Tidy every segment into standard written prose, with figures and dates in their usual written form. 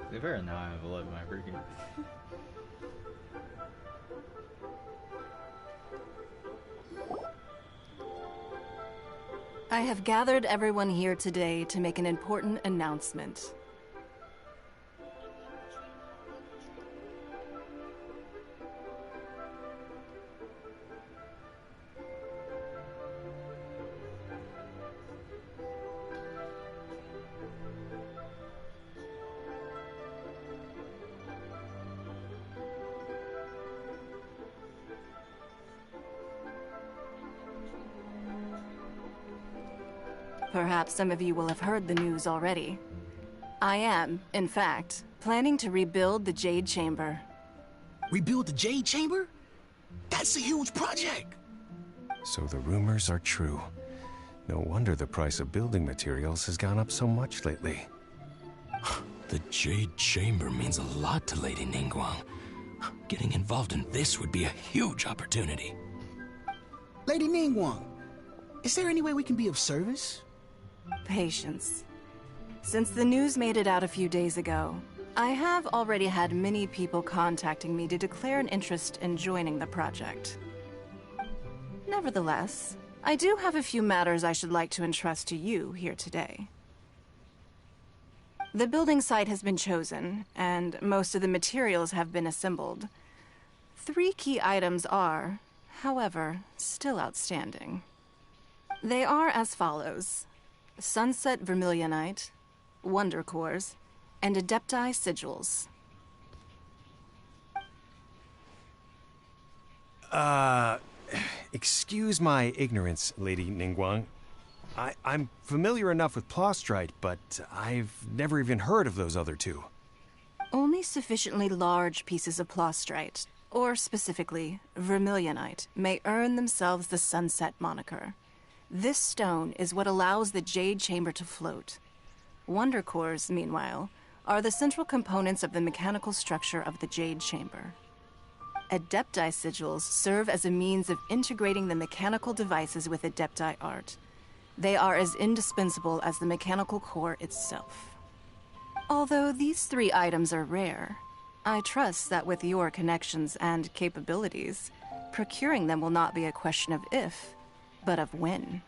To be fair, now I have 11 my freaking. I have gathered everyone here today to make an important announcement. Perhaps some of you will have heard the news already. I am, in fact, planning to rebuild the Jade Chamber. Rebuild the Jade Chamber? That's a huge project! So the rumors are true. No wonder the price of building materials has gone up so much lately. The Jade Chamber means a lot to Lady Ningguang. Getting involved in this would be a huge opportunity. Lady Ningguang, is there any way we can be of service? Patience. Since the news made it out a few days ago, I have already had many people contacting me to declare an interest in joining the project. Nevertheless, I do have a few matters I should like to entrust to you here today. The building site has been chosen, and most of the materials have been assembled. 3 key items are, however, still outstanding. They are as follows: Sunset Vermilionite, Wonder Cores, and Adepti Sigils. Excuse my ignorance, Lady Ningguang. I'm familiar enough with Plostrite, but I've never even heard of those other 2. Only sufficiently large pieces of Plostrite, or specifically Vermilionite, may earn themselves the Sunset moniker. This stone is what allows the Jade Chamber to float. Wonder Cores, meanwhile, are the central components of the mechanical structure of the Jade Chamber. Adepti Sigils serve as a means of integrating the mechanical devices with Adepti art. They are as indispensable as the mechanical core itself. Although these 3 items are rare, I trust that with your connections and capabilities, procuring them will not be a question of if, but of when.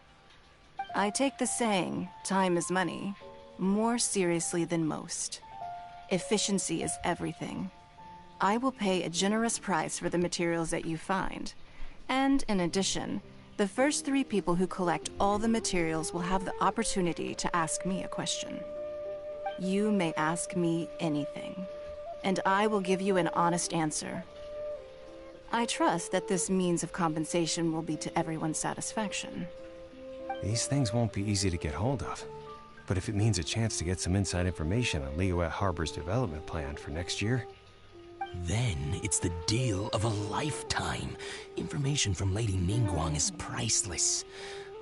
I take the saying, time is money, more seriously than most. Efficiency is everything. I will pay a generous price for the materials that you find, and in addition, the first 3 people who collect all the materials will have the opportunity to ask me a question. You may ask me anything, and I will give you an honest answer. I trust that this means of compensation will be to everyone's satisfaction. These things won't be easy to get hold of. But if it means a chance to get some inside information on Liyuet Harbor's development plan for next year... Then it's the deal of a lifetime. Information from Lady Ningguang is priceless.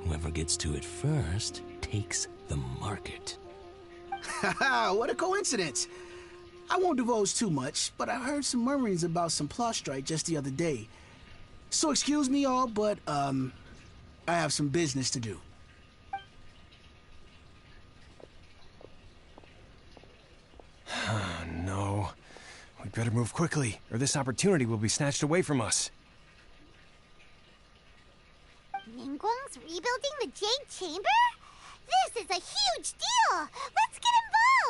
Whoever gets to it first takes the market. Haha, what a coincidence! I won't divulge too much, but I heard some murmurings about some Plostrite just the other day. So excuse me all, but, I have some business to do. No. We better move quickly, or this opportunity will be snatched away from us. Ningguang's rebuilding the Jade Chamber? This is a huge deal! Let's get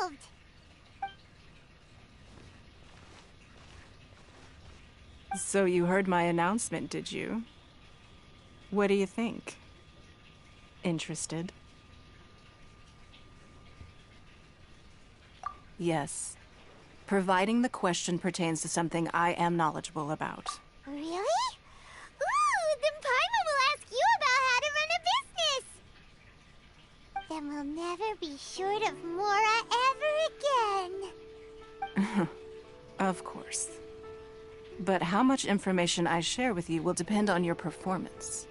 involved! So you heard my announcement, did you? What do you think? Interested? Yes. Providing the question pertains to something I am knowledgeable about. Really? Ooh, then Paimon will ask you about how to run a business! Then we'll never be short of Mora ever again. Of course. But how much information I share with you will depend on your performance.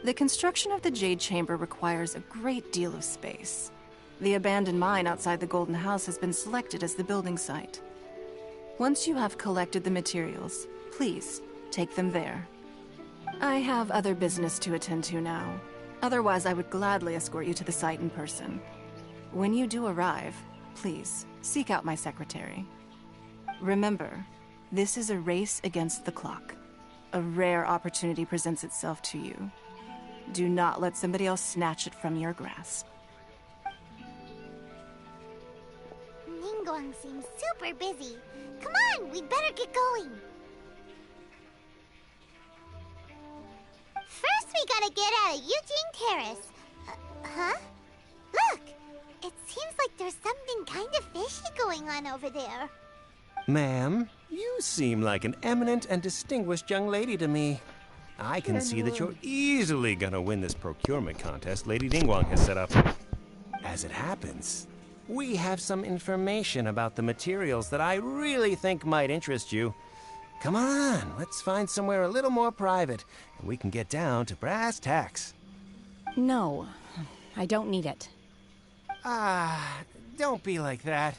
The construction of the Jade Chamber requires a great deal of space. The abandoned mine outside the Golden House has been selected as the building site. Once you have collected the materials, please take them there. I have other business to attend to now. Otherwise, I would gladly escort you to the site in person. When you do arrive, please Seek out my secretary. Remember, this is a race against the clock. A rare opportunity presents itself to you. Do not let somebody else snatch it from your grasp. Ningguang seems super busy. Come on, we'd better get going. First, we gotta get out of Eugene Terrace. Huh? Look! It seems like there's something kind of fishy going on over there. Ma'am, you seem like an eminent and distinguished young lady to me. I can see that you're easily gonna win this procurement contest Lady Ningguang has set up. As it happens, we have some information about the materials that I really think might interest you. Come on, let's find somewhere a little more private, and we can get down to brass tacks. No, I don't need it. Don't be like that.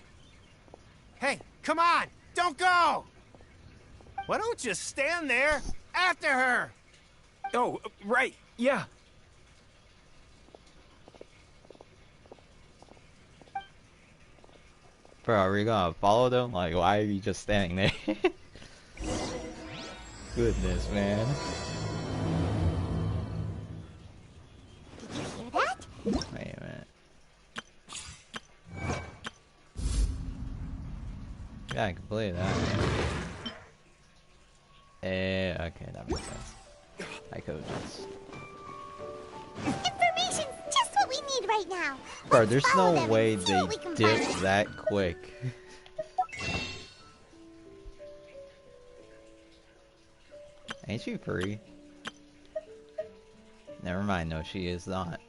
Hey, come on, don't go! Why don't you stand there after her? Oh, right, yeah. Bro, are we gonna follow them? Like, why are you just standing there? Goodness, man. Did you hear that? Wait a minute. Yeah, I can play that, man. Okay, that makes sense. I could just... Information's just what we need right now. Bro, Let's there's follow no them way and see they what we can dip find. that quick. Ain't she free? Never mind, no, she is not.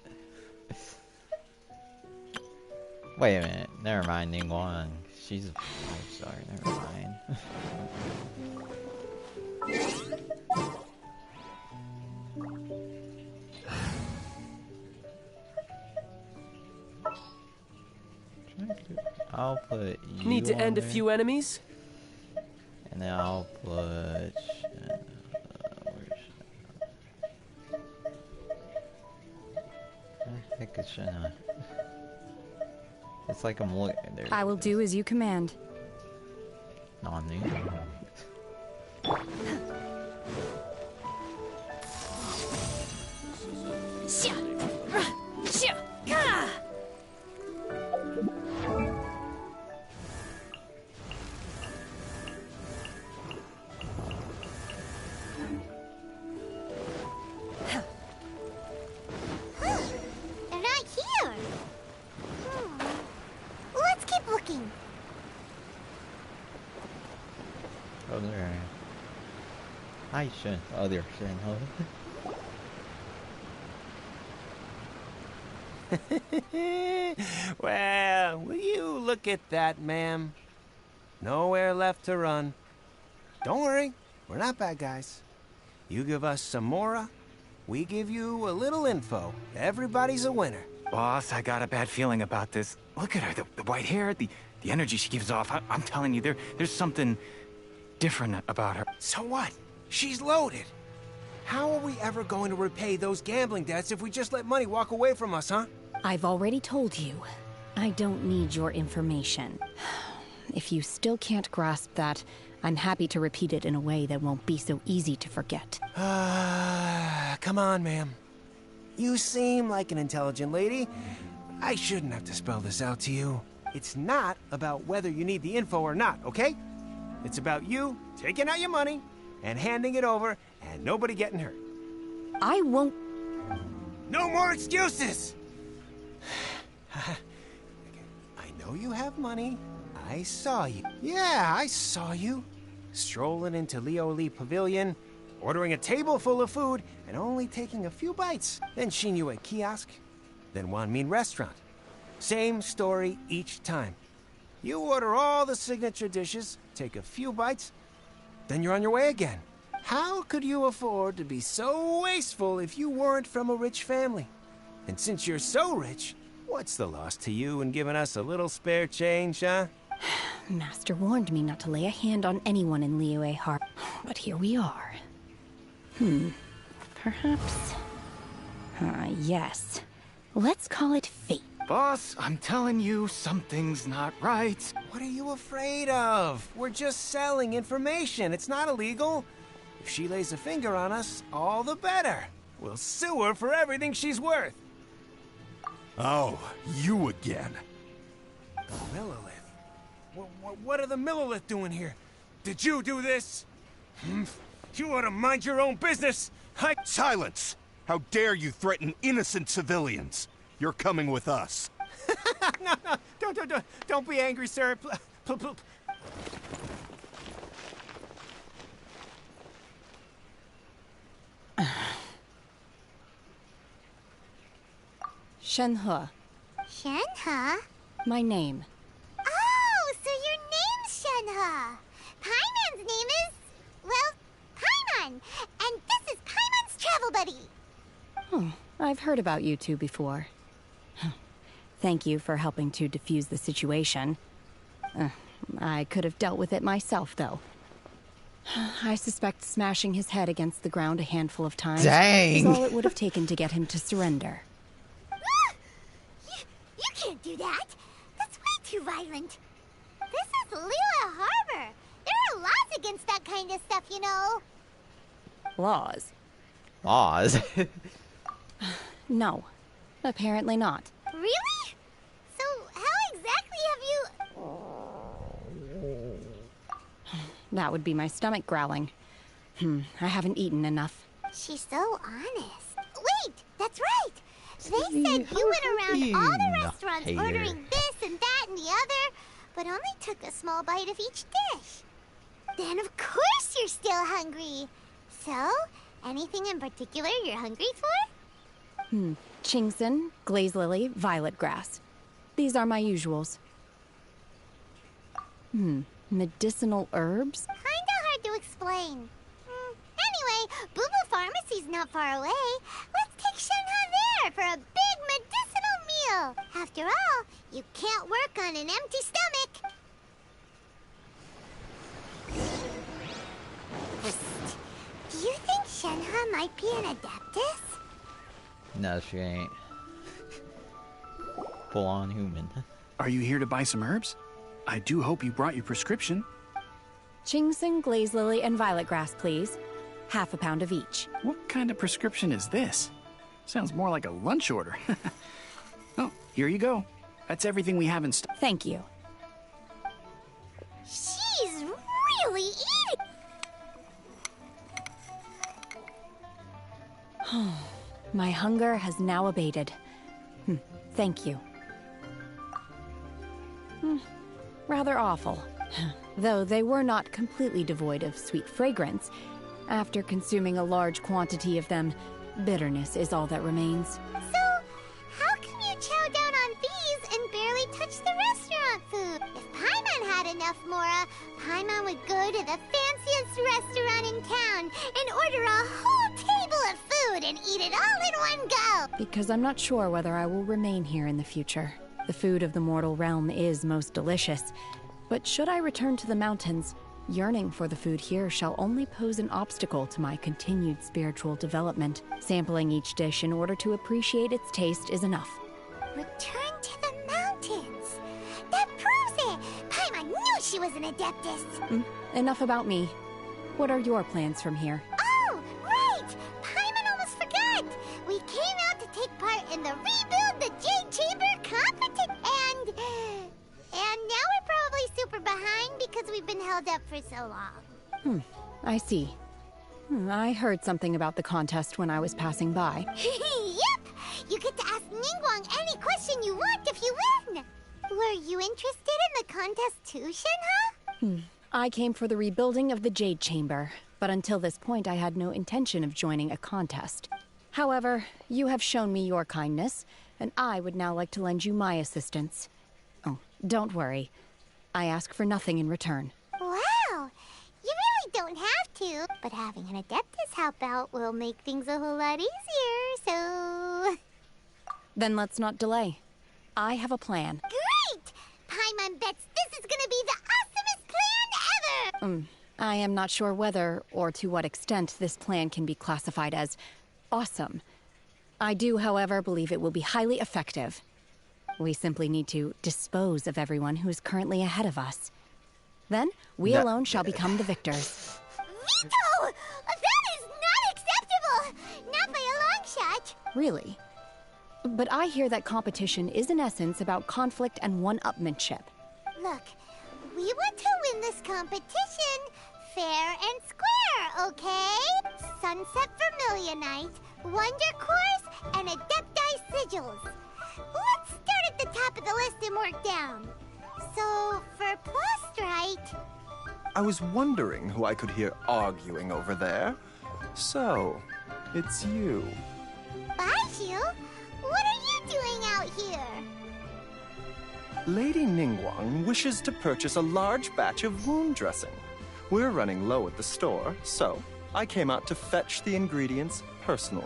Wait a minute, never mind, Ningguang. She's a 5-star, never mind. I'll put you Need to on end a there, few enemies? and then I'll put where's I think it's Shenhe. It's like I'm looking there. I will do as you command. Non-new. They're not here. Let's keep looking. Oh, there. Hi, Shen. Oh, there, Shenhe. Well, will you look at that, ma'am? Nowhere left to run. Don't worry, we're not bad guys. You give us some mora, we give you a little info. Everybody's a winner. Boss, I got a bad feeling about this. Look at her, the white hair, the energy she gives off. I'm telling you, there's something different about her. So what? She's loaded. How are we ever going to repay those gambling debts if we just let money walk away from us, huh? I've already told you. I don't need your information. If you still can't grasp that, I'm happy to repeat it in a way that won't be so easy to forget. Come on, ma'am. You seem like an intelligent lady. I shouldn't have to spell this out to you. It's not about whether you need the info or not, okay? It's about you taking out your money and handing it over and nobody getting hurt. I won't... No more excuses! I know you have money. I saw you. Yeah, I saw you. Strolling into Leo Lee Pavilion, ordering a table full of food, and only taking a few bites. Then Shinue Kiosk, then Wanmin Restaurant. Same story each time. You order all the signature dishes, take a few bites, then you're on your way again. How could you afford to be so wasteful if you weren't from a rich family? And since you're so rich, what's the loss to you in giving us a little spare change, huh? Master warned me not to lay a hand on anyone in Liyue Harbor, but here we are. Perhaps... yes. Let's call it fate. Boss, I'm telling you, something's not right. What are you afraid of? We're just selling information. It's not illegal. If she lays a finger on us, all the better. We'll sue her for everything she's worth. Oh, you again. The Millilith. What are the Millilith doing here? Did you do this? You ought to mind your own business. Silence! How dare you threaten innocent civilians? You're coming with us. No, don't be angry, sir. Shenhe, Shenhe? my name. Oh, so your name's Shenhe. Paimon's name is, well, Paimon. And this is Paimon's travel buddy. Oh, I've heard about you two before. Thank you for helping to defuse the situation. I could have dealt with it myself, though. I suspect smashing his head against the ground a handful of times is all it would have taken to get him to surrender. You can't do that. That's way too violent. This is Lila Harbor. There are laws against that kind of stuff, you know. Laws? Laws? No, apparently not. Really? So how exactly have you... That would be my stomach growling. I haven't eaten enough. She's so honest. Wait, that's right. They said you went around all the restaurants ordering this and that and the other, but only took a small bite of each dish. Then of course you're still hungry. So, anything in particular you're hungry for? Chingson, glaze lily, violet grass. These are my usuals. Medicinal herbs? Kinda hard to explain. Anyway, Boo Boo Pharmacy's not far away. Let's take Shenhe there for a big medicinal meal. After all, you can't work on an empty stomach. Do you think Shenhe might be an Adeptus? No, she ain't. Full on human. Are you here to buy some herbs? I do hope you brought your prescription. Chingson, glaze lily, and violet grass, please. Half a pound of each. What kind of prescription is this? Sounds more like a lunch order. Oh, here you go. That's everything we have in stock. Thank you. She's really eating. My hunger has now abated. Thank you. Rather awful. Though they were not completely devoid of sweet fragrance. After consuming a large quantity of them, bitterness is all that remains. So, how can you chow down on these and barely touch the restaurant food? If Paimon had enough Mora, Paimon would go to the fanciest restaurant in town and order a whole table of food and eat it all in one go. Because I'm not sure whether I will remain here in the future. The food of the mortal realm is most delicious, but should I return to the mountains, yearning for the food here shall only pose an obstacle to my continued spiritual development. Sampling each dish in order to appreciate its taste is enough. Return to the mountains. That proves it. Paimon knew she was an Adeptus. Enough about me. What are your plans from here? Oh, right. Paimon almost forgot. We came out to take part in the Rebuild the Jade Chamber competition, and now we're probably super behind because we've been held up for so long. I see. I heard something about the contest when I was passing by. Yep! You get to ask Ningguang any question you want if you win! Were you interested in the contest too, Shenhe? I came for the rebuilding of the Jade Chamber, but until this point I had no intention of joining a contest. However, you have shown me your kindness, and I would now like to lend you my assistance. Oh, don't worry. I ask for nothing in return. Wow! You really don't have to, but having an Adeptus help out will make things a whole lot easier, so... Then let's not delay. I have a plan. Great! Paimon bets this is gonna be the awesomest plan ever! I am not sure whether or to what extent this plan can be classified as awesome. I do, however, believe it will be highly effective. We simply need to dispose of everyone who is currently ahead of us. Then, we That- alone shall become the victors. Veto! That is not acceptable! Not by a long shot! Really? But I hear that competition is in essence about conflict and one-upmanship. Look, we want to win this competition fair and square, okay? Sunset Vermilionite, Wonder Cores, and Adepti Sigils. Let's start at the top of the list and work down. So, for Plostrite... I was wondering who I could hear arguing over there. So, it's you. Baiju? What are you doing out here? Lady Ningguang wishes to purchase a large batch of wound dressing. We're running low at the store, so I came out to fetch the ingredients personally.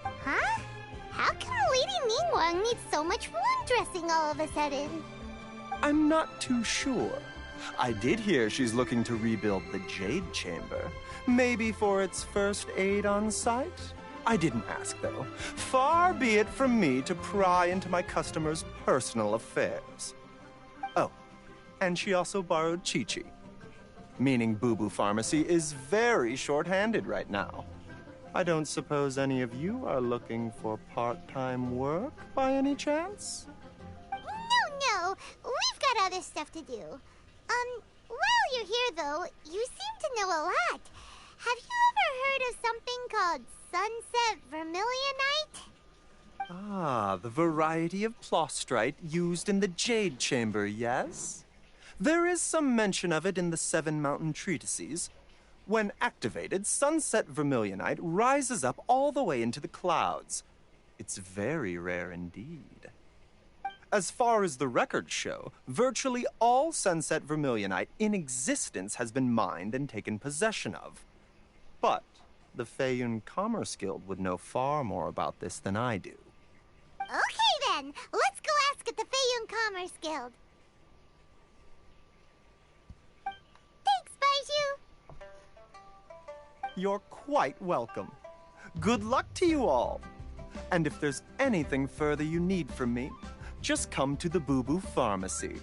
Huh? How can Lady Ningguang need so much wound dressing all of a sudden? I'm not too sure. I did hear she's looking to rebuild the Jade Chamber. Maybe for its first aid on site? I didn't ask, though. Far be it from me to pry into my customers' personal affairs. Oh, and she also borrowed Chi-Chi. Meaning Boo Boo Pharmacy is very short-handed right now. I don't suppose any of you are looking for part-time work by any chance? No, we've got other stuff to do. While you're here, though, you seem to know a lot. Have you ever heard of something called Sunset Vermilionite? Ah, the variety of Plostrite used in the Jade Chamber, yes? There is some mention of it in the Seven Mountain Treatises. When activated, Sunset Vermilionite rises up all the way into the clouds. It's very rare indeed. As far as the records show, virtually all Sunset Vermilionite in existence has been mined and taken possession of. But the Feiyun Commerce Guild would know far more about this than I do. Okay then, let's go ask at the Feiyun Commerce Guild. Thanks, Baiju. You're quite welcome. Good luck to you all. And if there's anything further you need from me, just come to the Boo Boo Pharmacy.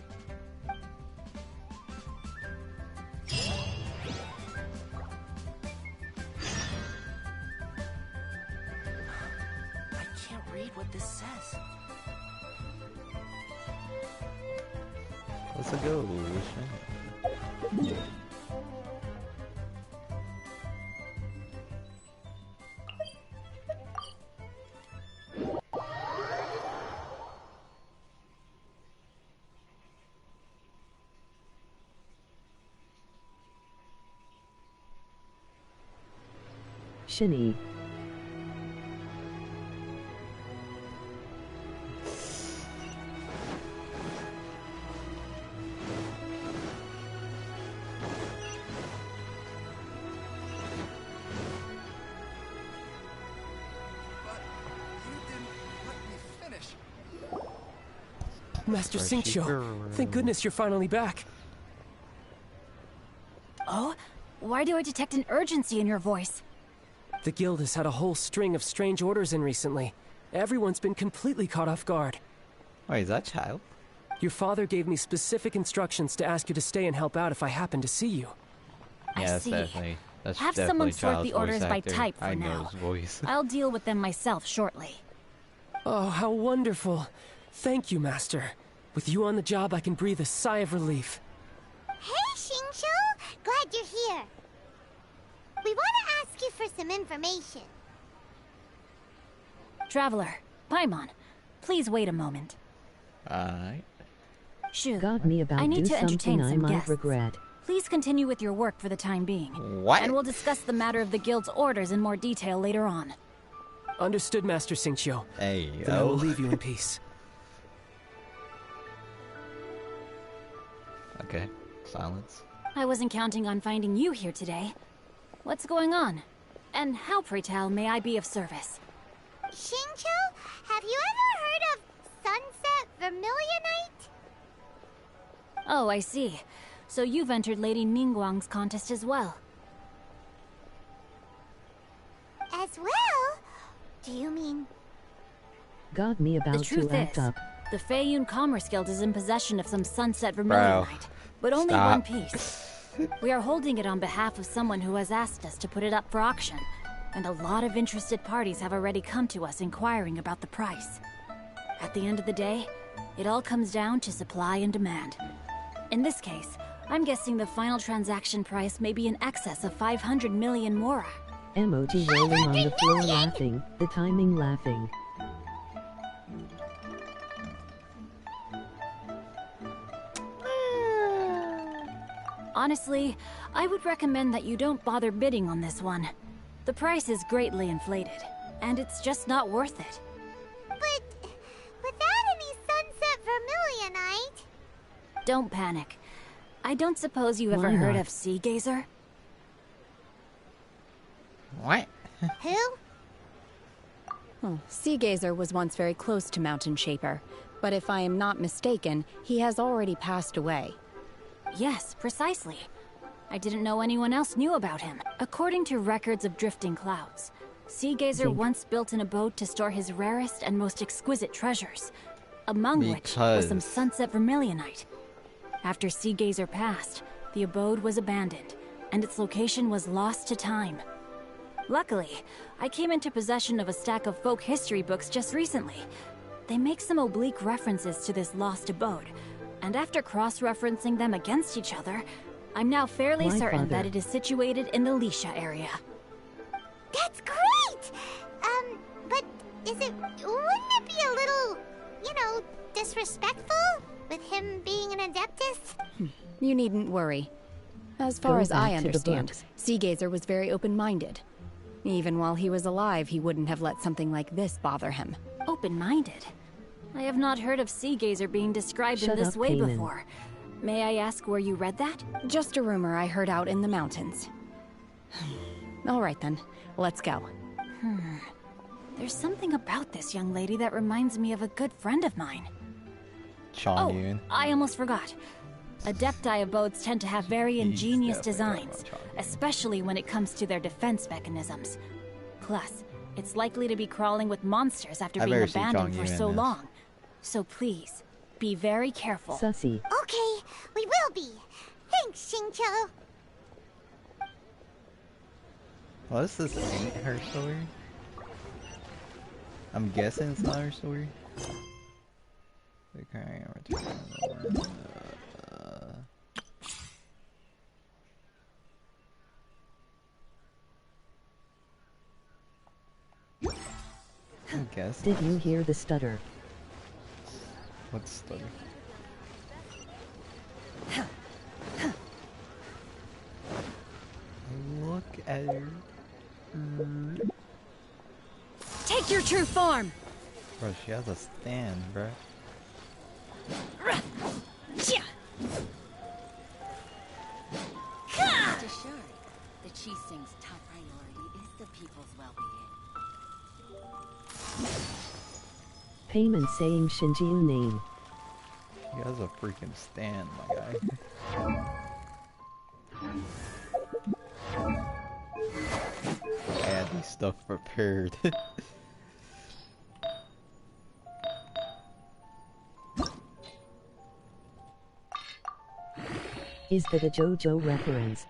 I can't read what this says. Let's go. Shenhe. Shenhe. Master Xingqiu, thank goodness you're finally back. Oh? Why do I detect an urgency in your voice? The guild has had a whole string of strange orders in recently. Everyone's been completely caught off guard. Wait, is that child? Your father gave me specific instructions to ask you to stay and help out if I happen to see you. Yeah, I see. That's Have definitely someone sort Child's the orders voice by actor. type for I know now. his voice. I'll deal with them myself shortly. Oh, how wonderful. Thank you, Master. With you on the job, I can breathe a sigh of relief. Hey, Xingqiu! Glad you're here. We want to ask you for some information. Traveler, Paimon, please wait a moment. Alright. Shu, Got me about I need do to entertain something I some might guests. regret. Please continue with your work for the time being. What? And we'll discuss the matter of the guild's orders in more detail later on. Understood, Master Xingqiu. Hey, Then I will yo. leave you in peace. Okay. Silence. I wasn't counting on finding you here today. What's going on? And how, pray tell, may I be of service? Xingqiu, have you ever heard of Sunset Vermilionite? Oh, I see. So you've entered Lady Ningguang's contest as well. As well? Do you mean... Got me about The truth to act is, up. The Feiyun Commerce Guild is in possession of some sunset vermilionite, but only one piece. We are holding it on behalf of someone who has asked us to put it up for auction, and a lot of interested parties have already come to us inquiring about the price. At the end of the day, it all comes down to supply and demand. In this case, I'm guessing the final transaction price may be in excess of 500 million mora. Emoji rolling on the floor laughing, the timing laughing. Honestly, I would recommend that you don't bother bidding on this one. The price is greatly inflated, and it's just not worth it. But without any sunset vermilionite... Don't panic. I don't suppose you've ever heard of Sea Gazer? What? Who? Sea Gazer was once very close to Mountain Shaper, but if I am not mistaken, he has already passed away. Yes, precisely. I didn't know anyone else knew about him. According to records of drifting clouds, Sea Gazer once built an abode to store his rarest and most exquisite treasures, among which was some sunset vermilionite. After Sea Gazer passed, the abode was abandoned, and its location was lost to time. Luckily, I came into possession of a stack of folk history books just recently. They make some oblique references to this lost abode, and after cross-referencing them against each other, I'm now fairly certain that it is situated in the Lisha area. That's great! But wouldn't it be a little, disrespectful? With him being an Adeptus? You needn't worry. As far as I understand, Sea Gazer was very open-minded. Even while he was alive, he wouldn't have let something like this bother him. Open-minded? I have not heard of Sea Gazer being described in this way before. May I ask where you read that? Just a rumor I heard out in the mountains. All right then, let's go. There's something about this young lady that reminds me of a good friend of mine. Chanyun. I almost forgot. Adepti abodes tend to have very ingenious designs, especially when it comes to their defense mechanisms. Plus, it's likely to be crawling with monsters after being abandoned for so long. So please, be very careful. Sussy. Okay, we will be. Thanks, Shincho. Well, this ain't her story. I'm guessing it's not her story. Okay, I guess. Did you hear the stutter? What stutter? Look at her. Take your true form! Bro, she has a stand, bro. Rest assured, the Qixing's top priority is the people's well-being. Payment saying Shinjiu name. He has a freaking stand, my guy. I had these stuff prepared. Is that a JoJo reference?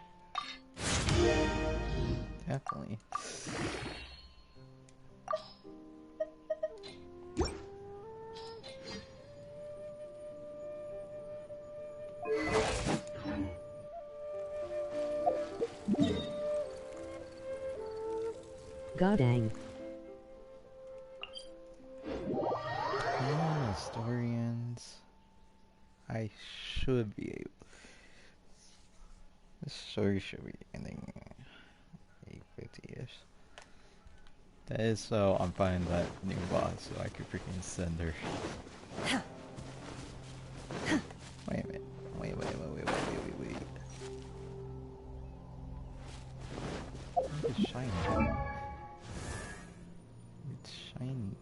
Definitely. Goddang. Come on, historians. I should be able. This story should be ending 8:50ish. That is so I'm finding that new boss so I could freaking send her. Wait a minute. Wait. It's shiny. It's shiny.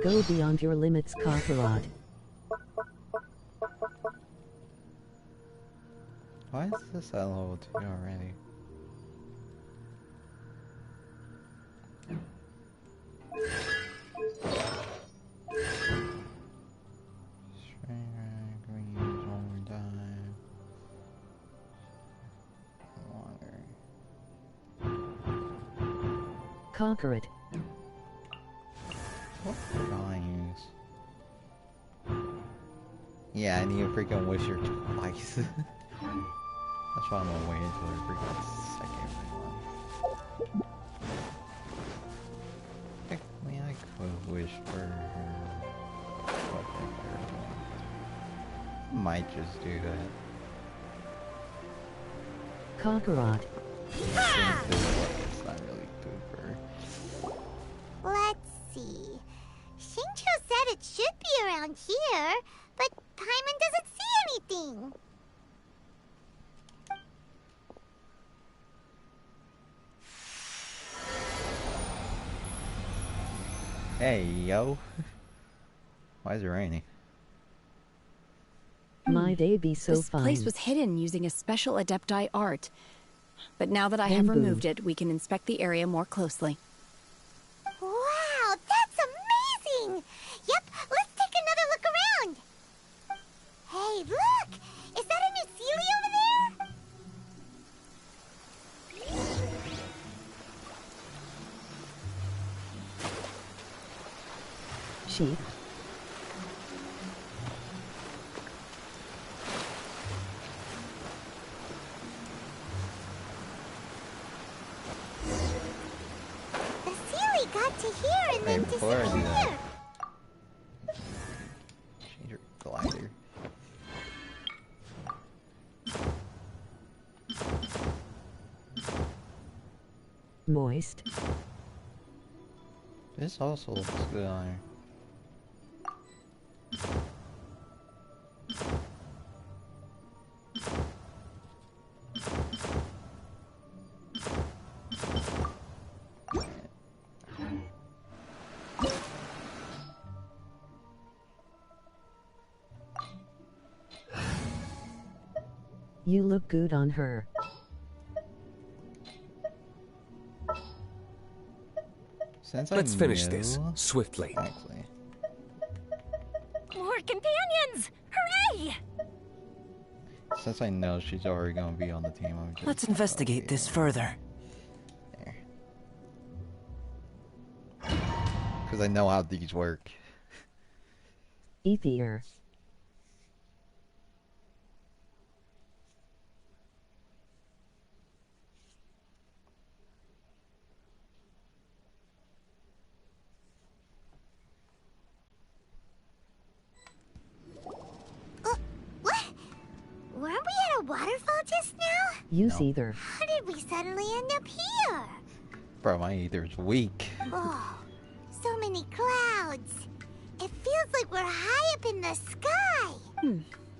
Go beyond your limits, Kakarot. Why is this at level 2 already? Conquer it. What drawings? Yeah, I need to freaking wish her twice. That's why I'm gonna wait until her freaking second one. Technically, I could wish for her. Might just do that. Conquerot. It's not really good for her. Let's see. Shincho said it should be around here, but Paimon doesn't see anything. Hey, yo. Why is it raining? My day be so This fine. place was hidden using a special Adepti art. But now that I have Bamboo. removed it, we can inspect the area more closely. Wow, that's amazing! Yep, let's take another look around. Hey, look! Is that a new Sealy over there? Sheep. The Sealy got to here and then before I do disappeared. that, change your glider. Moist. This also looks good on her. You look good on her. Since Let's I finish knew- this swiftly. Exactly. More companions! Hooray! Since I know she's already gonna be on the team, I'm just Let's investigate this further. because I know how these work. Ether. What? Weren't we at a waterfall just now? Use either. How did we suddenly end up here? Bro, my ether's weak. Oh, so many clouds. It feels like we're high up in the sky.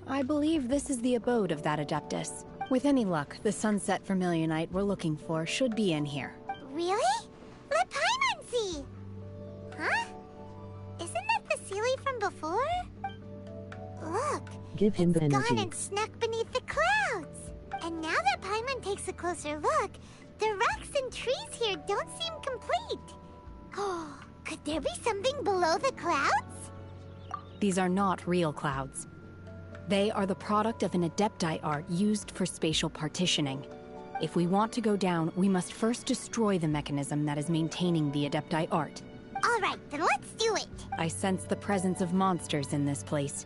I believe this is the abode of that Adeptus. With any luck, the sunset vermilionite we're looking for should be in here. Really? Let Paimon see. Huh? Isn't that the Sealy from before? Look, Give him the gone energy. and snuck beneath the clouds. And now that Paimon takes a closer look, the rocks and trees here don't seem complete. Oh, could there be something below the clouds? These are not real clouds. They are the product of an Adepti art used for spatial partitioning. If we want to go down, we must first destroy the mechanism that is maintaining the Adepti art. All right, then let's do it. I sense the presence of monsters in this place.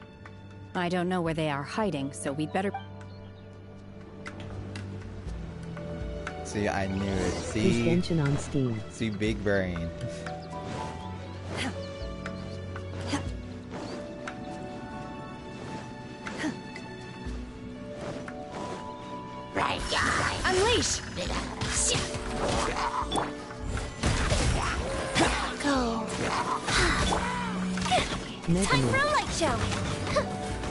I don't know where they are hiding, so we'd better... See, I knew it. See, Suspension on steam. see, big brain. Unleash! Go. Time for a light show!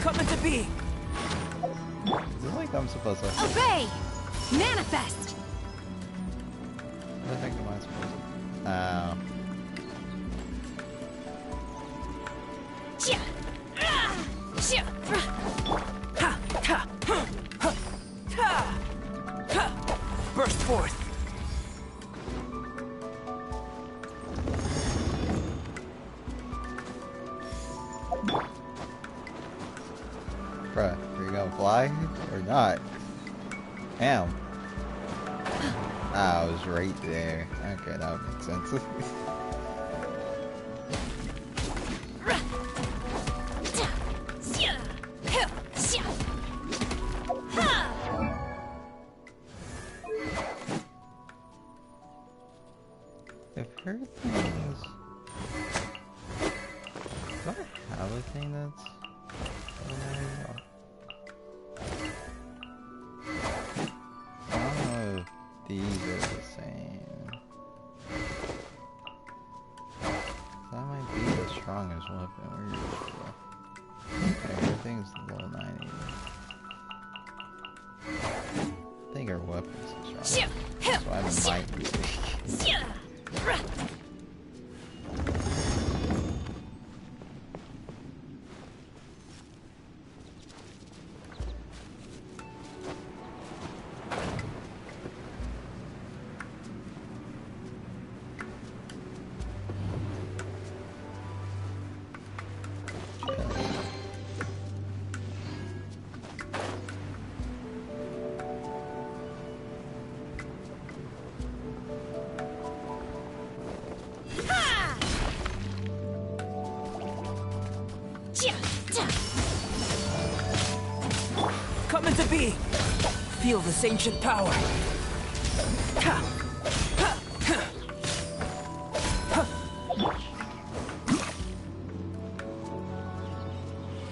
Come into being. Is it like I'm supposed to? Obey! Manifest! What the heck am I supposed to? Burst forth. Bruh, are you gonna fly or not? Damn. Ah, I was right there. Okay, that would make sense. If her things... Do I have a thing that's... I don't know if these are the same. That might be the strongest weapon. Where is it? Okay, everything's level 90. I think our weapons are strong. So I might be weak. Coming to be. Feel this ancient power.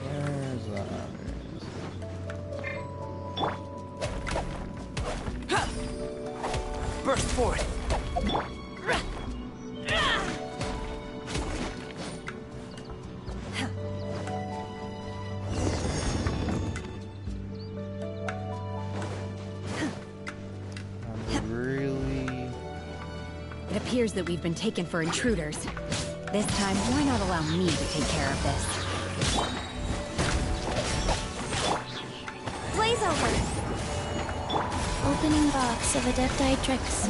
Where's the others? Burst forth. It appears that we've been taken for intruders. This time, why not allow me to take care of this? Blaze over. Opening box of Adepti tricks.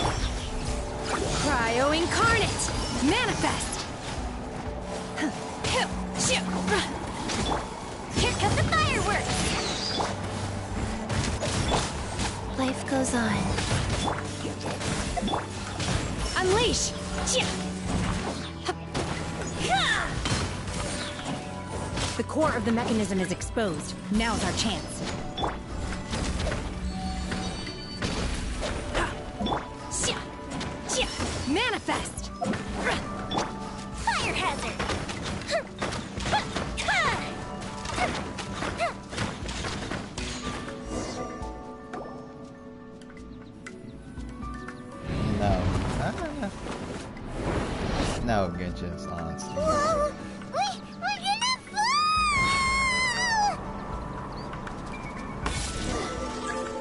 Cryo Incarnate! Manifest! Here come the fireworks! Life goes on. Unleash! The core of the mechanism is exposed. Now's our chance. Manifest! Fire hazard! No, Genshin's on Steam. Whoa! We're gonna fall!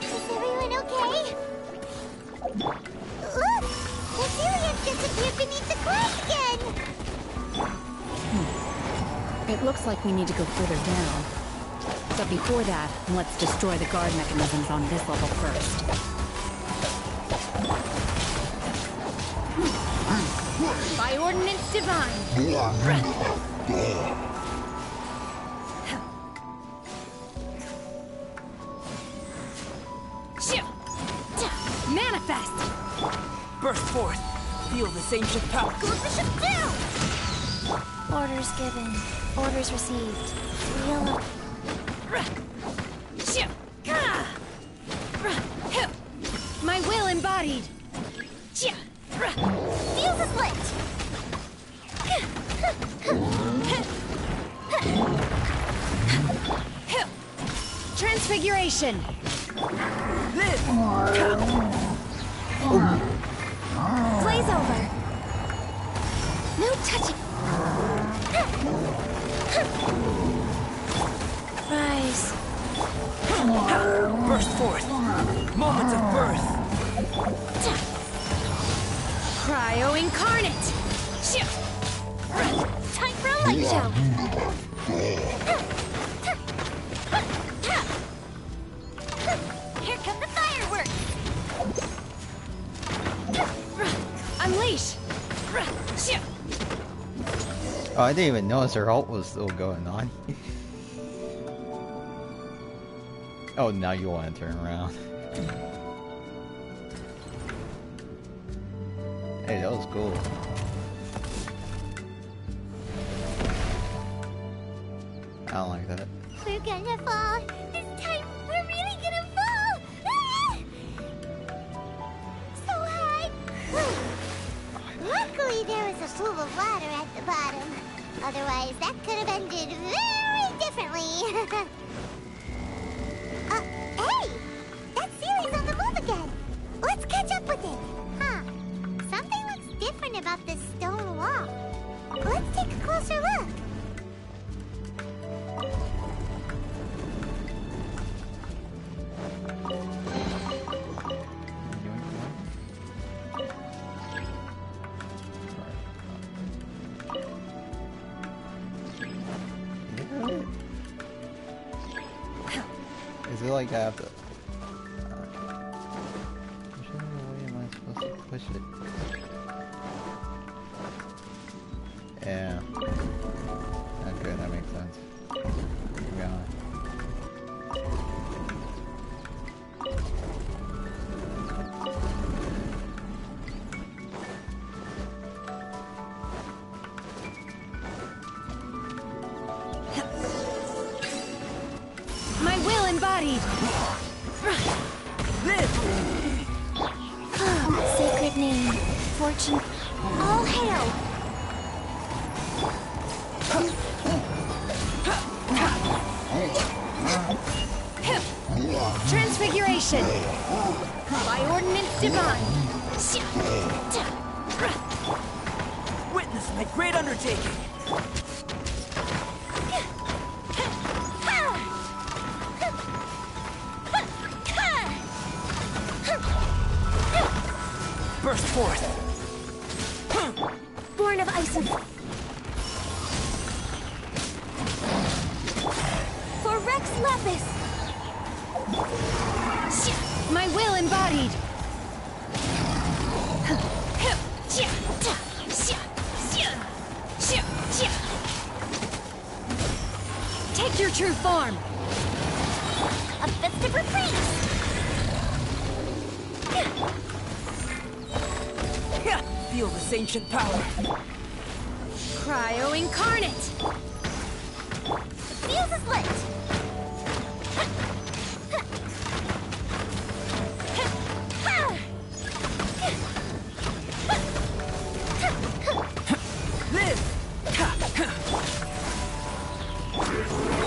Is everyone okay? Look! The aliens disappeared beneath the glass again! It looks like we need to go further down. But before that, let's destroy the guard mechanisms on this level first. By ordinance divine! Manifest! Burst forth. Feel this ancient power. Goes the ship down! Orders given. Orders received. Wheel up. My will embodied! Fuse is lit! Transfiguration! Blaze over! No touching! Rise! Burst forth. Moment of birth. Cryo Incarnate! Time for a light show! Here come the Unleash! Oh, I didn't even notice her ult was still going on. Oh, now you want to turn around. Hey, that was cool. I don't like that. We're gonna fall. This time, we're really gonna fall. Ah! So high. Luckily, there was a pool of water at the bottom. Otherwise, that could have ended very differently. Hey! That ceiling's on the move again. Let's catch up with it. Huh. Something looks different about this stone wall. Let's take a closer look. Is it like I have to... Which way am I supposed to push it? Yeah. Okay, that makes sense. Yeah. My will embodied! Sacred name, fortune, all hail! Transfiguration! By ordinance divine! Witness my great undertaking. Burst forth. Born of ice and... For Rex Lepus! My will embodied! Take your true form! A fist of reprieve! Feel this ancient power. Cryo incarnate! Fuse is lit!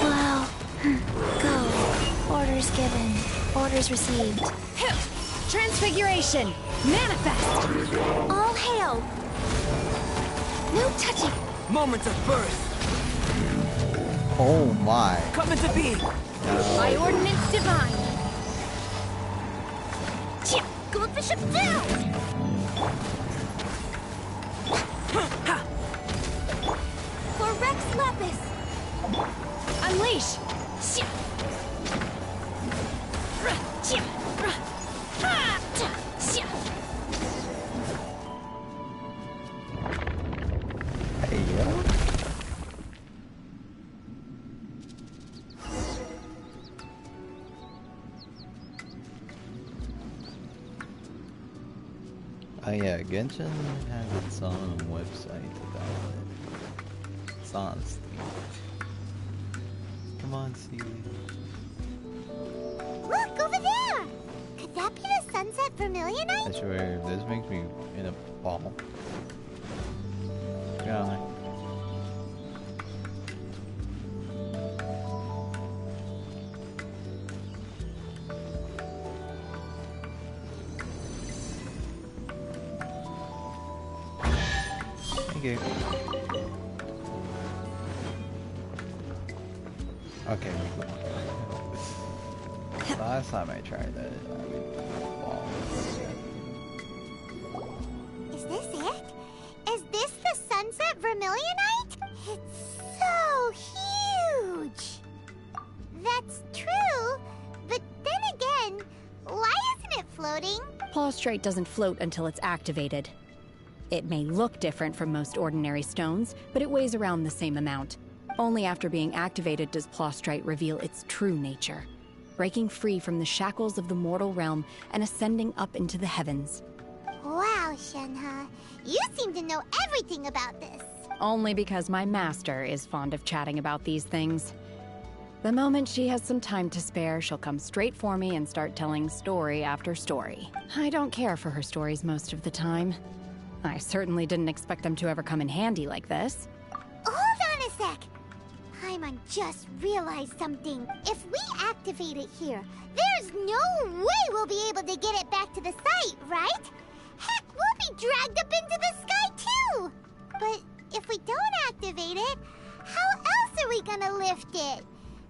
Wow. Go. Orders given. Orders received. Transfiguration! Manifest! All hail! No touching! Moments of birth. Oh my. Come into being. By ordinance divine! Goldfish up down! For Rex Lepus! Unleash! Hey, yo. Oh yeah, Genshin has its own website about it. It's on Steam. Come on, see. Look, over there! Could that be the Sunset Vermilionite? I swear, this makes me in a ball. Yeah. Thank you. Okay. Last time I tried that, Is this it? Is this the Sunset Vermilionite? It's so huge! That's true, but then again, why isn't it floating? Plaustrate doesn't float until it's activated. It may look different from most ordinary stones, but it weighs around the same amount. Only after being activated does Plostrite reveal its true nature, breaking free from the shackles of the mortal realm and ascending up into the heavens. Wow, Shenhe. You seem to know everything about this. Only because my master is fond of chatting about these things. The moment she has some time to spare, she'll come straight for me and start telling story after story. I don't care for her stories most of the time. I certainly didn't expect them to ever come in handy like this. Hold on a sec. Paimon just realized something. If we activate it here, there's no way we'll be able to get it back to the site, right? Heck, we'll be dragged up into the sky too! But if we don't activate it, how else are we gonna lift it?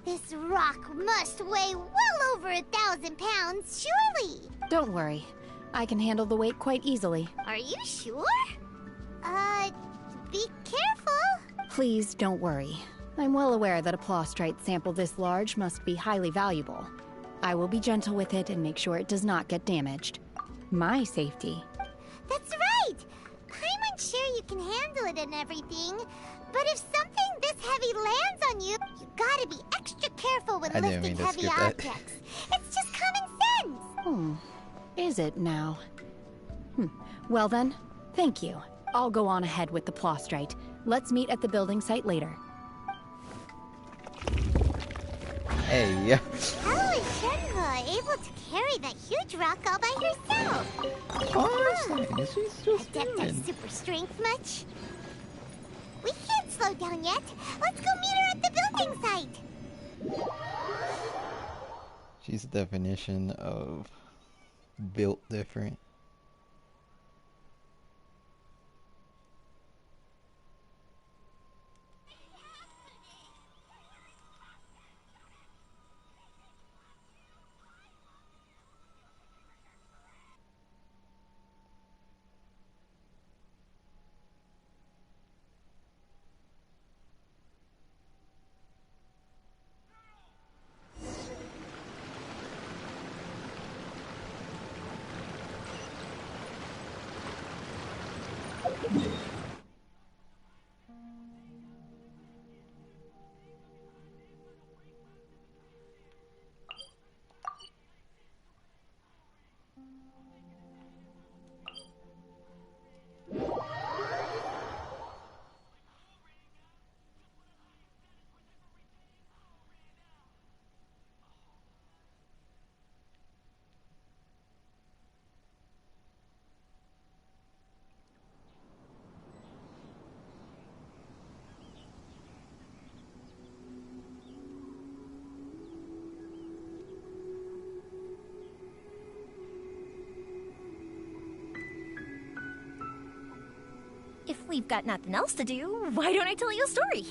This rock must weigh well over 1,000 pounds, surely! Don't worry. I can handle the weight quite easily. Are you sure? Be careful. Please don't worry. I'm well aware that a Plostrite sample this large must be highly valuable. I will be gentle with it and make sure it does not get damaged. My safety. That's right! Paimon's sure you can handle it and everything, but if something this heavy lands on you, you gotta be extra careful when lifting heavy objects. It's just common sense! Is it now? Well then, thank you. I'll go on ahead with the Plostrite. Let's meet at the building site later. Hey. How is Shenhe able to carry that huge rock all by herself? Adept at super strength much? We can't slow down yet. Let's go meet her at the building site. She's the definition of built different. If we've got nothing else to do, why don't I tell you a story?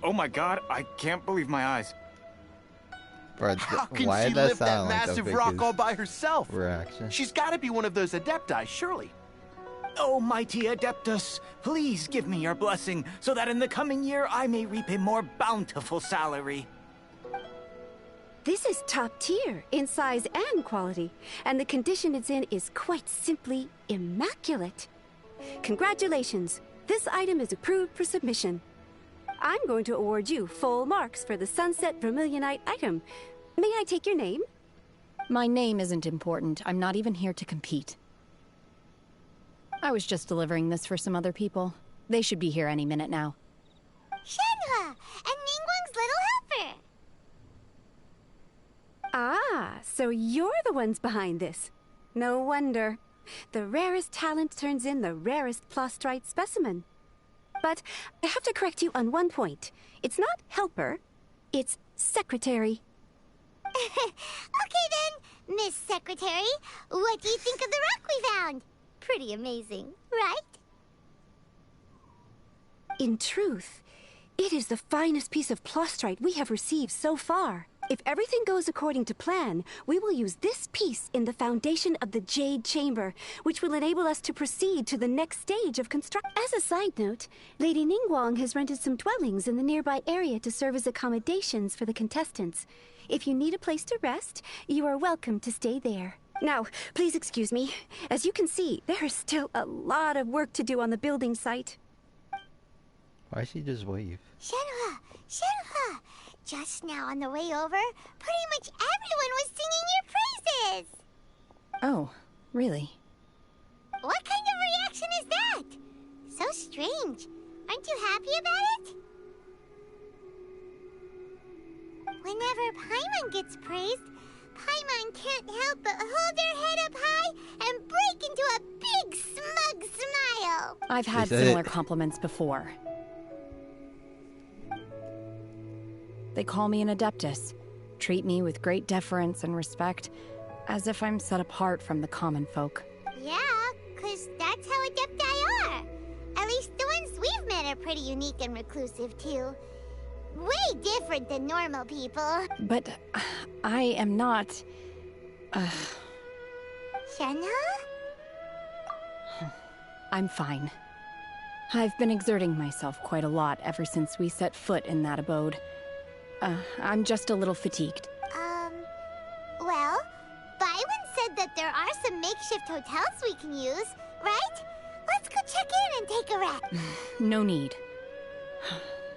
Oh my god, I can't believe my eyes. Bro, How can why she did that lift that sound like massive the rock biggest all by herself? reaction? She's got to be one of those adepti, surely. Oh, mighty Adeptus, please give me your blessing so that in the coming year I may reap a more bountiful salary. This is top tier in size and quality, and the condition it's in is quite simply immaculate. Congratulations, this item is approved for submission. I'm going to award you full marks for the Sunset Vermilionite item. May I take your name? My name isn't important. I'm not even here to compete. I was just delivering this for some other people. They should be here any minute now. Shenhe and Ningguang's little helper. Ah, so you're the ones behind this. No wonder. The rarest talent turns in the rarest Plostrite specimen. But I have to correct you on one point. It's not helper, it's Secretary. Okay then, Miss Secretary, what do you think of the rock we found? Pretty amazing, right? In truth, it is the finest piece of plastrite we have received so far. If everything goes according to plan, we will use this piece in the foundation of the Jade Chamber, which will enable us to proceed to the next stage of construction. As a side note, Lady Ningguang has rented some dwellings in the nearby area to serve as accommodations for the contestants. If you need a place to rest, you are welcome to stay there. Now, please excuse me. As you can see, there is still a lot of work to do on the building site. Why she just wave? Shenhe! Shenhe! Just now on the way over, pretty much everyone was singing your praises! Oh, really? What kind of reaction is that? So strange. Aren't you happy about it? Whenever Paimon gets praised, Paimon can't help but hold their head up high and break into a big smug smile. I've had similar compliments before. They call me an adeptus, treat me with great deference and respect, as if I'm set apart from the common folk. Yeah, 'cause that's how adepti are. At least the ones we've met are pretty unique and reclusive, too. Way different than normal people. But I am not... Shenhe? I'm fine. I've been exerting myself quite a lot ever since we set foot in that abode. I'm just a little fatigued. Well, Byron said that there are some makeshift hotels we can use, right? Let's go check in and take a rest. No need.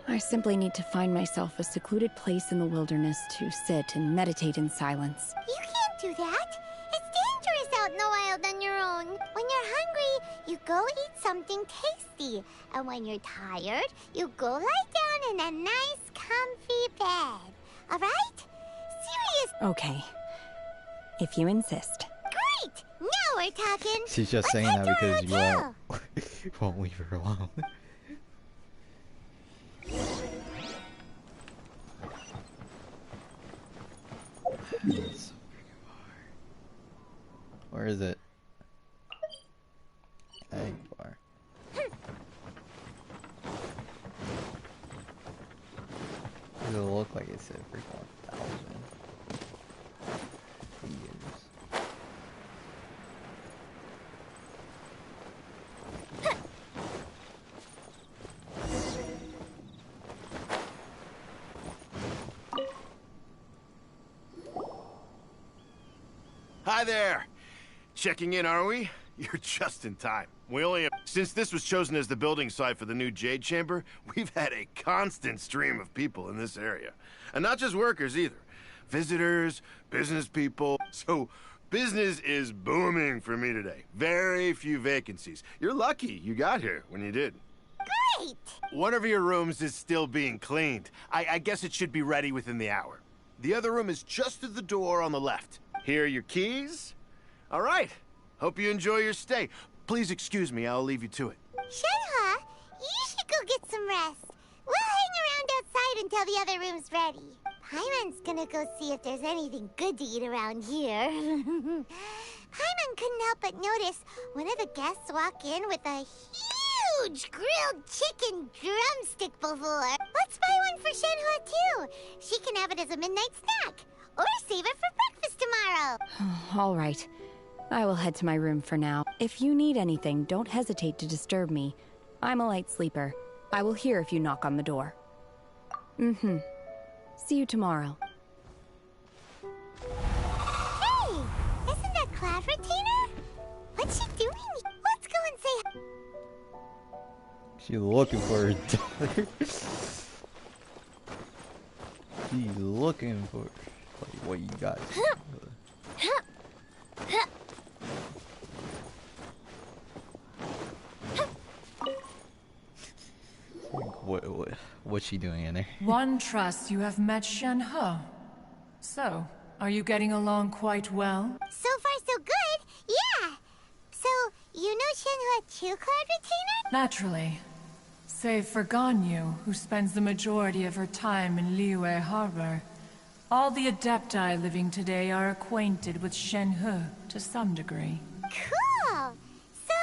I simply need to find myself a secluded place in the wilderness to sit and meditate in silence. You can't do that. It's dangerous out in the wild on your own. When you're hungry, you go eat something tasty. And when you're tired, you go lie down in a nice, comfy bed. All right? Serious. Okay. If you insist. Great! Now we're talking. She's just saying that because you won't leave her alone. Where is it? Egg bar. Does it look like it's at freaking 1,000 years? Hi there! Checking in, are we? You're just in time. We only have... Since this was chosen as the building site for the new Jade Chamber, we've had a constant stream of people in this area. And not just workers, either. Visitors, business people. So, business is booming for me today. Very few vacancies. You're lucky you got here when you did. Great! One of your rooms is still being cleaned. I guess it should be ready within the hour. The other room is just through the door on the left. Here are your keys. All right. Hope you enjoy your stay. Please excuse me, I'll leave you to it. Shenhe, you should go get some rest. We'll hang around outside until the other room's ready. Paimon's gonna go see if there's anything good to eat around here. Paimon couldn't help but notice one of the guests walk in with a huge grilled chicken drumstick before. Let's buy one for Shenhe too. She can have it as a midnight snack. Or save it for breakfast tomorrow. All right. I will head to my room for now. If you need anything, don't hesitate to disturb me. I'm a light sleeper. I will hear if you knock on the door. Mm-hmm. See you tomorrow. Hey! Isn't that Claveratina? What's she doing? Let's go and say... She's looking for her daughter. She's looking for... Like, what you got? What's she doing in there? One trusts you have met Shenhe. So, are you getting along quite well? So far, so good. Yeah. So, you know Shenhe too, Claveratina? Naturally. Save for Ganyu, who spends the majority of her time in Liyue Harbor, all the Adepti living today are acquainted with Shenhe to some degree. Cool! So,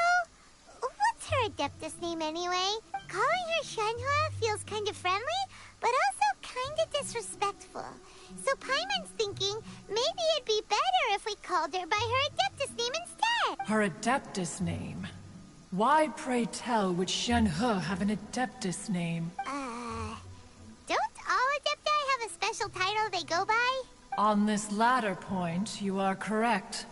what's her Adeptus name anyway? Calling her Shenhe feels kind of friendly, but also kind of disrespectful. So Paimon's thinking maybe it'd be better if we called her by her Adeptus name instead. Her Adeptus name? Why, pray tell, would Shenhe have an Adeptus name? Don't all Adepti have a special title they go by? On this latter point, you are correct.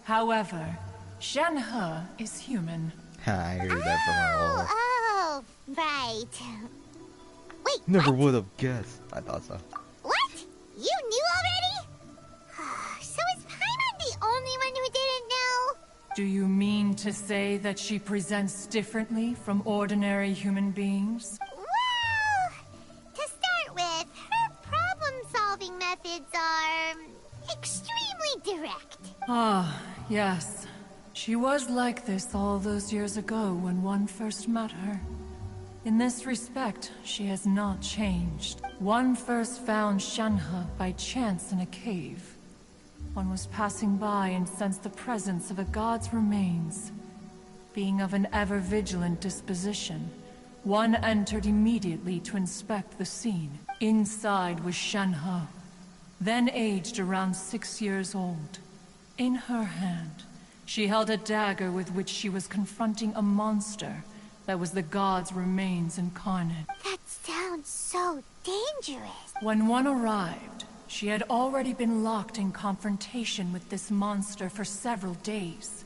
However, Shenhe is human. I heard that from her all. Oh, right. Wait, Never would have guessed. I thought so. What? You knew already? So is Paimon the only one who didn't know? Do you mean to say that she presents differently from ordinary human beings? Well, to start with, her problem-solving methods are extremely direct. Ah, yes. She was like this all those years ago when one first met her. In this respect, she has not changed. One first found Shenhe by chance in a cave. One was passing by and sensed the presence of a god's remains. Being of an ever-vigilant disposition, one entered immediately to inspect the scene. Inside was Shenhe, then aged around 6 years old. In her hand, she held a dagger with which she was confronting a monster that was the god's remains incarnate. That sounds so dangerous. When one arrived, she had already been locked in confrontation with this monster for several days.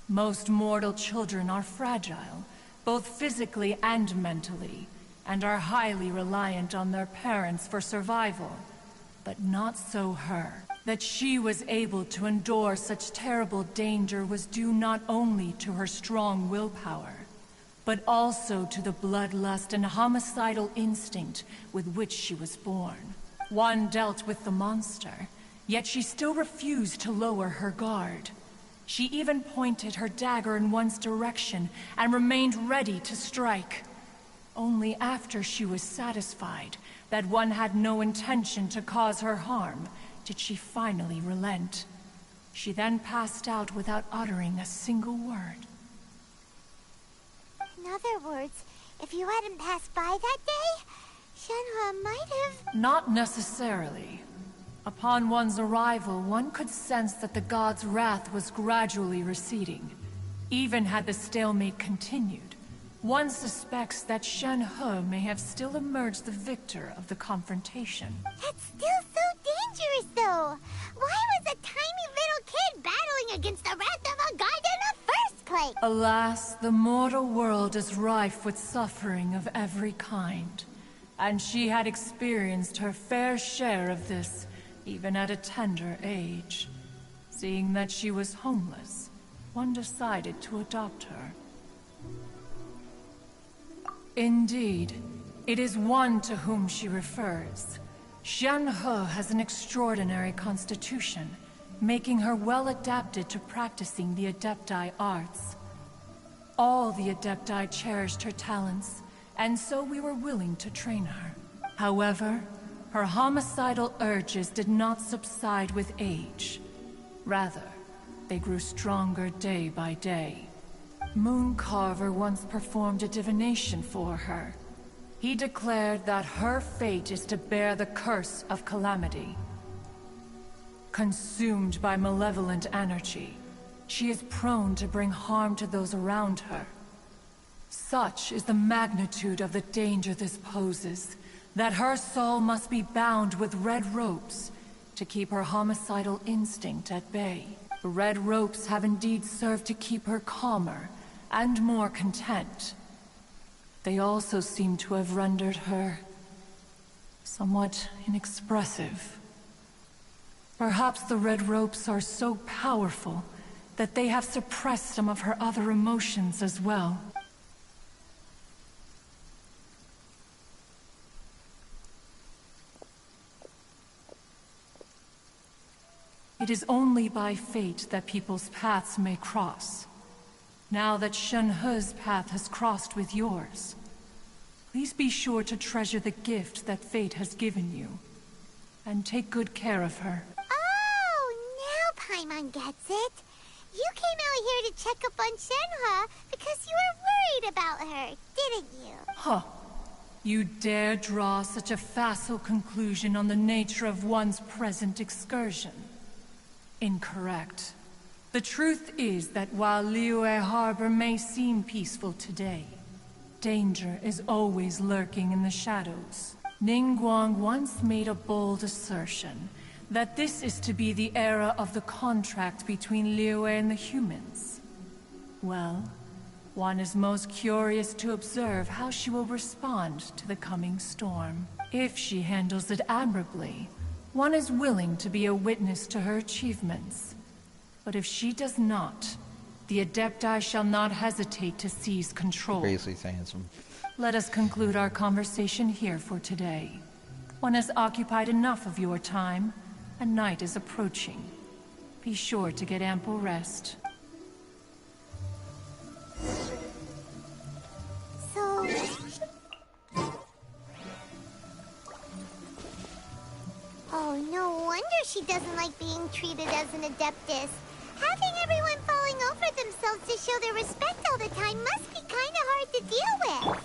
Most mortal children are fragile, both physically and mentally, and are highly reliant on their parents for survival. But not so her. That she was able to endure such terrible danger was due not only to her strong willpower, but also to the bloodlust and homicidal instinct with which she was born. One dealt with the monster, yet she still refused to lower her guard. She even pointed her dagger in one's direction and remained ready to strike. Only after she was satisfied that one had no intention to cause her harm did she finally relent. She then passed out without uttering a single word. In other words, if you hadn't passed by that day, Shenhe might have... Not necessarily. Upon one's arrival, one could sense that the god's wrath was gradually receding. Even had the stalemate continued, one suspects that Shenhe may have still emerged the victor of the confrontation. That's still so dangerous, though. Why was a tiny little kid battling against the wrath of a god in the first place? Alas, the mortal world is rife with suffering of every kind. And she had experienced her fair share of this, even at a tender age. Seeing that she was homeless, one decided to adopt her. Indeed, it is one to whom she refers. Shenhe has an extraordinary constitution, making her well adapted to practicing the Adepti arts. All the Adepti cherished her talents, and so we were willing to train her. However, her homicidal urges did not subside with age. Rather, they grew stronger day by day. Mooncarver once performed a divination for her. He declared that her fate is to bear the curse of calamity. Consumed by malevolent energy, she is prone to bring harm to those around her. Such is the magnitude of the danger this poses, that her soul must be bound with red ropes to keep her homicidal instinct at bay. The red ropes have indeed served to keep her calmer and more content. They also seem to have rendered her somewhat inexpressive. Perhaps the red ropes are so powerful that they have suppressed some of her other emotions as well. It is only by fate that people's paths may cross. Now that Shenhe's path has crossed with yours, please be sure to treasure the gift that fate has given you, and take good care of her. Oh, now Paimon gets it. You came out here to check up on Shenhe because you were worried about her, didn't you? Huh. You dare draw such a facile conclusion on the nature of one's present excursion? Incorrect. The truth is that while Liyue Harbor may seem peaceful today, danger is always lurking in the shadows. Ningguang once made a bold assertion that this is to be the era of the contract between Liyue and the humans. Well, one is most curious to observe how she will respond to the coming storm. If she handles it admirably, one is willing to be a witness to her achievements. But if she does not, the Adepti shall not hesitate to seize control. Basically saying some. Let us conclude our conversation here for today. One has occupied enough of your time, and night is approaching. Be sure to get ample rest. So... Oh, no wonder she doesn't like being treated as an Adeptus. Having everyone falling over themselves to show their respect all the time must be kinda hard to deal with.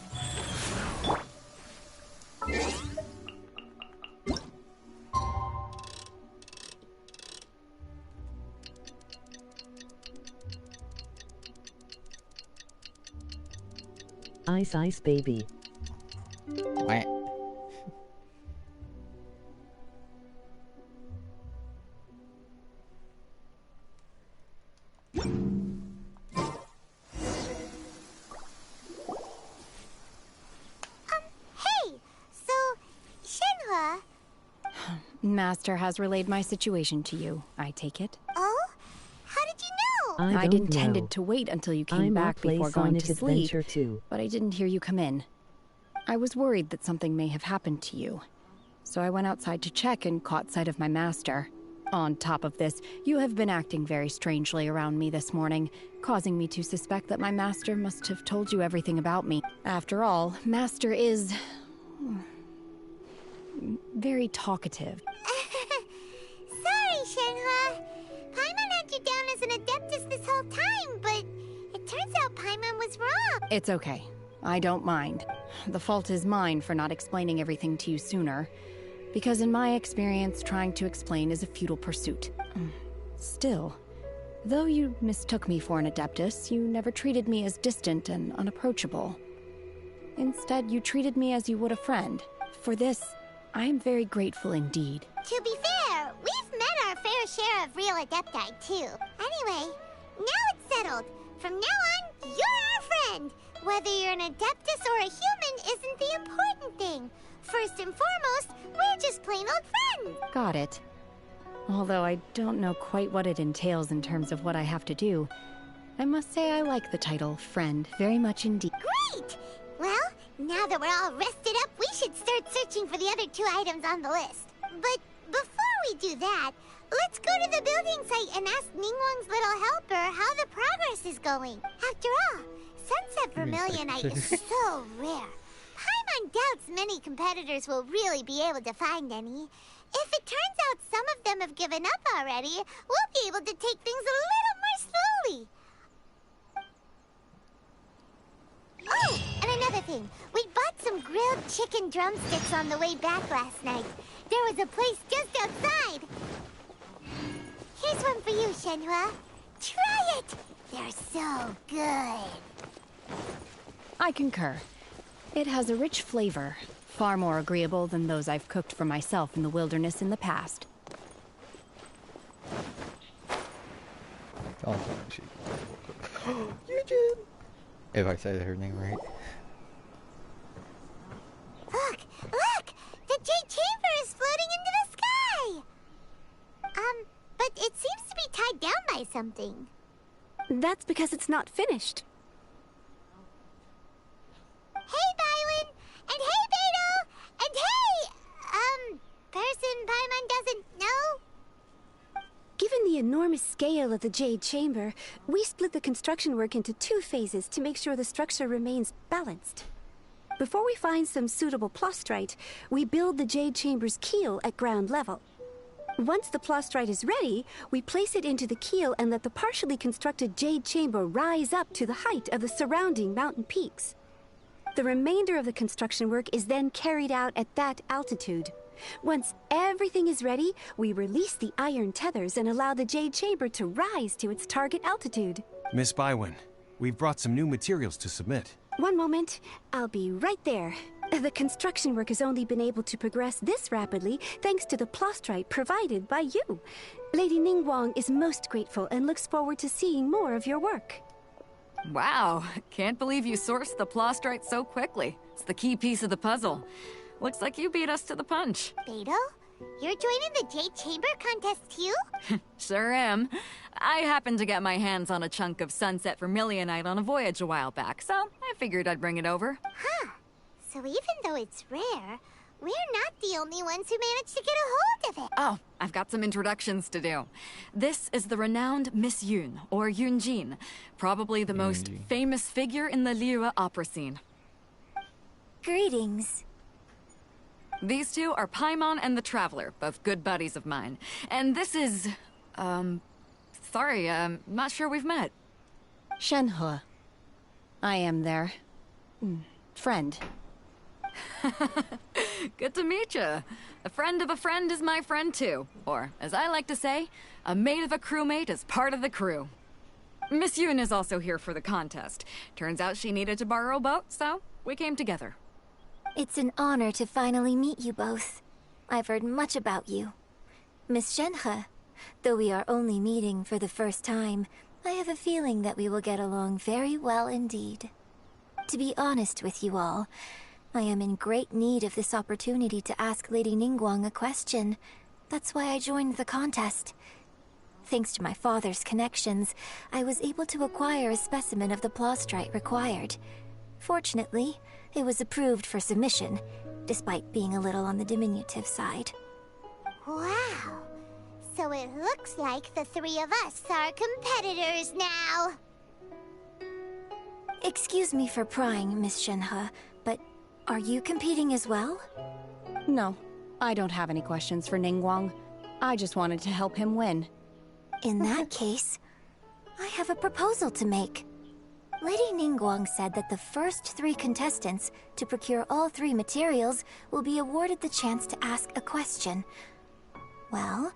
Ice Ice Baby. What? Hey! So, Shenhe... Master has relayed my situation to you, I take it. Oh? How did you know? I'd intended to wait until you came back before going to sleep, too. but I didn't hear you come in. I was worried that something may have happened to you, so I went outside to check and caught sight of my master. On top of this, you have been acting very strangely around me this morning, causing me to suspect that my master must have told you everything about me. After all, Master is... very talkative. Sorry, Shenhe. Paimon had you down as an Adeptus this whole time, but it turns out Paimon was wrong. It's okay. I don't mind. The fault is mine for not explaining everything to you sooner, because in my experience, trying to explain is a futile pursuit. Still, though you mistook me for an Adeptus, you never treated me as distant and unapproachable. Instead, you treated me as you would a friend. For this, I am very grateful indeed. To be fair, we've met our fair share of real Adepti, too. Anyway, now it's settled. From now on, you're our friend. Whether you're an Adeptus or a human isn't the important thing. First and foremost, we're just plain old friends. Got it. Although I don't know quite what it entails in terms of what I have to do, I must say I like the title, Friend, very much indeed. Great! Well, now that we're all rested up, we should start searching for the other 2 items on the list. But before we do that, let's go to the building site and ask Ningguang's little helper how the progress is going. After all, Sunset Vermilionite is so rare. Paimon doubts many competitors will really be able to find any. If it turns out some of them have given up already, we'll be able to take things a little more slowly. Oh, and another thing. We bought some grilled chicken drumsticks on the way back last night. There was a place just outside. Here's one for you, Shenhe. Try it! They're so good. I concur. It has a rich flavor, far more agreeable than those I've cooked for myself in the wilderness in the past. If I say her name right. Look! Look! The Jade Chamber is floating into the sky! But it seems to be tied down by something. That's because it's not finished. Hey, Bylin! And hey, Beto! And hey, person Paimon doesn't know? Given the enormous scale of the Jade Chamber, we split the construction work into 2 phases to make sure the structure remains balanced. Before we find some suitable plastrite, we build the Jade Chamber's keel at ground level. Once the plastrite is ready, we place it into the keel and let the partially constructed Jade Chamber rise up to the height of the surrounding mountain peaks. The remainder of the construction work is then carried out at that altitude. Once everything is ready, we release the iron tethers and allow the Jade Chamber to rise to its target altitude. Miss Bywin, we've brought some new materials to submit. One moment, I'll be right there. The construction work has only been able to progress this rapidly thanks to the plastrite provided by you. Lady Ningguang is most grateful and looks forward to seeing more of your work. Wow, can't believe you sourced the plastrite so quickly. It's the key piece of the puzzle. Looks like you beat us to the punch. Beto, you're joining the Jade Chamber contest too? Sure am. I happened to get my hands on a chunk of sunset vermilionite on a voyage a while back, so I figured I'd bring it over. Huh. So even though it's rare, we're not the only ones who managed to get a hold of it. Oh, I've got some introductions to do. This is the renowned Miss Yun, or Yunjin, probably the most famous figure in the Liyue opera scene. Greetings. These two are Paimon and the Traveler, both good buddies of mine. And this is... sorry, not sure we've met. Shenhe. I am their... friend. Good to meet you. A friend of a friend is my friend too. Or, as I like to say, a mate of a crewmate is part of the crew. Miss Yun is also here for the contest. Turns out she needed to borrow a boat, so we came together. It's an honor to finally meet you both. I've heard much about you. Miss Shenhe, though we are only meeting for the first time, I have a feeling that we will get along very well indeed. To be honest with you all, I am in great need of this opportunity to ask Lady Ningguang a question. That's why I joined the contest. Thanks to my father's connections, I was able to acquire a specimen of the plastrite required. Fortunately, it was approved for submission, despite being a little on the diminutive side. Wow! So it looks like the 3 of us are competitors now! Excuse me for prying, Miss Shenhe, but are you competing as well? No, I don't have any questions for Ningguang. I just wanted to help him win. In that case, I have a proposal to make. Lady Ningguang said that the first 3 contestants to procure all 3 materials will be awarded the chance to ask a question. Well,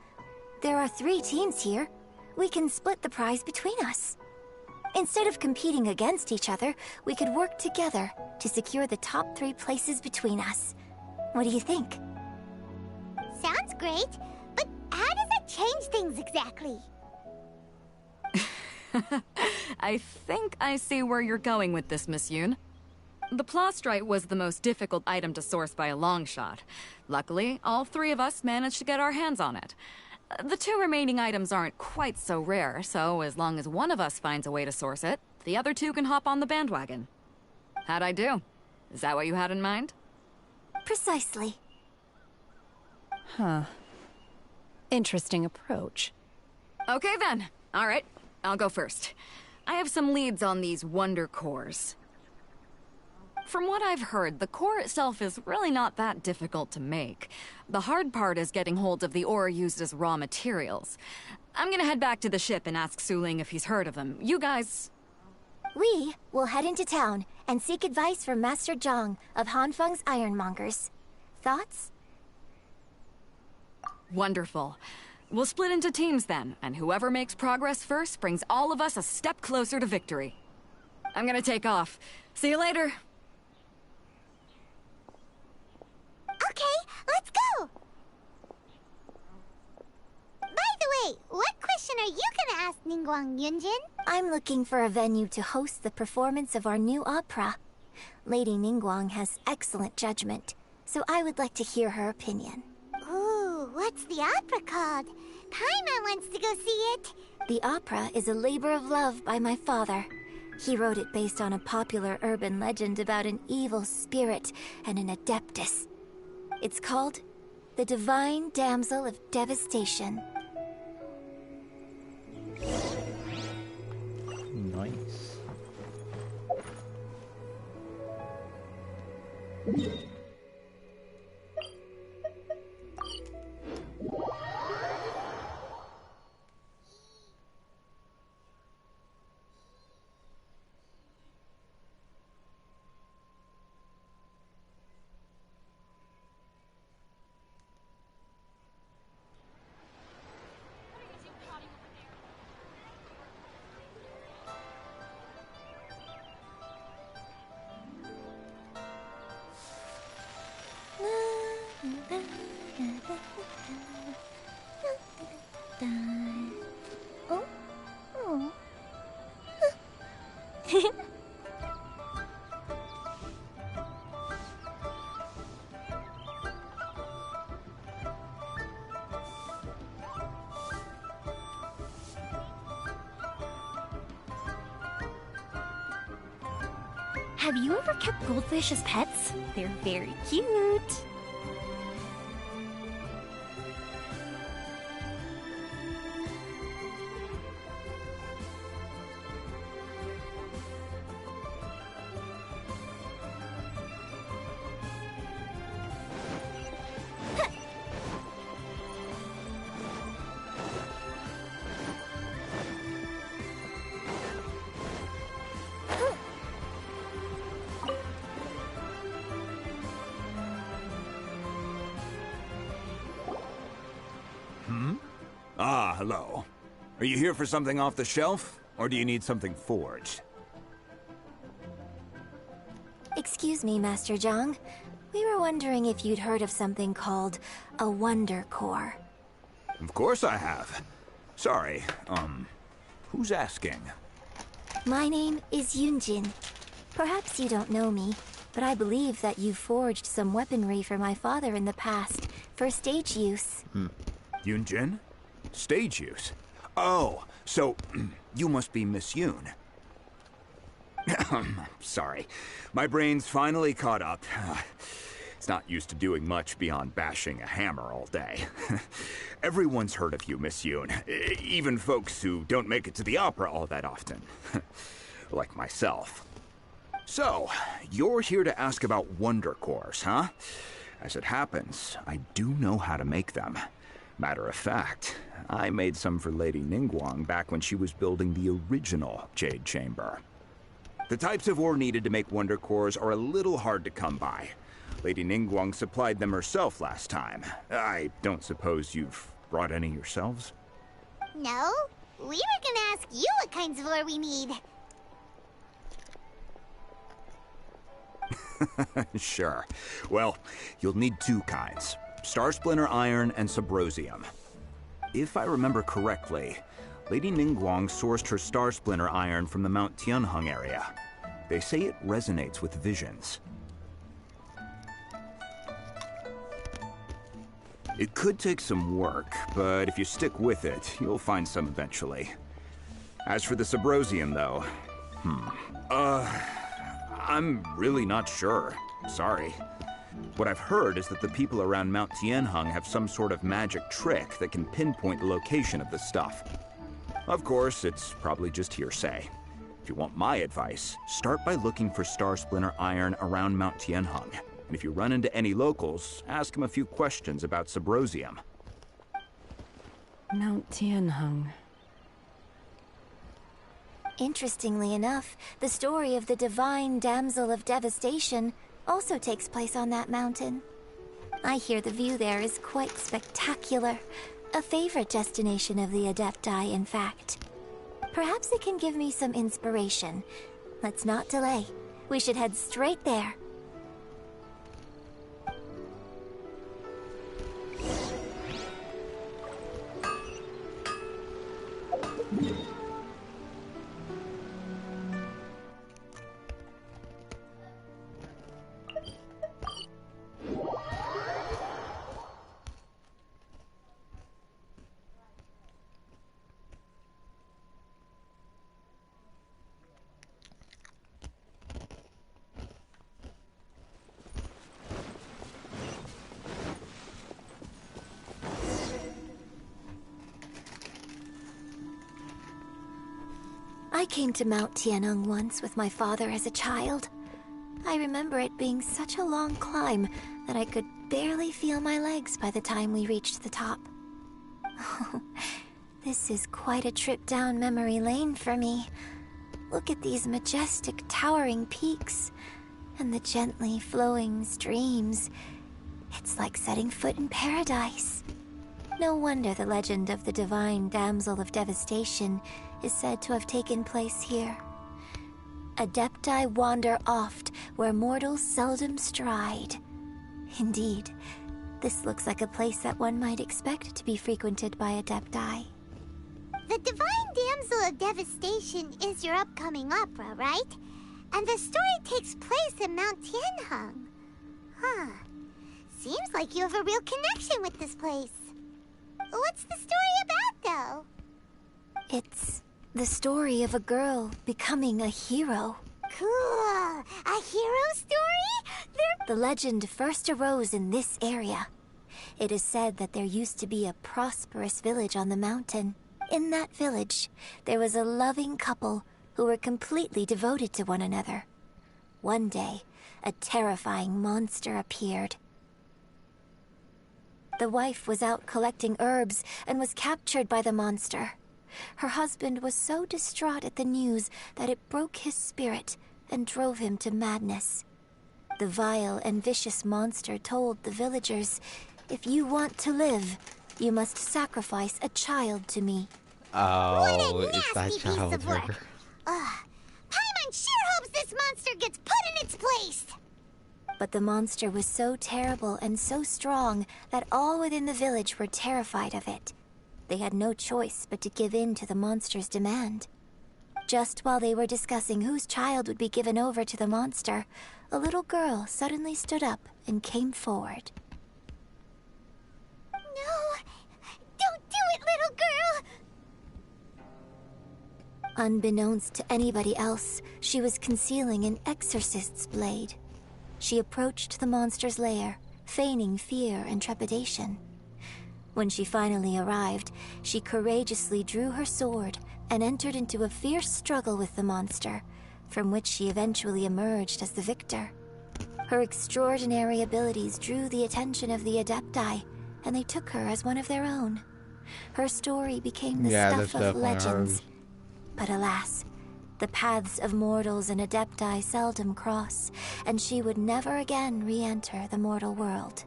there are 3 teams here. We can split the prize between us. Instead of competing against each other, we could work together to secure the top 3 places between us. What do you think? Sounds great, but how does it change things exactly? I think I see where you're going with this, Miss Yun. The plastrite was the most difficult item to source by a long shot. Luckily, all 3 of us managed to get our hands on it. The 2 remaining items aren't quite so rare, so as long as one of us finds a way to source it, the other 2 can hop on the bandwagon. How'd I do? Is that what you had in mind? Precisely. Huh. Interesting approach. Okay then. All right, I'll go first. I have some leads on these wonder cores. From what I've heard, the core itself is really not that difficult to make. The hard part is getting hold of the ore used as raw materials. I'm gonna head back to the ship and ask Suling if he's heard of them. You guys... We will head into town and seek advice from Master Zhang of Hanfeng's Ironmongers. Thoughts? Wonderful. We'll split into teams then, and whoever makes progress first brings all of us a step closer to victory. I'm gonna take off. See you later. Okay, let's go! By the way, what question are you gonna ask Ningguang Yunjin? I'm looking for a venue to host the performance of our new opera. Lady Ningguang has excellent judgment, so I would like to hear her opinion. Ooh, what's the opera called? Paimon wants to go see it. The opera is a labor of love by my father. He wrote it based on a popular urban legend about an evil spirit and an adeptus. It's called The Divine Damsel of Devastation. Oh? Oh. Have you ever kept goldfish as pets? They're very cute. Ah, hello. Are you here for something off the shelf, or do you need something forged? Excuse me, Master Zhang. We were wondering if you'd heard of something called a Wonder Core. Of course I have. Sorry, who's asking? My name is Yunjin. Perhaps you don't know me, but I believe that you forged some weaponry for my father in the past, for stage use. Yunjin? Stage use? Oh, so you must be Miss Yoon. Sorry. My brain's finally caught up. It's not used to doing much beyond bashing a hammer all day. Everyone's heard of you, Miss Yoon. Even folks who don't make it to the opera all that often. Like myself. So, you're here to ask about Wonder Cores, huh? As it happens, I do know how to make them. Matter of fact, I made some for Lady Ningguang back when she was building the original Jade Chamber. The types of ore needed to make Wonder Cores are a little hard to come by. Lady Ningguang supplied them herself last time. I don't suppose you've brought any yourselves? No, we were gonna ask you what kinds of ore we need. Sure. Well, you'll need two kinds. Star Splinter Iron and Subrosium. If I remember correctly, Lady Ningguang sourced her Star Splinter Iron from the Mount Tianheng area. They say it resonates with visions. It could take some work, but if you stick with it, you'll find some eventually. As for the Subrosium, though, I'm really not sure. Sorry. What I've heard is that the people around Mount Tianheng have some sort of magic trick that can pinpoint the location of the stuff. Of course, it's probably just hearsay. If you want my advice, start by looking for Star Splinter Iron around Mount Tianheng. And if you run into any locals, ask them a few questions about Subrosium. Mount Tianheng. Interestingly enough, the story of the divine damsel of devastation also takes place on that mountain. I hear the view there is quite spectacular. A favorite destination of the Adepti, in fact. Perhaps it can give me some inspiration. Let's not delay. We should head straight there. I came to Mount Tianheng once with my father as a child. I I remember it being such a long climb that I could barely feel my legs by the time we reached the top. Oh, this is quite a trip down memory lane for me. Look at these majestic, towering peaks, and the gently flowing streams. It's like setting foot in paradise. No wonder the legend of the divine damsel of devastation is said to have taken place here. Adepti wander oft where mortals seldom stride. Indeed, this looks like a place that one might expect to be frequented by Adepti. The Divine Damsel of Devastation is your upcoming opera, right? And the story takes place in Mount Tianheng. Huh. Seems like you have a real connection with this place. What's the story about, though? It's the story of a girl becoming a hero. Cool. A hero story? The legend first arose in this area. It is said that there used to be a prosperous village on the mountain. In that village, there was a loving couple who were completely devoted to one another. One day, a terrifying monster appeared. The wife was out collecting herbs and was captured by the monster. Her husband was so distraught at the news that it broke his spirit and drove him to madness. The vile and vicious monster told the villagers, "If you want to live, you must sacrifice a child to me." Oh, it's that Piece of child. work. Paimon sure hopes this monster gets put in its place. But the monster was so terrible and so strong that all within the village were terrified of it. They had no choice but to give in to the monster's demand. Just while they were discussing whose child would be given over to the monster, a little girl suddenly stood up and came forward. No! Don't do it, little girl! Unbeknownst to anybody else, she was concealing an exorcist's blade. She approached the monster's lair, feigning fear and trepidation. When she finally arrived, she courageously drew her sword and entered into a fierce struggle with the monster, from which she eventually emerged as the victor. Her extraordinary abilities drew the attention of the Adepti, and they took her as one of their own. Her story became the stuff of legends. But alas, the paths of mortals and Adepti seldom cross, and she would never again re-enter the mortal world.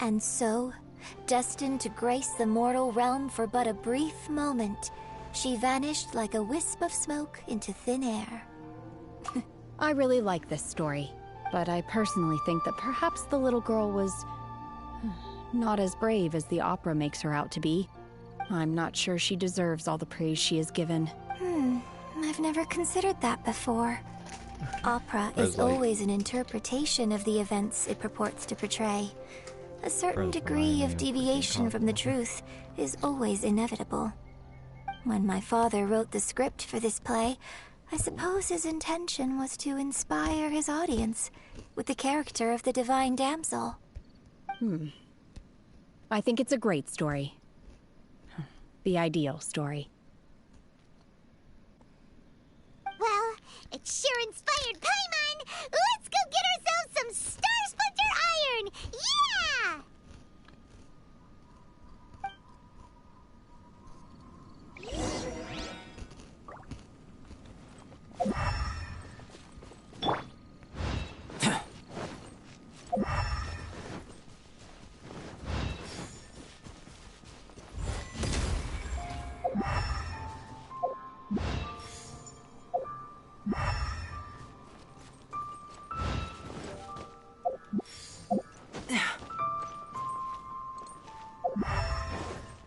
And so, destined to grace the mortal realm for but a brief moment, she vanished like a wisp of smoke into thin air. I really like this story, but I personally think that perhaps the little girl was not as brave as the opera makes her out to be. I'm not sure she deserves all the praise she is given. I've never considered that before. Opera is always an interpretation of the events it purports to portray. A certain degree of deviation from the truth is always inevitable. When my father wrote the script for this play, I suppose his intention was to inspire his audience with the character of the divine damsel. I think it's a great story. The ideal story. Well, it sure inspired Paimon! Let's go get ourselves some Star Splinter Iron! Yeah!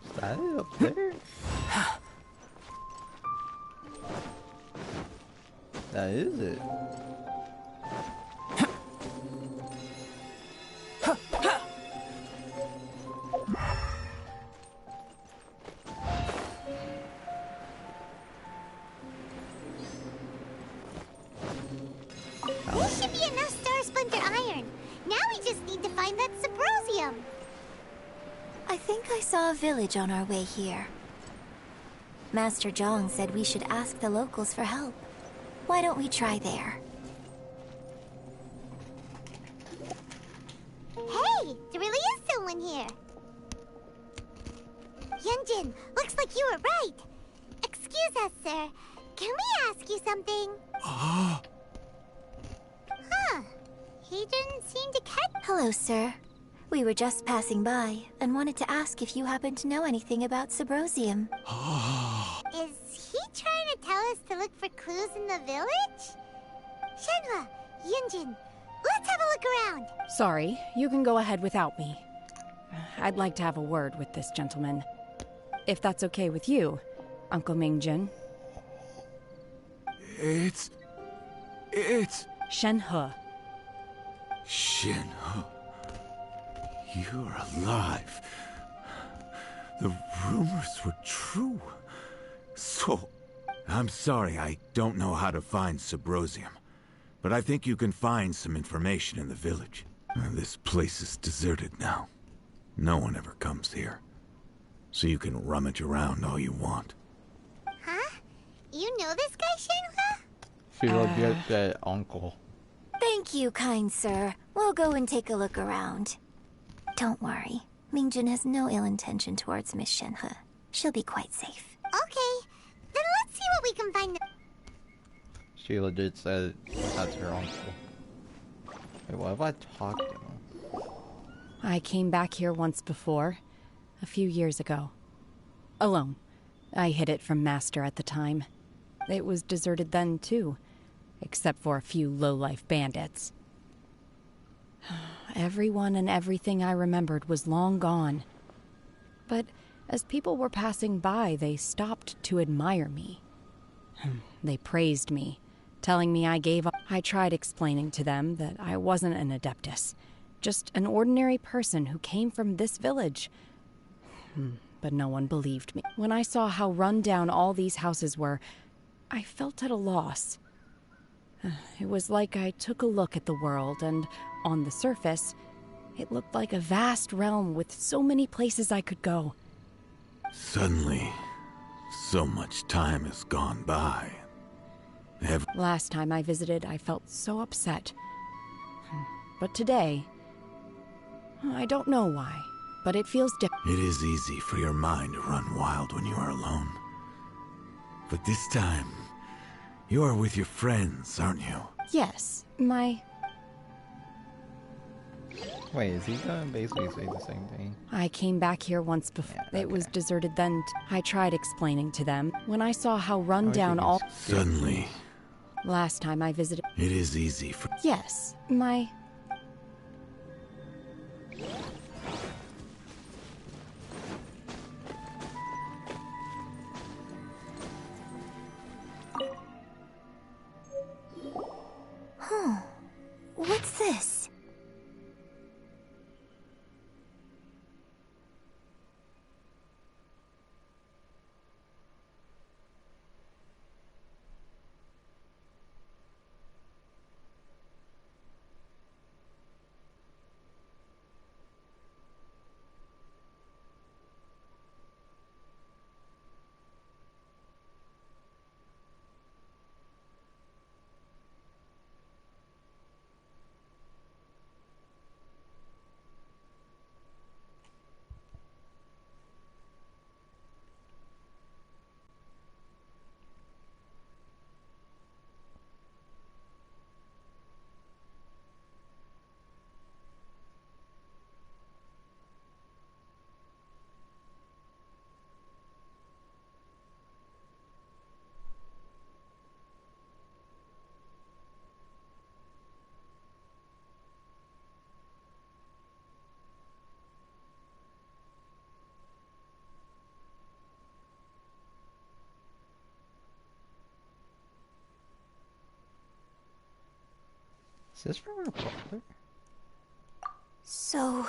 Is that it up there? That is it. This should be enough Star Splinter Iron. Now we just need to find that Symposium. I think I saw a village on our way here. Master Zhang said we should ask the locals for help. Why don't we try there? in here. Yunjin, looks like you were right. Excuse us, sir. Can we ask you something? Huh. He didn't seem to catch... Hello, sir. We were just passing by and wanted to ask if you happen to know anything about Subrosium. Is he trying to tell us to look for clues in the village? Shenhe, Yunjin, let's have a look around. Sorry, you can go ahead without me. I'd like to have a word with this gentleman. If that's okay with you, Uncle Mingjin. It's... Shenhe. Shenhe. You're alive. The rumors were true. So... I'm sorry, I don't know how to find Subrosium. But I think you can find some information in the village. This place is deserted now. No one ever comes here. So you can rummage around all you want. Huh? You know this guy, Shenhe? She legit said uncle. Thank you, kind sir. We'll go and take a look around. Don't worry. Mingjin has no ill intention towards Miss Shenhe. She'll be quite safe. Okay, then let's see what we can find. She legit said that's her uncle. Wait, what have I talked to him? I came back here once before, a few years ago. Alone. I hid it from Master at the time. It was deserted then, too, except for a few low-life bandits. Everyone and everything I remembered was long gone. But as people were passing by, they stopped to admire me. They praised me, telling me I gave up. I tried explaining to them that I wasn't an Adeptus, just an ordinary person who came from this village. But no one believed me. When I saw how run down all these houses were, I felt at a loss. It was like I took a look at the world, and on the surface, it looked like a vast realm with so many places I could go. Suddenly, so much time has gone by. Last time I visited, I felt so upset. But today, I don't know why, but it feels different. It is easy for your mind to run wild when you are alone. But this time, you are with your friends, aren't you? Yes, Wait, is he gonna basically say the same thing? I came back here once before. It was deserted then. I tried explaining to them. When I saw how run down all... Suddenly... Last time I visited... It is easy for... Yes, What's this? Is this from her brother? So...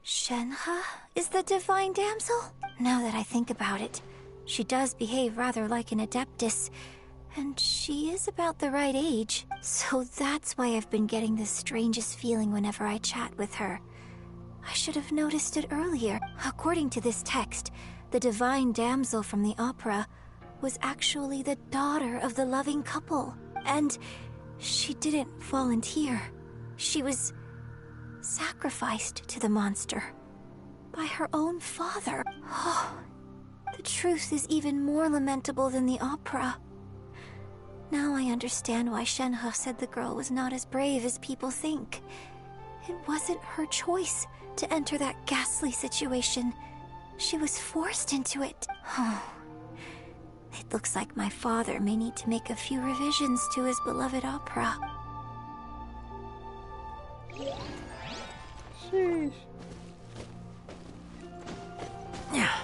Shenhe is the divine damsel? Now that I think about it, she does behave rather like an Adeptus, and she is about the right age. So that's why I've been getting the strangest feeling whenever I chat with her. I should have noticed it earlier. According to this text, the divine damsel from the opera was actually the daughter of the loving couple. And she didn't volunteer. She was sacrificed to the monster by her own father. Oh, the truth is even more lamentable than the opera. Now I understand why Shenhe said the girl was not as brave as people think. It wasn't her choice to enter that ghastly situation. She was forced into it. Oh, it looks like my father may need to make a few revisions to his beloved opera. Sheesh. Yeah.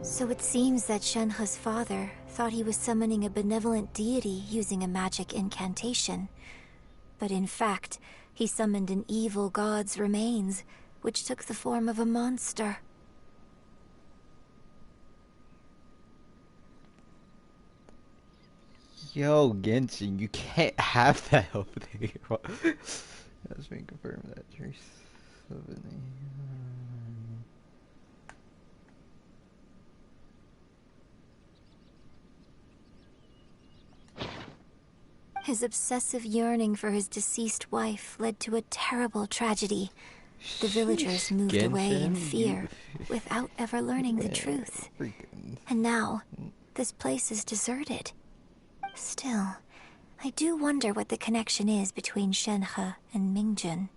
So it seems that Shenhe's father thought he was summoning a benevolent deity using a magic incantation. But in fact, he summoned an evil god's remains, which took the form of a monster. Yo, Genshin, you can't have that over there. That's been confirmed that Trace. His obsessive yearning for his deceased wife led to a terrible tragedy. The villagers moved away in fear, without ever learning the truth. And now, this place is deserted. Still, I do wonder what the connection is between Shenhe and Mingjun.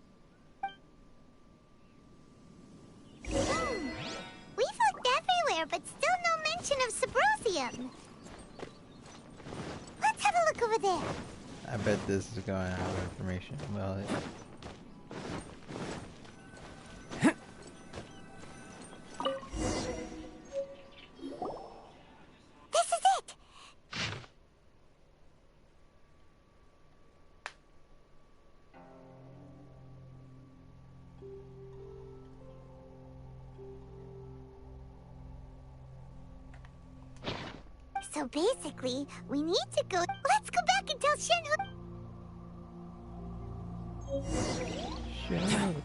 We've looked everywhere, but still no mention of Sabrosium. Let's have a look over there. I bet this is going to have information about it. This is it! So basically, we need to go. Let's go back and tell Shenhe. Shenhe.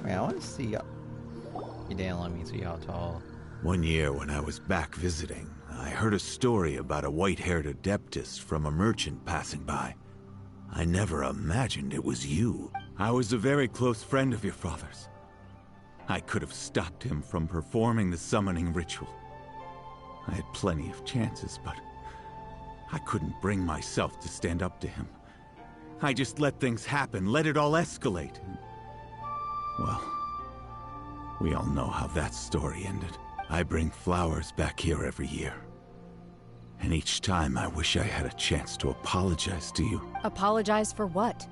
Man, I want to see. You didn't let me see how tall. One year when I was back visiting, I heard a story about a white-haired adeptus from a merchant passing by. I never imagined it was you. I was a very close friend of your father's. I could have stopped him from performing the summoning ritual. I had plenty of chances, but I couldn't bring myself to stand up to him. I just let things happen, let it all escalate. Well, we all know how that story ended. I bring flowers back here every year. And each time I wish I had a chance to apologize to you. Apologize for what?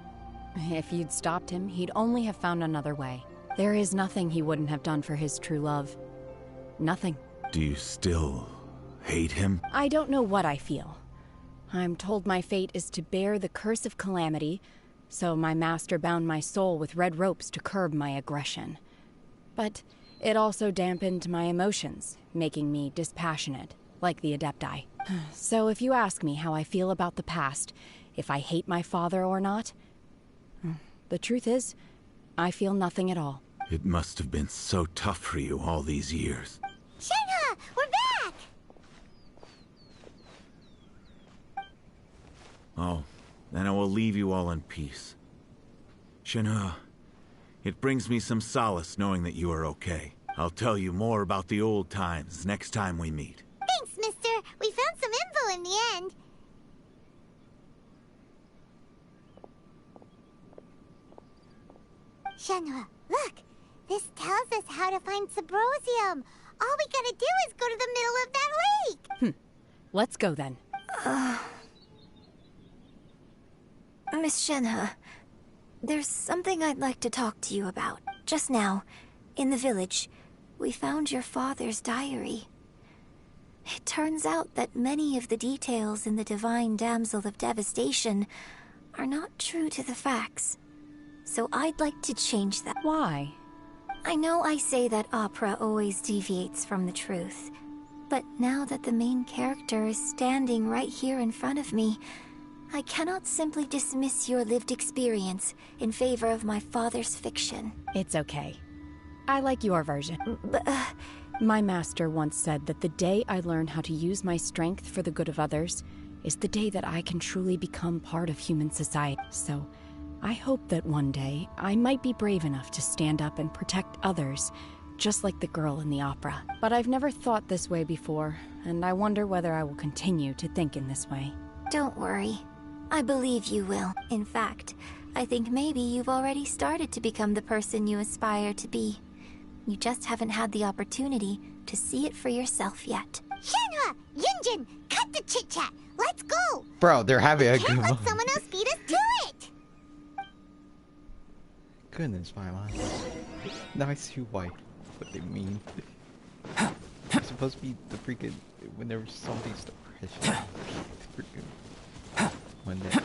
If you'd stopped him, he'd only have found another way. There is nothing he wouldn't have done for his true love. Nothing. Do you still hate him? I don't know what I feel. I'm told my fate is to bear the curse of calamity, so my master bound my soul with red ropes to curb my aggression. But it also dampened my emotions, making me dispassionate, like the Adepti. So if you ask me how I feel about the past, if I hate my father or not, the truth is, I feel nothing at all. It must have been so tough for you all these years. Shenhe, we're back! Oh, then I will leave you all in peace. Shenhe, it brings me some solace knowing that you are okay. I'll tell you more about the old times next time we meet. Thanks, mister. We found some info in the end. Shenhe, look. This tells us how to find Sabrosium. All we gotta do is go to the middle of that lake. Let's go then. Miss Shenhe, there's something I'd like to talk to you about. Just now, in the village, we found your father's diary. It turns out that many of the details in the Divine Damsel of Devastation are not true to the facts. So I'd like to change that. Why? I know I say that opera always deviates from the truth, but now that the main character is standing right here in front of me, I cannot simply dismiss your lived experience in favor of my father's fiction. It's okay. I like your version. But, My master once said that the day I learn how to use my strength for the good of others is the day that I can truly become part of human society. So, I hope that one day I might be brave enough to stand up and protect others, just like the girl in the opera. But I've never thought this way before, and I wonder whether I will continue to think in this way. don't worry. I believe you will. In fact, I think maybe you've already started to become the person you aspire to be. You just haven't had the opportunity to see it for yourself yet. Shenhe! Yunjin! Cut the chit-chat! Let's go! Bro, they're having a good Can't let moment. someone else beat us to it! Goodness, my mind. Now I see why. What they mean. It's supposed to be the freaking whenever something's depression. The freaking one that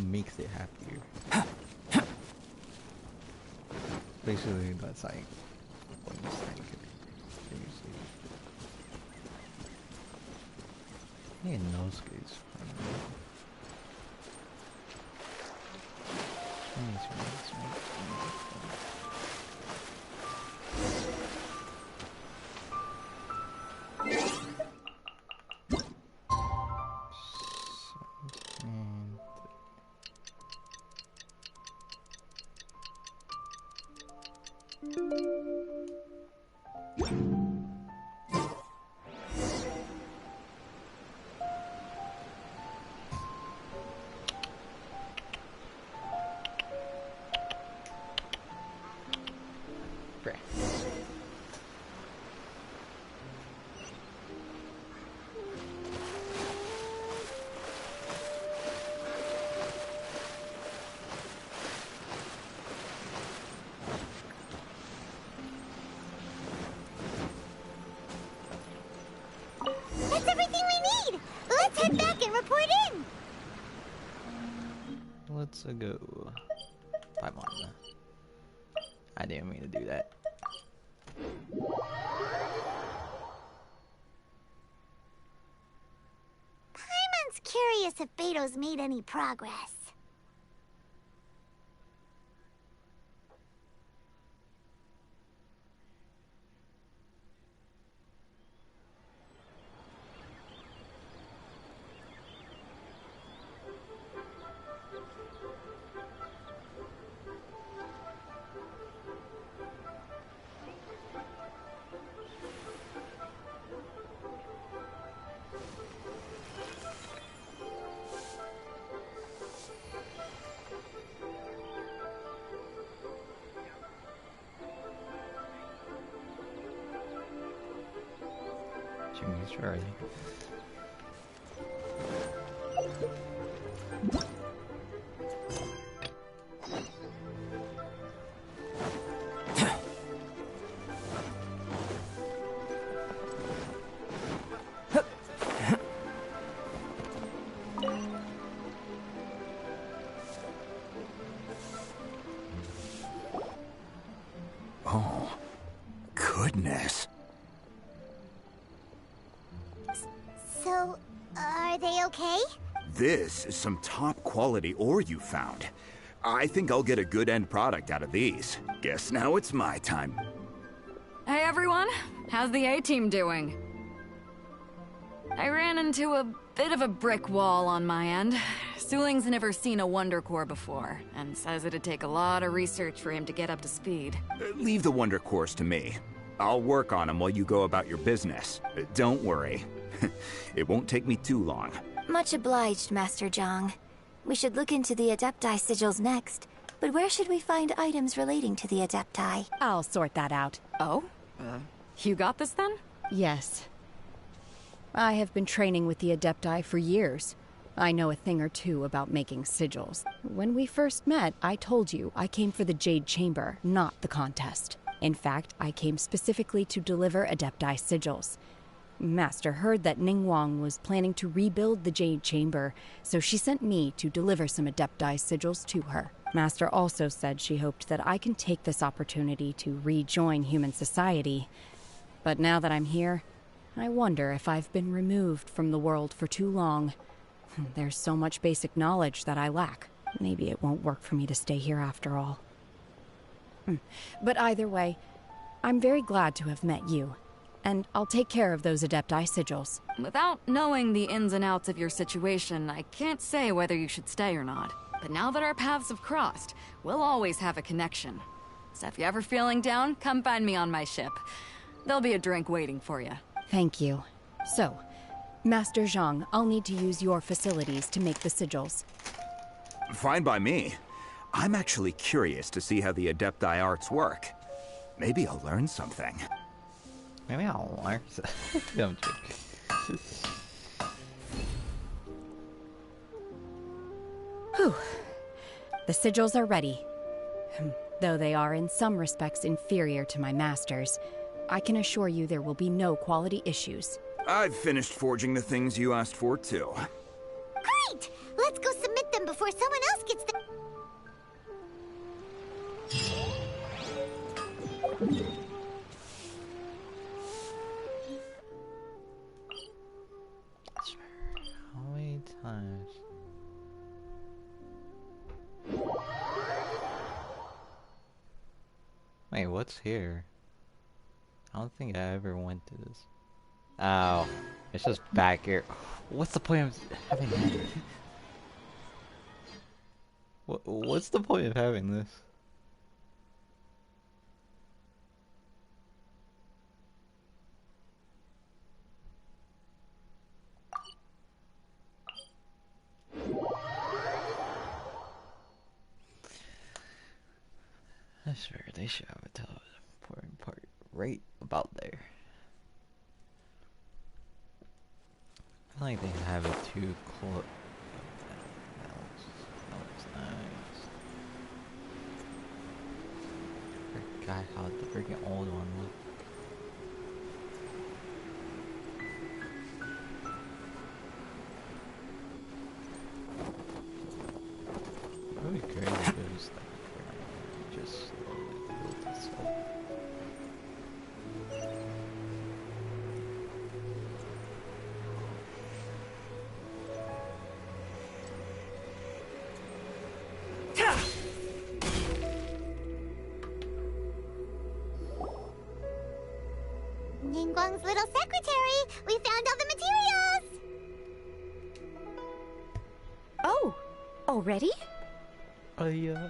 makes it happier. Basically, that's like what I'm saying. Yeah, nose gaze. That's everything we need! Let's head back and report in! Let's go. Paimon. I didn't mean to do that. Paimon's curious if Beto's made any progress. Jimmy's right. Oh, goodness. So, are they okay? This is some top quality ore you found. I think I'll get a good end product out of these. Guess now it's my time. Hey everyone, how's the A-team doing? I ran into a bit of a brick wall on my end. Suling's never seen a Wonder Core before, and says it'd take a lot of research for him to get up to speed. Leave the Wonder Cores to me. I'll work on them while you go about your business. Don't worry. It won't take me too long. Much obliged, Master Zhang. We should look into the Adepti sigils next, but where should we find items relating to the Adepti? I'll sort that out. Oh? You got this then? Yes. I have been training with the Adepti for years. I know a thing or two about making sigils. When we first met, I told you I came for the Jade Chamber, not the contest. In fact, I came specifically to deliver Adepti sigils. Master heard that Ningguang was planning to rebuild the Jade Chamber, so she sent me to deliver some Adepti sigils to her. Master also said she hoped that I can take this opportunity to rejoin human society. But now that I'm here, I wonder if I've been removed from the world for too long. There's so much basic knowledge that I lack. Maybe it won't work for me to stay here after all. But either way, I'm very glad to have met you. And I'll take care of those Adepti sigils. Without knowing the ins and outs of your situation, I can't say whether you should stay or not. But now that our paths have crossed, we'll always have a connection. So if you're ever feeling down, come find me on my ship. There'll be a drink waiting for you. Thank you. So, Master Zhang, I'll need to use your facilities to make the sigils. Fine by me. I'm actually curious to see how the Adepti arts work. Maybe I'll learn something. Maybe I'll learn something. No, I'm joking. Whew. The sigils are ready. Though they are in some respects inferior to my master's, I can assure you there will be no quality issues. I've finished forging the things you asked for, too. Great! Let's go submit them before someone else gets them. How many times? Wait, what's here? I don't think I ever went to this. Oh, it's just back here. What's the point of having that? What's the point of having this? I swear they should have a teleporting part right about there. I feel like they have it too close. That looks nice. I forgot how the freaking old one looked. It would be great if it was like just slowly built itself. Ningguang's little secretary! We found all the materials! Oh, already? Oh yeah.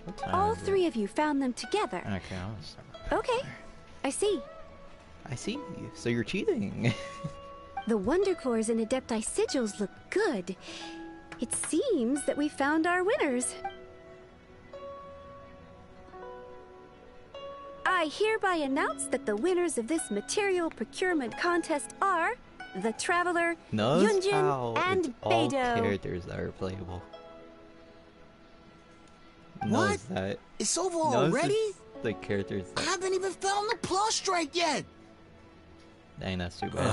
What time All is it? three of you found them together. Okay, I'll start. Okay, I see. I see. So you're cheating. The Wonder Cores and Adepti sigils look good. It seems that we found our winners. I hereby announce that the winners of this material procurement contest are the Traveler, Notice Yunjin, how and it's all Beidou. characters that are playable. What? Notice that. It's over Notice already? it's the characters I that... haven't even found the plus strike yet. Dang, that's too bad.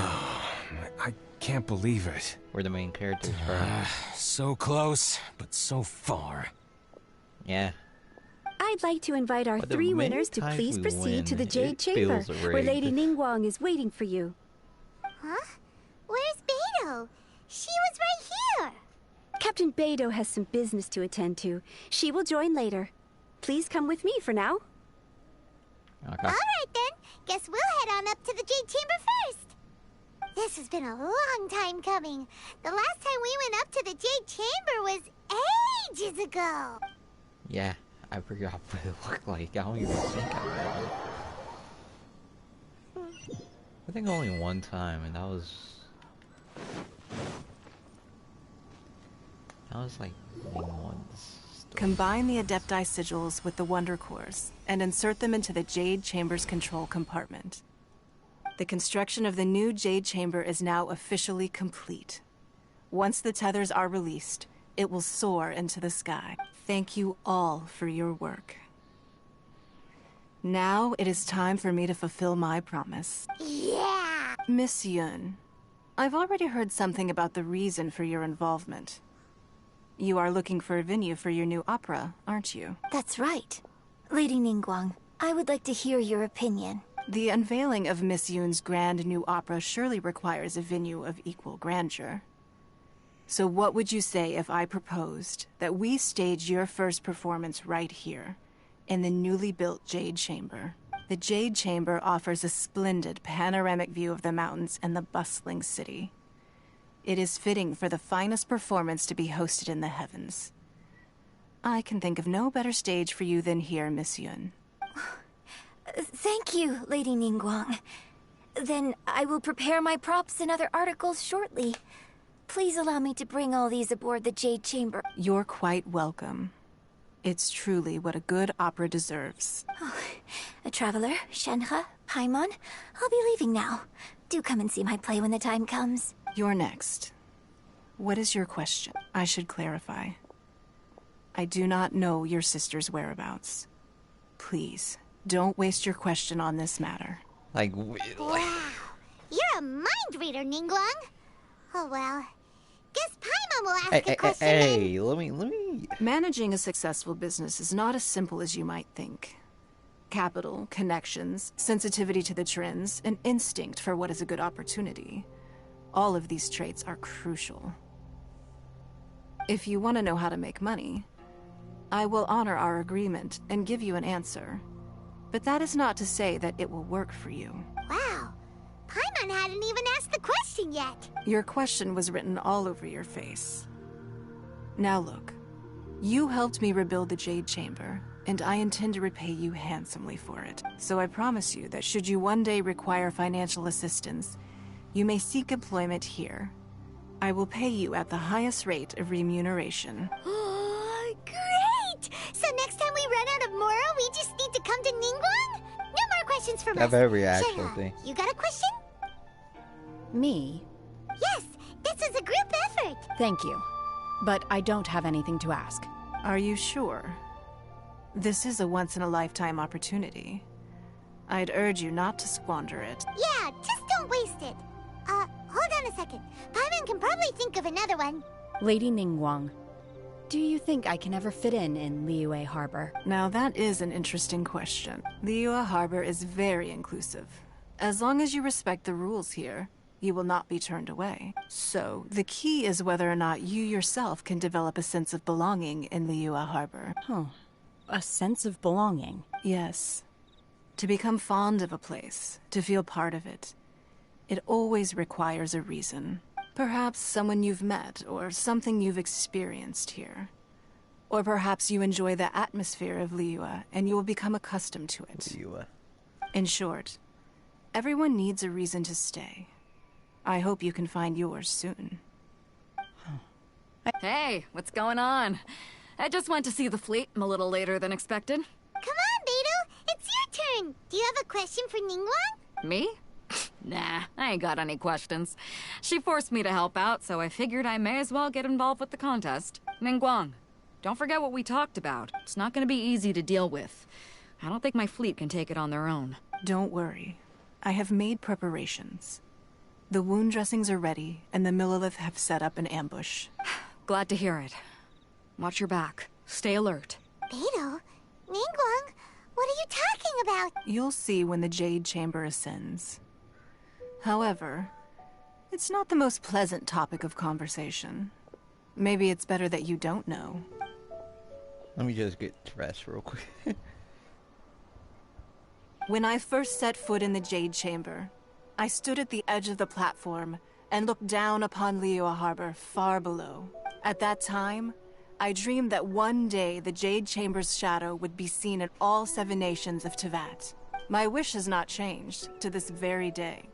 I can't believe it. We're the main characters, bro. So close, but so far. Yeah. I'd like to invite our But the three many winners to times please we proceed to the win, Jade it Chamber, feels where Lady rigged. Ningguang is waiting for you. Huh? Where's Beidou? She was right here! Captain Beidou has some business to attend to. She will join later. Please come with me for now. Okay. Alright then, guess we'll head on up to the Jade Chamber first. This has been a long time coming. The last time we went up to the Jade Chamber was ages ago. Yeah, I forgot what it looked like. I don't even think I remember. I think only one time, and that was like Ningguang's. Combine the Adepti sigils with the Wonder Cores and insert them into the Jade Chamber's control compartment. The construction of the new Jade Chamber is now officially complete. Once the tethers are released, it will soar into the sky. Thank you all for your work. Now it is time for me to fulfill my promise. Yeah! Miss Yun, I've already heard something about the reason for your involvement. You are looking for a venue for your new opera, aren't you? That's right. Lady Ningguang, I would like to hear your opinion. The unveiling of Miss Yun's grand new opera surely requires a venue of equal grandeur. So what would you say if I proposed that we stage your first performance right here, in the newly built Jade Chamber? The Jade Chamber offers a splendid panoramic view of the mountains and the bustling city. It is fitting for the finest performance to be hosted in the heavens. I can think of no better stage for you than here, Miss Yun. Thank you, Lady Ningguang. Then I will prepare my props and other articles shortly. Please allow me to bring all these aboard the Jade Chamber. You're quite welcome. It's truly what a good opera deserves. Oh, a traveler, Shenhe, Paimon, I'll be leaving now. Do come and see my play when the time comes. You're next. What is your question? I should clarify. I do not know your sister's whereabouts. Please, don't waste your question on this matter. Wow, you're a mind reader, Ningguang. Oh well, guess Paimon will ask a question. Hey, let me. Managing a successful business is not as simple as you might think. Capital, connections, sensitivity to the trends, and instinct for what is a good opportunity. All of these traits are crucial. If you want to know how to make money, I will honor our agreement and give you an answer. But that is not to say that it will work for you. Wow, Paimon hadn't even asked the question yet. Your question was written all over your face. Now look, you helped me rebuild the Jade Chamber, and I intend to repay you handsomely for it. So I promise you that should you one day require financial assistance, you may seek employment here. I will pay you at the highest rate of remuneration. Great! So next time we run out of Mora, we just need to come to Ningguang? No more questions from us. Every actual Shenhe, thing. you got a question? Me? Yes, this is a group effort. Thank you. But I don't have anything to ask. Are you sure? This is a once-in-a-lifetime opportunity. I'd urge you not to squander it. Yeah, just don't waste it. Hold on a second. Paimon can probably think of another one. Lady Ningguang, do you think I can ever fit in Liyue Harbor? Now that is an interesting question. Liyue Harbor is very inclusive. As long as you respect the rules here, you will not be turned away. So, the key is whether or not you yourself can develop a sense of belonging in Liyue Harbor. Huh. A sense of belonging? Yes. To become fond of a place, to feel part of it, it always requires a reason. Perhaps someone you've met, or something you've experienced here. Or perhaps you enjoy the atmosphere of Liyue, and you will become accustomed to it. Liyue. In short, everyone needs a reason to stay. I hope you can find yours soon. Hey, what's going on? I just went to see the fleet. I'm a little later than expected. Come on, Beidou. It's your turn. Do you have a question for Ningguang? Me? Nah, I ain't got any questions. She forced me to help out, so I figured I may as well get involved with the contest. Ningguang, don't forget what we talked about. It's not gonna be easy to deal with. I don't think my fleet can take it on their own. Don't worry. I have made preparations. The wound dressings are ready, and the Millilith have set up an ambush. Glad to hear it. Watch your back. Stay alert. Beidou? Ningguang? What are you talking about? You'll see when the Jade Chamber ascends. However, it's not the most pleasant topic of conversation. Maybe it's better that you don't know. Let me just get dressed real quick. When I first set foot in the Jade Chamber, I stood at the edge of the platform and looked down upon Liyue Harbor far below. At that time, I dreamed that one day the Jade Chamber's shadow would be seen in all 7 nations of Teyvat. My wish has not changed to this very day.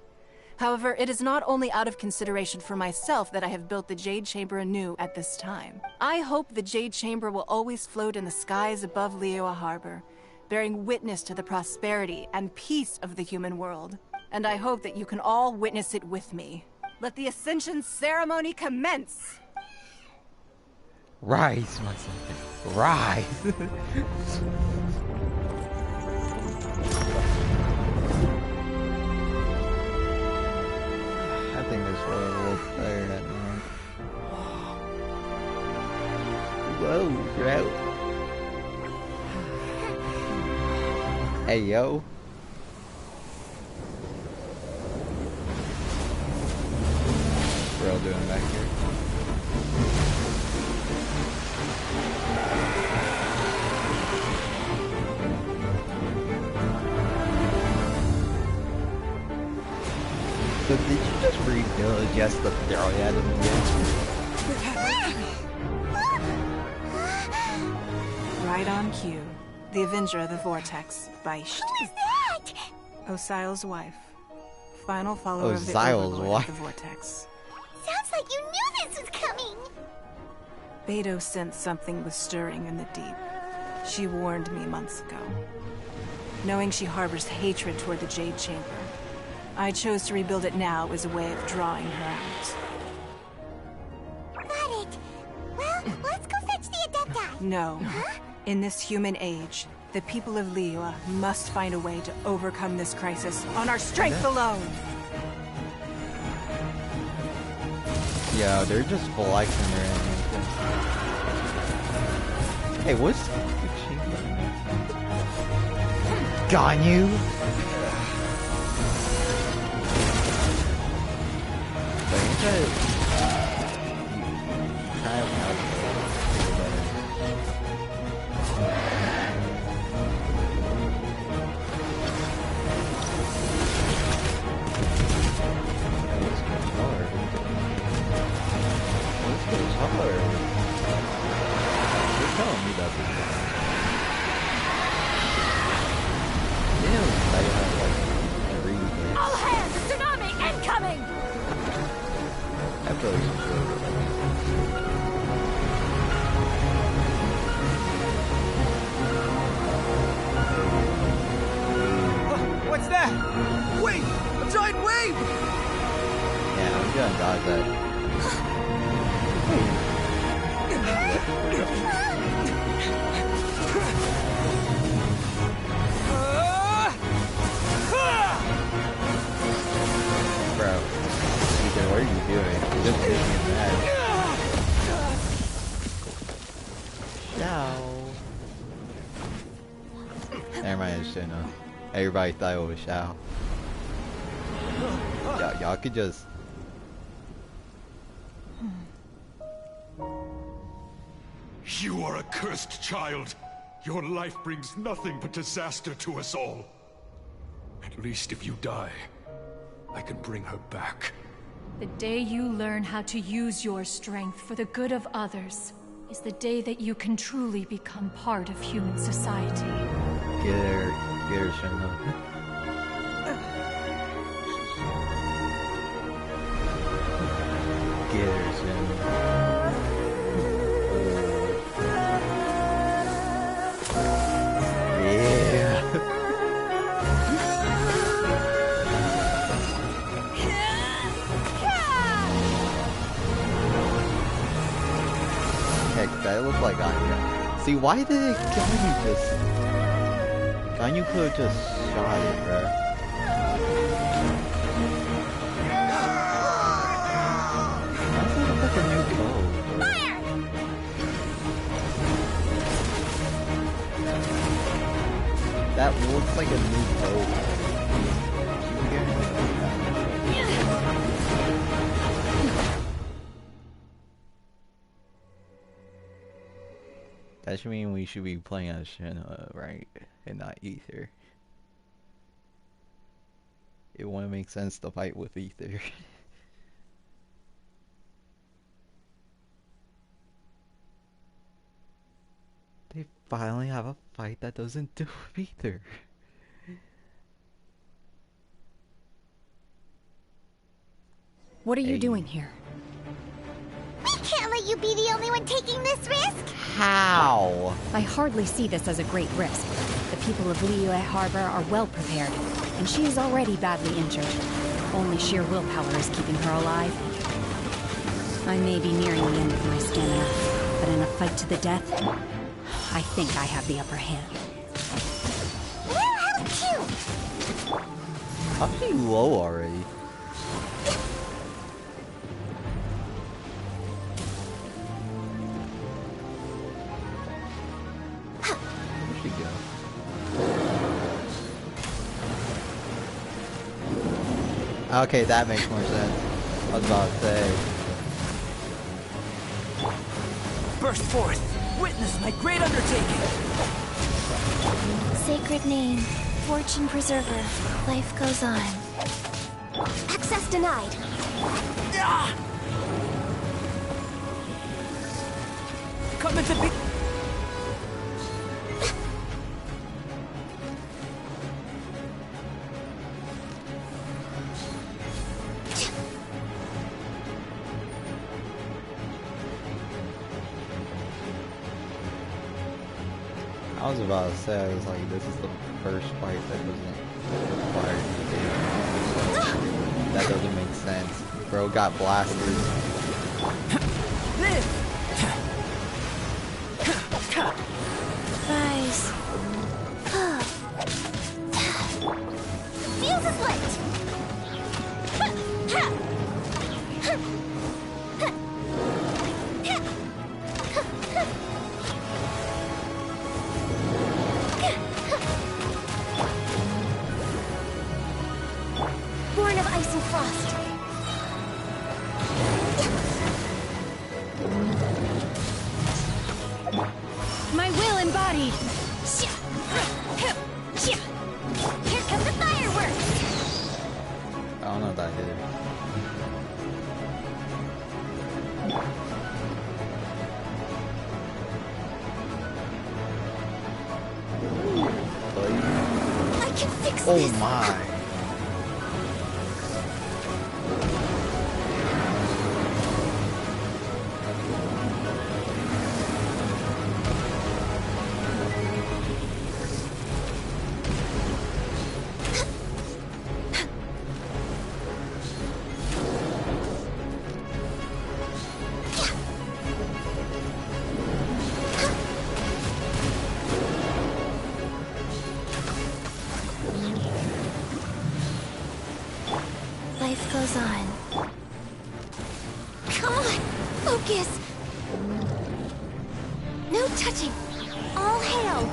However, it is not only out of consideration for myself that I have built the Jade Chamber anew at this time. I hope the Jade Chamber will always float in the skies above Liyue Harbor, bearing witness to the prosperity and peace of the human world. And I hope that you can all witness it with me. Let the Ascension ceremony commence! Rise, my son. Rise. I think this was a little better that night. Whoa, you're out. Hey, yo. What's Brill doing back here? So did you just rebuild just the throw at him again? Right on cue. The Avenger of the Vortex, Beisht. Who is that? Osial's wife. Final follower of the Osial's Overlord wife. of the Vortex. Sounds like you knew this was coming. Beto sensed something was stirring in the deep. She warned me months ago. Knowing she harbors hatred toward the Jade Chamber, I chose to rebuild it now as a way of drawing her out. Got it. Well, let's go fetch the Adepti. No. In this human age, the people of Liyue must find a way to overcome this crisis on our strength alone. Yeah, they're just flexing their animation. Hey, what's the chamber? Got you? All hands! Tsunami incoming! What's that? Wait! A giant wave! Yeah, I'm gonna dodge that. Bro, Ethan, what are you doing? You're just making me mad. Ciao. Never mind, it's Shenhe. Everybody thought it was Shao. Y'all could just... You are a cursed child. Your life brings nothing but disaster to us all. At least if you die, I can bring her back. The day you learn how to use your strength for the good of others is the day that you can truly become part of human society. Get her, Shenhe. Get her, Shenhe. Yeah. Heck, that looked like Ganyu. See, why did Ganyu just... Ganyu could have just shot it, bro. Why does it look like a new bow? That looks like a new bow. That should mean we should be playing as Shenhe, right? And not Ether. It wouldn't make sense to fight with Ether. They finally have a fight that doesn't do with Ether. What are you doing here? We can't let you be the only one taking this risk. How? I hardly see this as a great risk. The people of Liyue Harbor are well prepared, and she is already badly injured. Only sheer willpower is keeping her alive. I may be nearing the end of my stamina, but in a fight to the death, I think I have the upper hand. We'll help you. How's she low already? Where'd she go? Okay, that makes more sense. I was about to say. Burst forth! Witness my great undertaking! Sacred name, fortune preserver, life goes on. Access denied. Coming to be. I was about to say, I was like, this is the first fight that wasn't required to be done. That doesn't make sense. Bro got blasted. Guys. Fuse is lit! Born of ice and frost. My will embodied. Here come the fireworks! I don't know if that hit him. I can fix Oh this! my. Life goes on. Come on! Focus! No touching! All hail!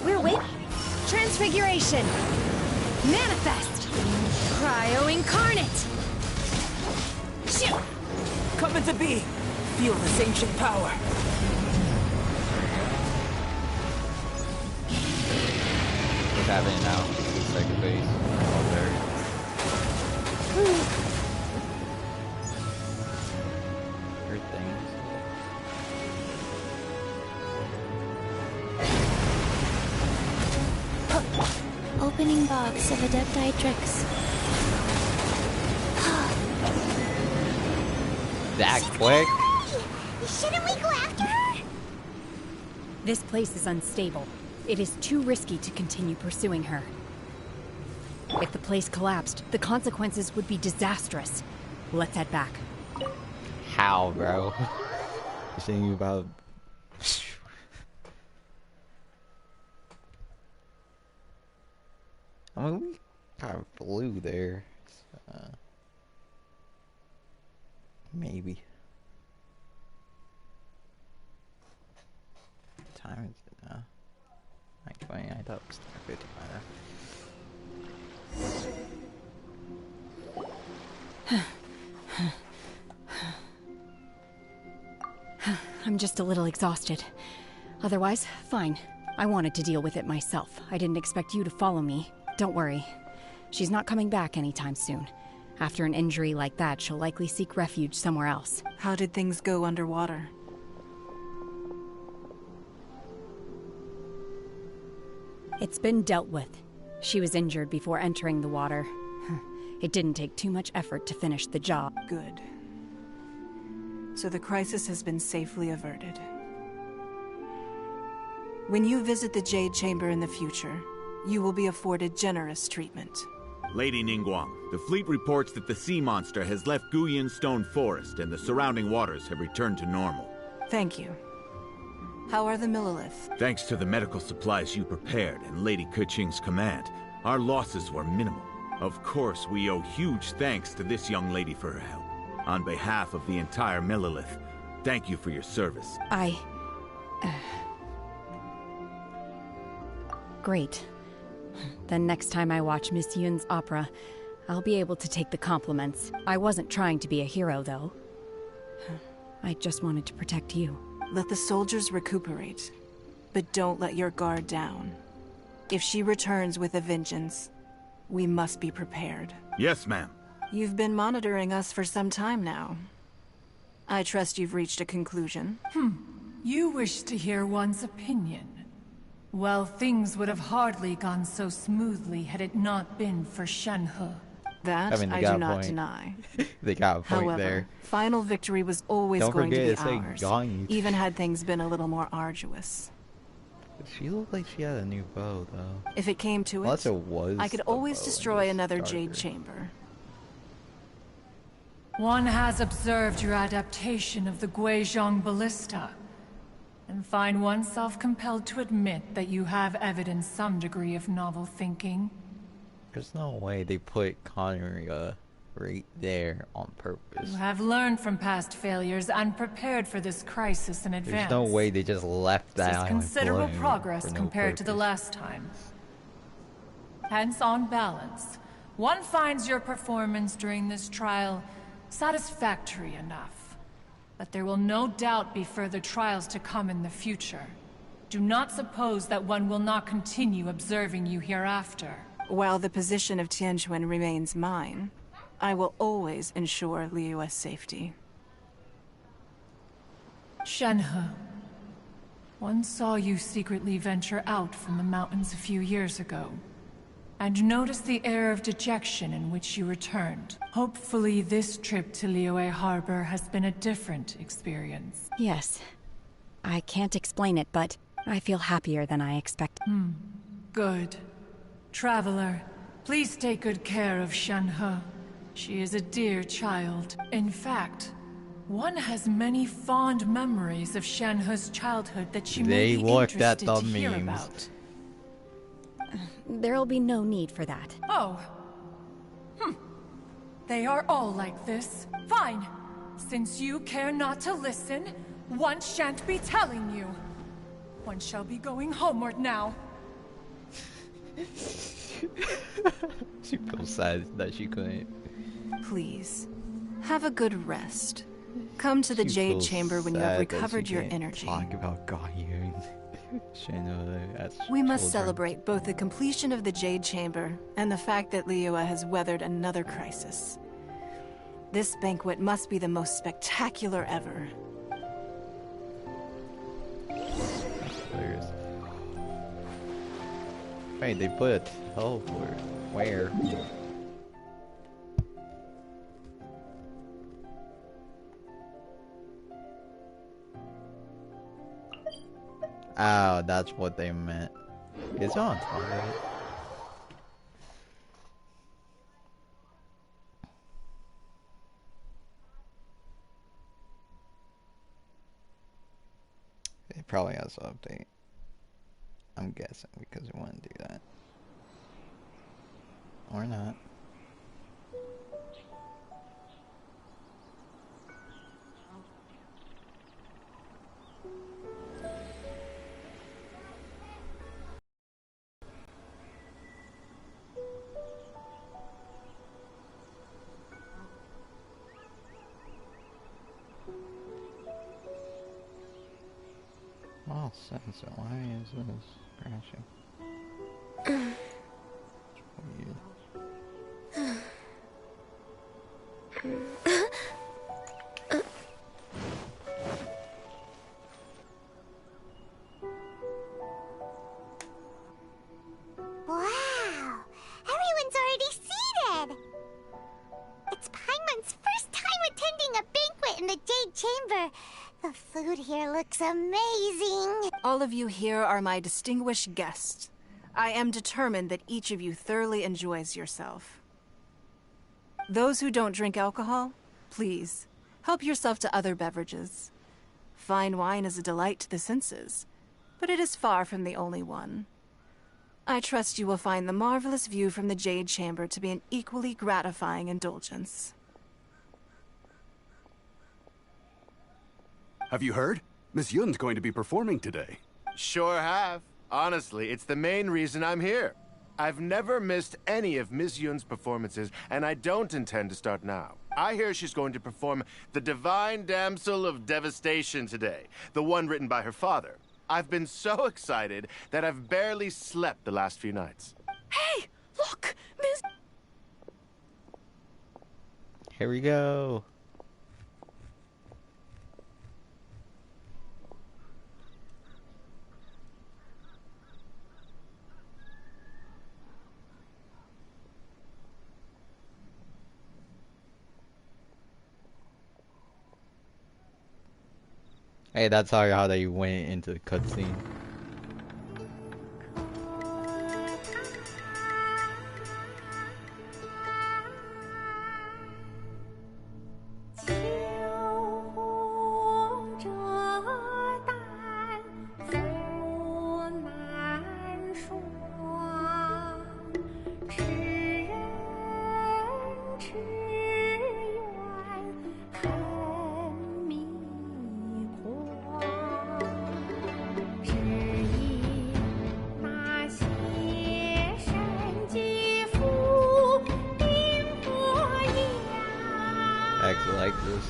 We're waiting. Transfiguration. Manifest. Cryo incarnate. Coming to be. Feel this ancient power. What's happening now? Second base. Oh, there. Weird things. Opening box of Adepti tricks. That quick? Shouldn't we go after her? This place is unstable. It is too risky to continue pursuing her. If the place collapsed, the consequences would be disastrous. Let's head back. How, bro? You're saying about... I mean, we kind of flew there. Maybe. What time is it now? 9:20. I thought it was 9:50 by now. I'm just a little exhausted. Otherwise, fine. I wanted to deal with it myself. I didn't expect you to follow me. Don't worry. She's not coming back anytime soon. After an injury like that, she'll likely seek refuge somewhere else. How did things go underwater? It's been dealt with. She was injured before entering the water. It didn't take too much effort to finish the job. Good. So the crisis has been safely averted. When you visit the Jade Chamber in the future, you will be afforded generous treatment. Lady Ningguang, the fleet reports that the sea monster has left Guyan Stone Forest and the surrounding waters have returned to normal. Thank you. How are the Millilith? Thanks to the medical supplies you prepared and Lady Keqing's command, our losses were minimal. Of course, we owe huge thanks to this young lady for her help. On behalf of the entire Millilith, Thank you for your service. Great. Then next time I watch Miss Yun's opera, I'll be able to take the compliments. I wasn't trying to be a hero, though. I just wanted to protect you. Let the soldiers recuperate, but don't let your guard down. If she returns with a vengeance, we must be prepared. Yes, ma'am. You've been monitoring us for some time now. I trust you've reached a conclusion. You wish to hear one's opinion. Well, things would have hardly gone so smoothly had it not been for Shenhe. That I do not deny. They got a point However, there. final victory was always Don't going to be forget, ours, it's like Gong. even had things been a little more arduous. She looked like she had a new bow, though. If it came to Unless it, it was I could the always bow destroy and another it's Jade darker. Chamber. One has observed your adaptation of the Guizhong ballista, and find oneself compelled to admit that you have evidenced some degree of novel thinking. There's no way they put Connery right there on purpose. You have learned from past failures and prepared for this crisis in advance. There's no way they just left that This is island considerable floating progress for no compared to the purpose. last time. Hence, on balance, one finds your performance during this trial satisfactory enough. But there will no doubt be further trials to come in the future. Do not suppose that one will not continue observing you hereafter. While the position of Tianquan remains mine, I will always ensure Liyue's safety. Shenhe, one saw you secretly venture out from the mountains a few years ago, and noticed the air of dejection in which you returned. Hopefully this trip to Liyue Harbor has been a different experience. Yes. I can't explain it, but I feel happier than I expected. Good. Traveler, please take good care of Shenhe. She is a dear child. In fact, one has many fond memories of Shenhe's childhood that she may be interested to hear about. There'll be no need for that. Oh. They are all like this. Fine. Since you care not to listen, one shan't be telling you. One shall be going homeward now. She feels sad that she couldn't. Please, have a good rest. Come to the She Jade feels Chamber when you have sad that recovered she your can't energy. Talk about Gaoyu and Shenhe as We must children. celebrate both the completion of the Jade Chamber and the fact that Liyue has weathered another crisis. This banquet must be the most spectacular ever. Wait, they put a teleport. Where? Oh, that's what they meant. It's on top of it. It probably has to update. I'm guessing because it wouldn't do that. Or not. Well, sensor, why is this crashing? Weird. Wow! Everyone's already seated! It's Paimon's first time attending a banquet in the Jade Chamber. The food here looks amazing. All of you here are my distinguished guests. I am determined that each of you thoroughly enjoys yourself. Those who don't drink alcohol, please, help yourself to other beverages. Fine wine is a delight to the senses, but it is far from the only one. I trust you will find the marvelous view from the Jade Chamber to be an equally gratifying indulgence. Have you heard? Miss Yun's going to be performing today. Sure have. Honestly, it's the main reason I'm here. I've never missed any of Miss Yun's performances, and I don't intend to start now. I hear she's going to perform The Divine Damsel of Devastation today, the one written by her father. I've been so excited that I've barely slept the last few nights. Hey, look! Miss... Here we go. Hey, that's how they went into the cutscene. Like this.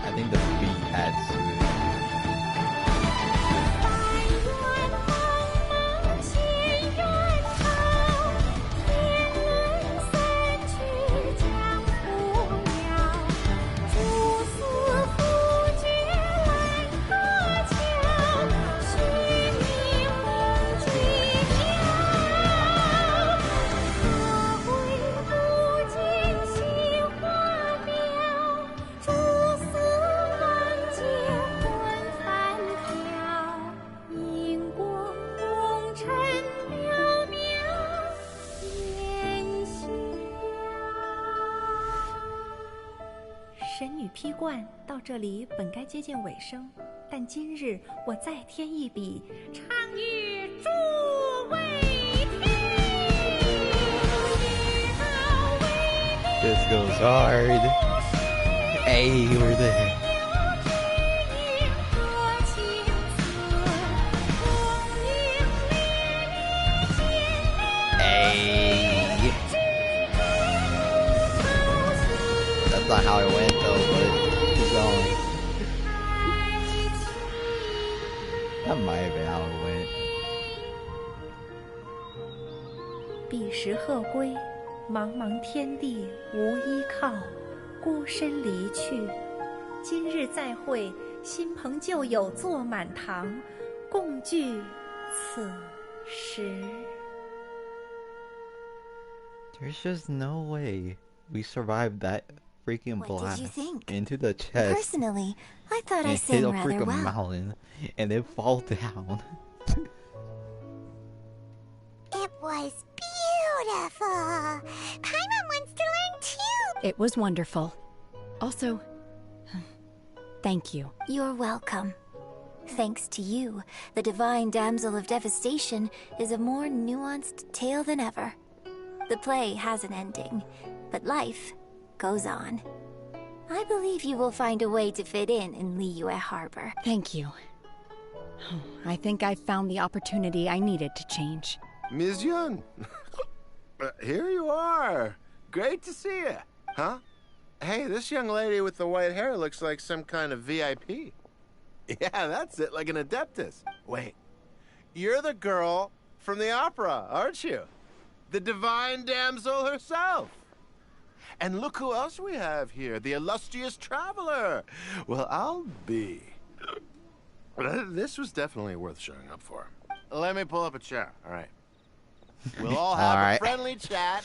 I think the beat adds to it.神女劈冠到这里本该接近尾声，但今日我再添一笔，唱与诸位听。This goes hard. Hey, we're there. Hey. That's not how it went though, but keep going. That might have been how it went. 彼时鹤归，茫茫天地无依靠，孤身离去。今日再会，新朋旧友坐满堂，共聚此时。 There's just no way we survived that freaking What blast did you think? into the chest. Personally, I thought I and sang hit a rather freaking well. mountain and then fall down. It was beautiful. Paimon wants to learn too. It was wonderful. Also, thank you. You're welcome. Thanks to you, the Divine Damsel of Devastation is a more nuanced tale than ever. The play has an ending, but life goes on. I believe you will find a way to fit in Liyue Harbor. Thank you. I think I've found the opportunity I needed to change. Ms. Yun, here you are. Great to see you. Huh? Hey, this young lady with the white hair looks like some kind of VIP. Yeah, that's it, like an adeptus. Wait, you're the girl from the opera, aren't you? The Divine Damsel herself. And look who else we have here, the illustrious traveler. Well, I'll be. This was definitely worth showing up for. Let me pull up a chair, all right? We'll all have a friendly chat,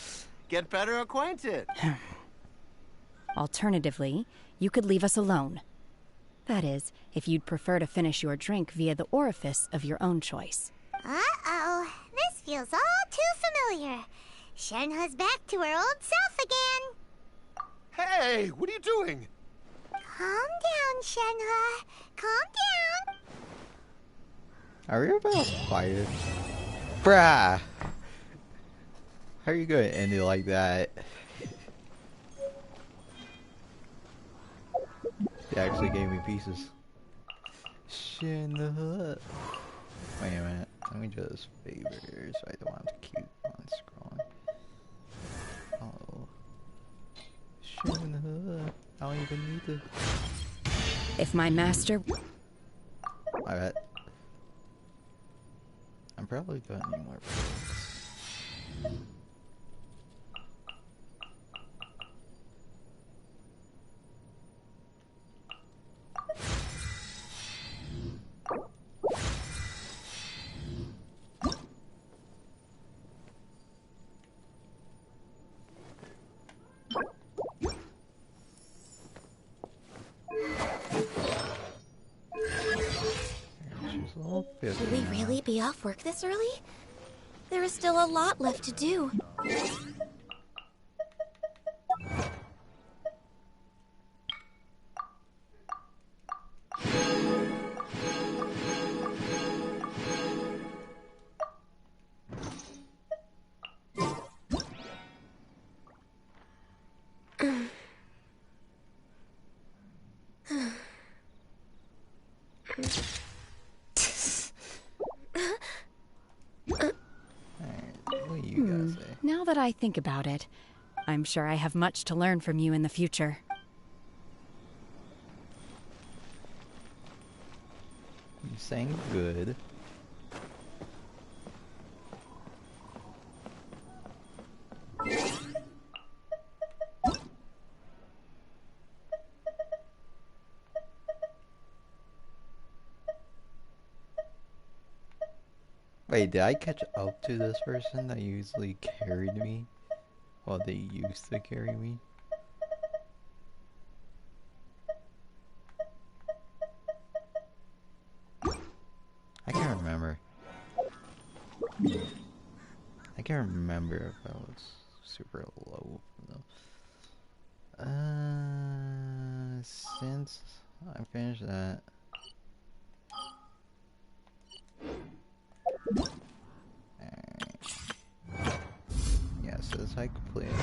get better acquainted. Alternatively, you could leave us alone. That is, if you'd prefer to finish your drink via the orifice of your own choice. Uh-oh. This feels all too familiar. Shenhe's back to her old self again. Hey, what are you doing? Calm down, Shenhe. Calm down. Are we about fire? Bruh! How are you gonna end it like that? They actually gave me pieces. Shenhe. Wait a minute. Let me just favors. I don't want to keep on scrolling. Oh. Shenhe. I don't even need to. If my master... My bad. I'm probably gonna need more books. Should we really be off work this early? There is still a lot left to do. Now that I think about it, I'm sure I have much to learn from you in the future. You sang good. Wait, did I catch up to this person that usually carried me? Well, they used to carry me? I can't remember. I can't remember if I was super low though. Since I finished that. Yeah, so it's like completely.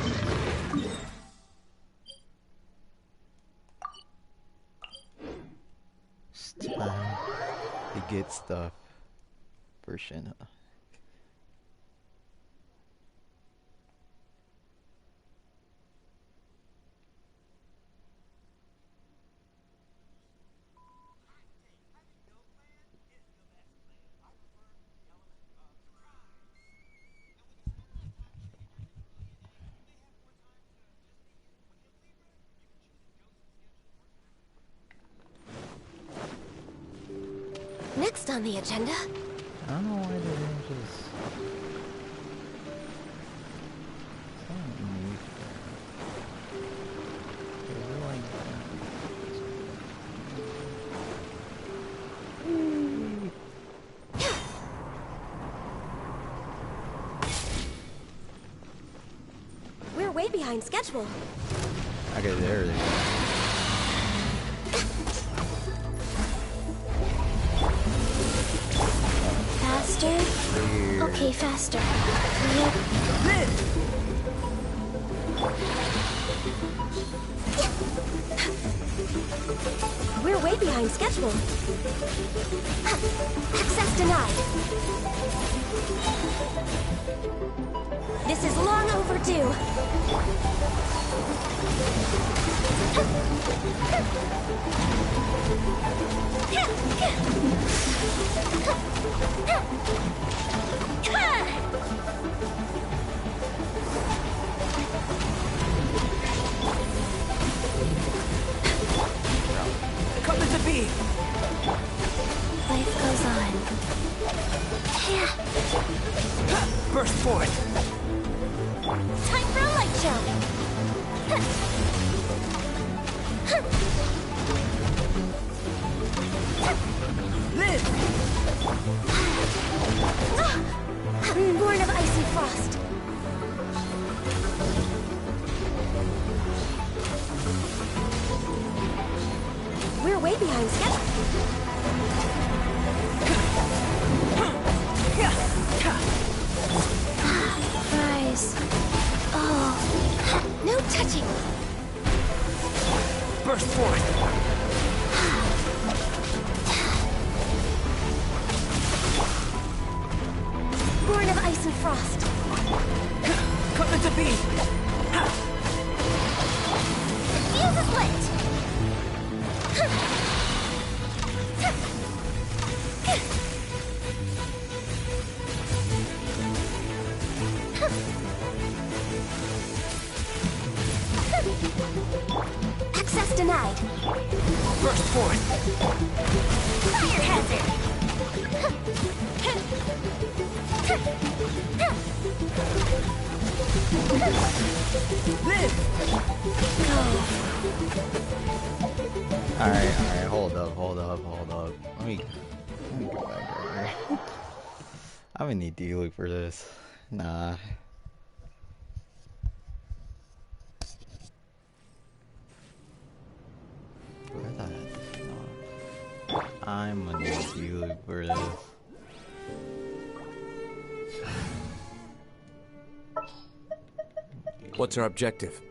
It's time to get stuff for Shenhe. Next on the agenda. I don't know why they didn't just. We're way behind schedule. Okay, there it is. Faster? Okay, faster. We're way behind schedule. Access denied. This is long overdue. Come to be. Life goes on. Burst forth. Time for a light show. Live. Born of ice and frost. We're way behind schedule. Ice and frost. Coming to be. Fuse is lit. Access denied. Burst forward. Fire hazard. Live. Alright, hold up. Let me go back over here. I'm gonna need to look for this. Nah. Where's that? No. I'm gonna need to look for this. What's our objective?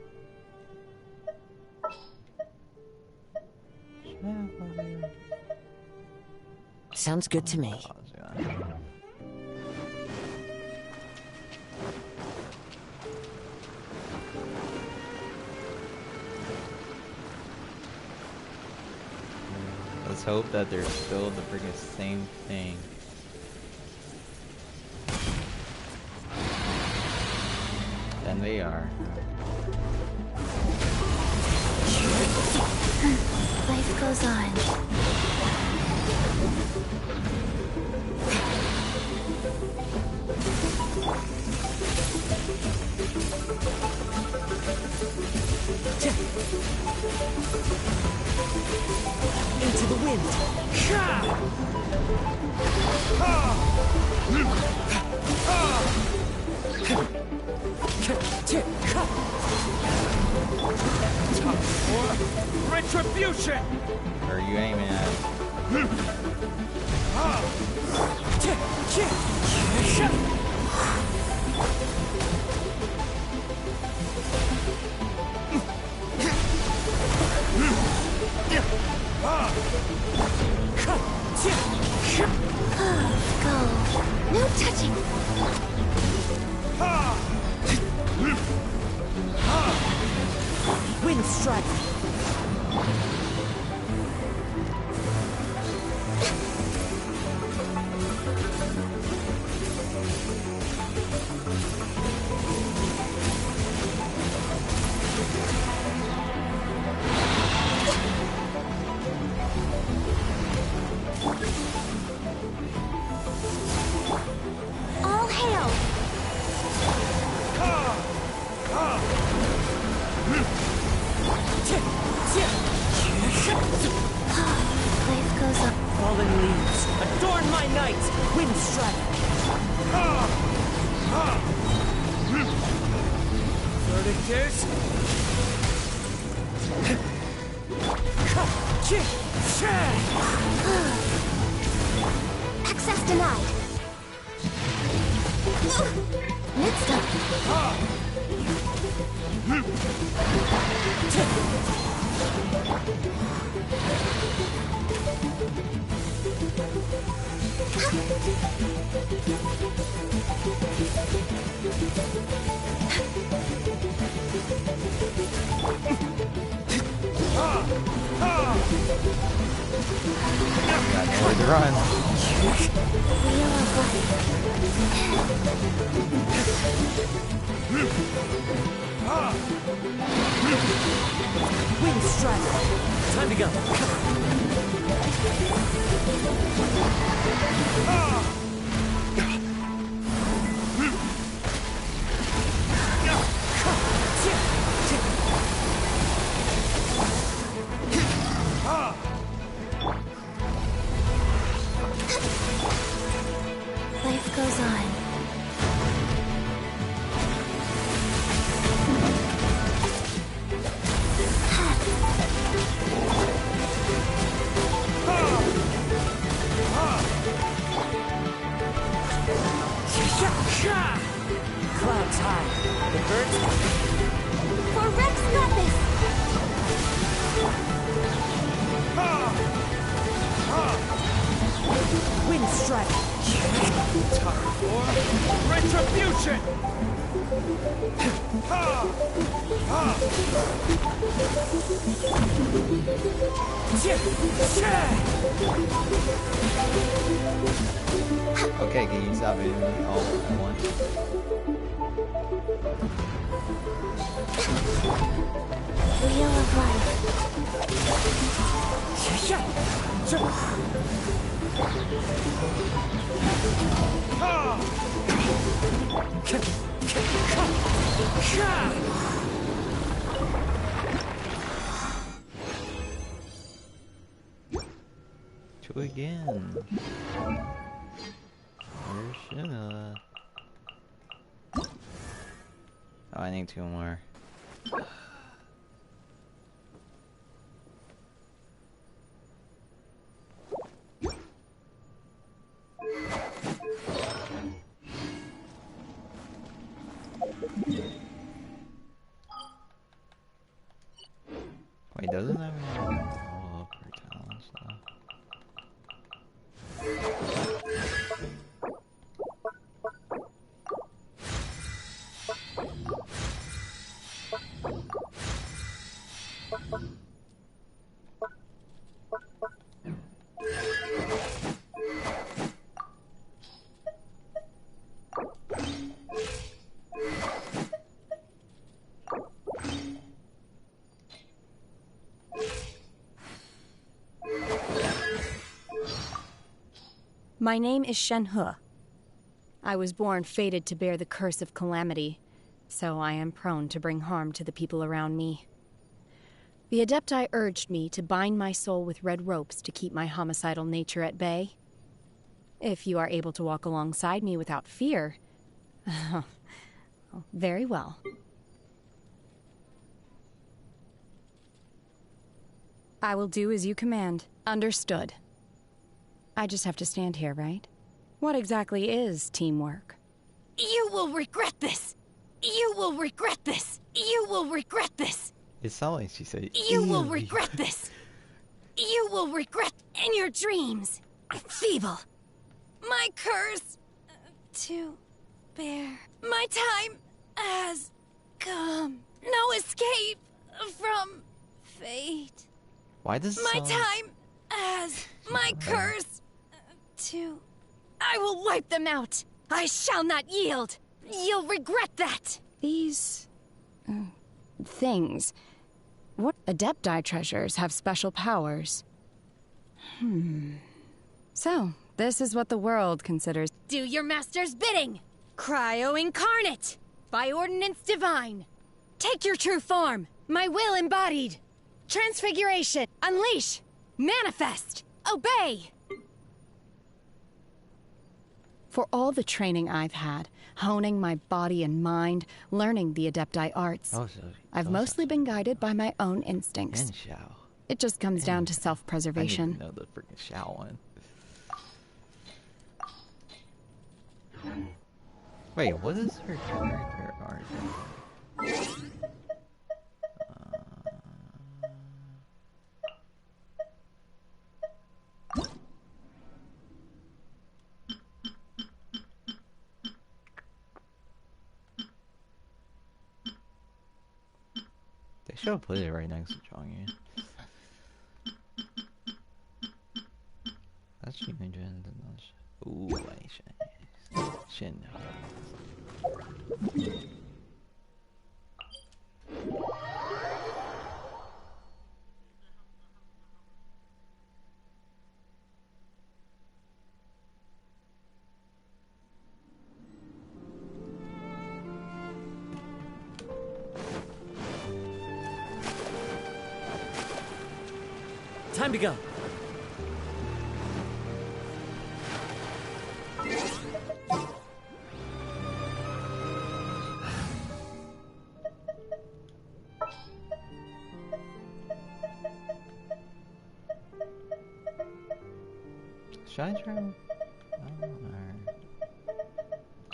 Sounds good to me. Let's hope that they're still the freaking same thing. And they are. Life goes on. Into the wind. Retribution! Where are you aiming at? Go. No touching. Wind strike. All hail. Life goes on. Fallen leaves. Adorn my night. Wind strike. Verdict is... Access denied. Next up. Got nowhere to run. Wheel of life. Wind strike. Time to go. Life goes on. Clouds high. The birds... For Rex got this. Wind strike. For retribution! Okay, can you stop hitting me all at once? Wheel of life. Two again. Where's Shenhe? Oh, I need two more. Wait, doesn't that mean I can level up her talents though? My name is Shenhe. I was born fated to bear the curse of calamity, so I am prone to bring harm to the people around me. The Adepti urged me to bind my soul with red ropes to keep my homicidal nature at bay. If you are able to walk alongside me without fear, very well. I will do as you command. Understood. I just have to stand here, right? What exactly is teamwork? You will regret this! You will regret this! You will regret this! It sounds like she said, You will regret this! You will regret in your dreams! Feeble! My curse to bear. My time has come. No escape from fate. Why does my time has my curse to... I will wipe them out. I shall not yield. You'll regret that. These... things... What Adepti treasures have special powers? So, this is what the world considers... Do your master's bidding! Cryo incarnate! By ordinance divine! Take your true form! My will embodied! Transfiguration! Unleash! Manifest! Obey! For all the training I've had, honing my body and mind, learning the Adepti arts, I've mostly been guided by my own instincts. It just comes down to self-preservation. I need to know the freaking Shao one. Wait, what is her character art? They should have put it right next to Chongyu. That's Shenhe. Ooh, Shenhe. Time to go. Should I try?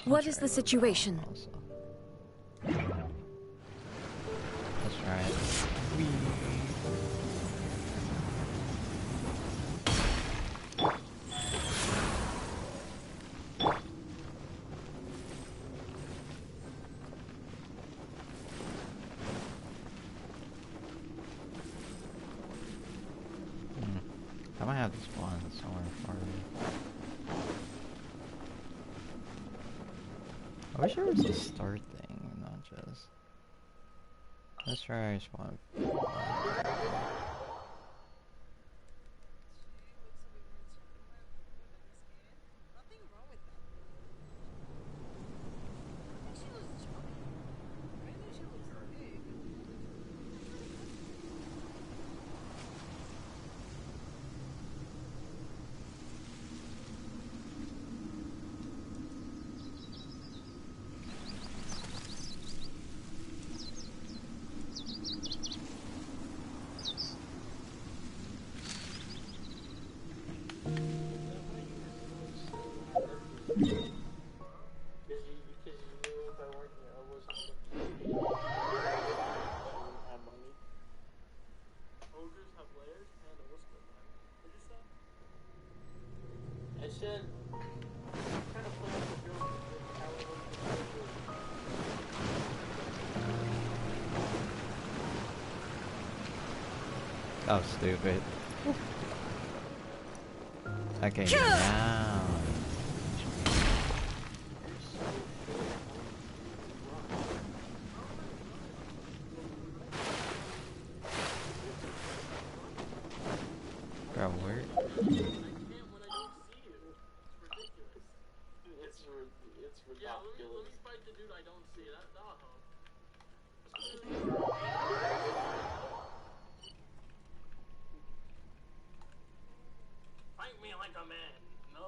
What is the situation? Let's try it. somewhere far away. I wish there was a start thing, not just. Let's try. I just want. Oh, stupid. Okay, now. Bro, where? It's ridiculous. Yeah, let me fight the dude I don't see. That'll help. Fight me like a man. No.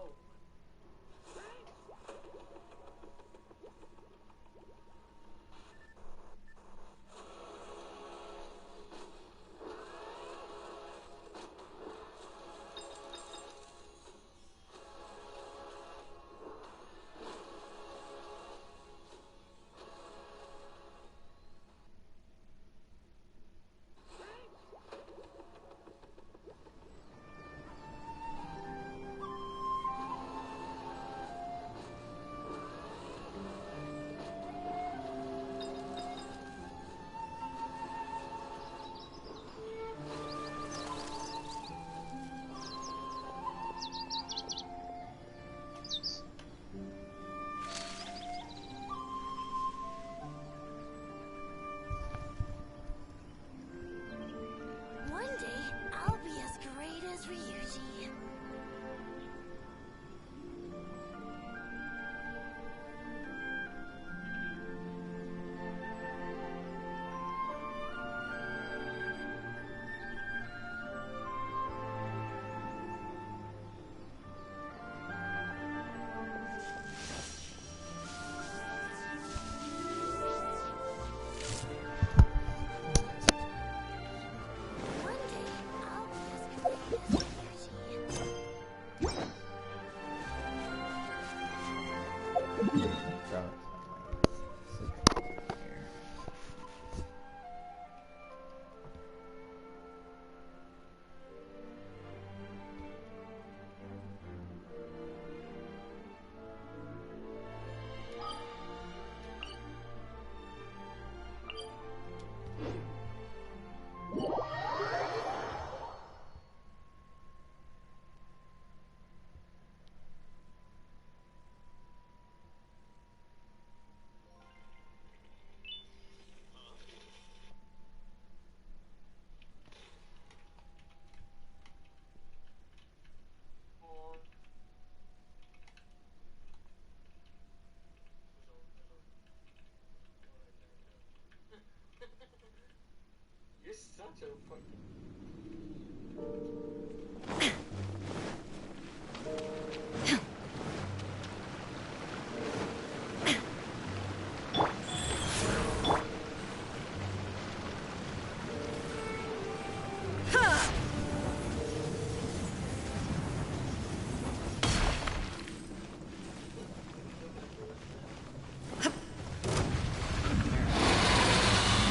You're such a fucking...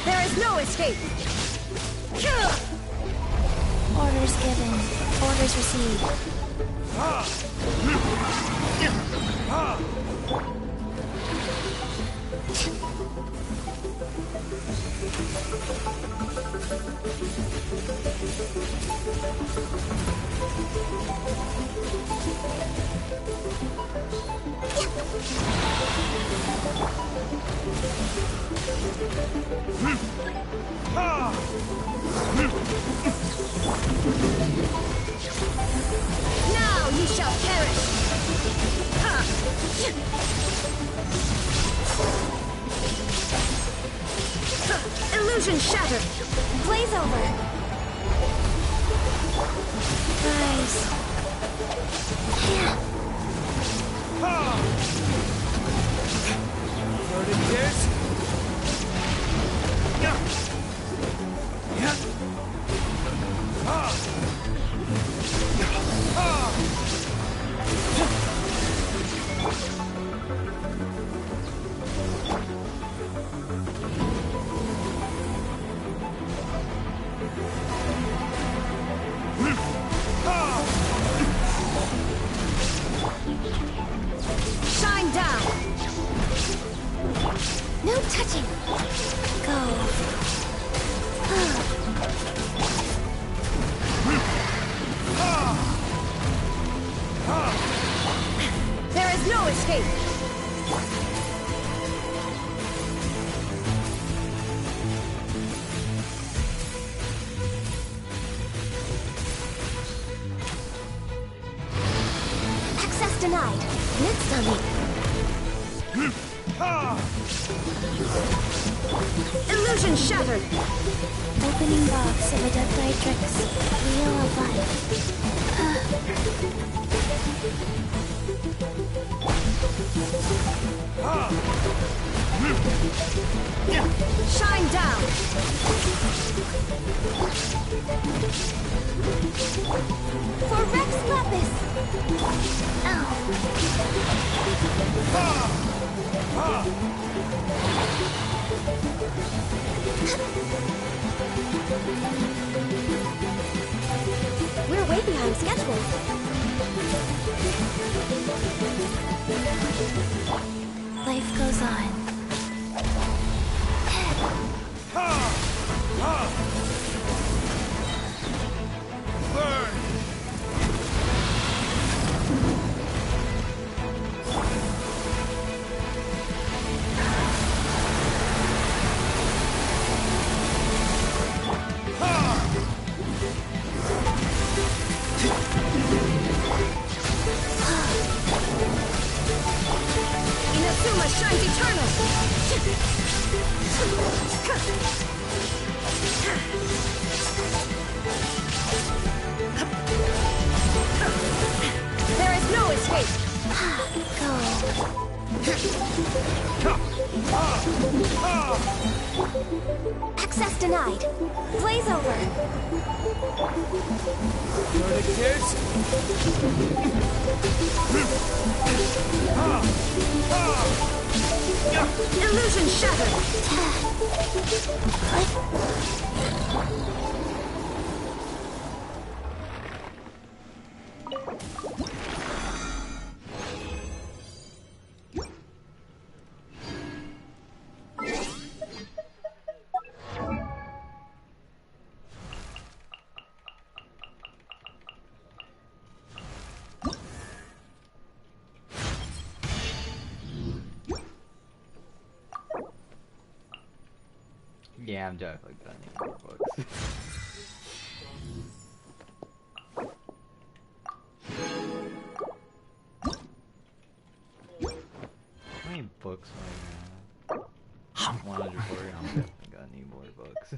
There is no escape! Orders given. Orders received. Now ye shall perish! Ha! Illusion shattered! Blaze over! Rise. Loaded tears? Shine down! No touching! Go. There is no escape! Access denied. Next on me. Illusion shattered! Opening box of Adeptitrix. Wheel of life. Shine down! For Rex Lapis! We're way behind schedule. Life goes on. Burn! Inazuma shines eternal! There is no escape! Access denied. Blaze over. Nordic tears? Illusion shattered! Yeah, I'm definitely gonna need more books. How many books do I have? 140, I'm definitely gonna need more books.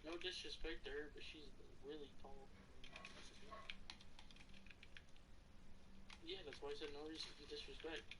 No disrespect to her, but she's really tall. Yeah, the That's why I said no disrespect.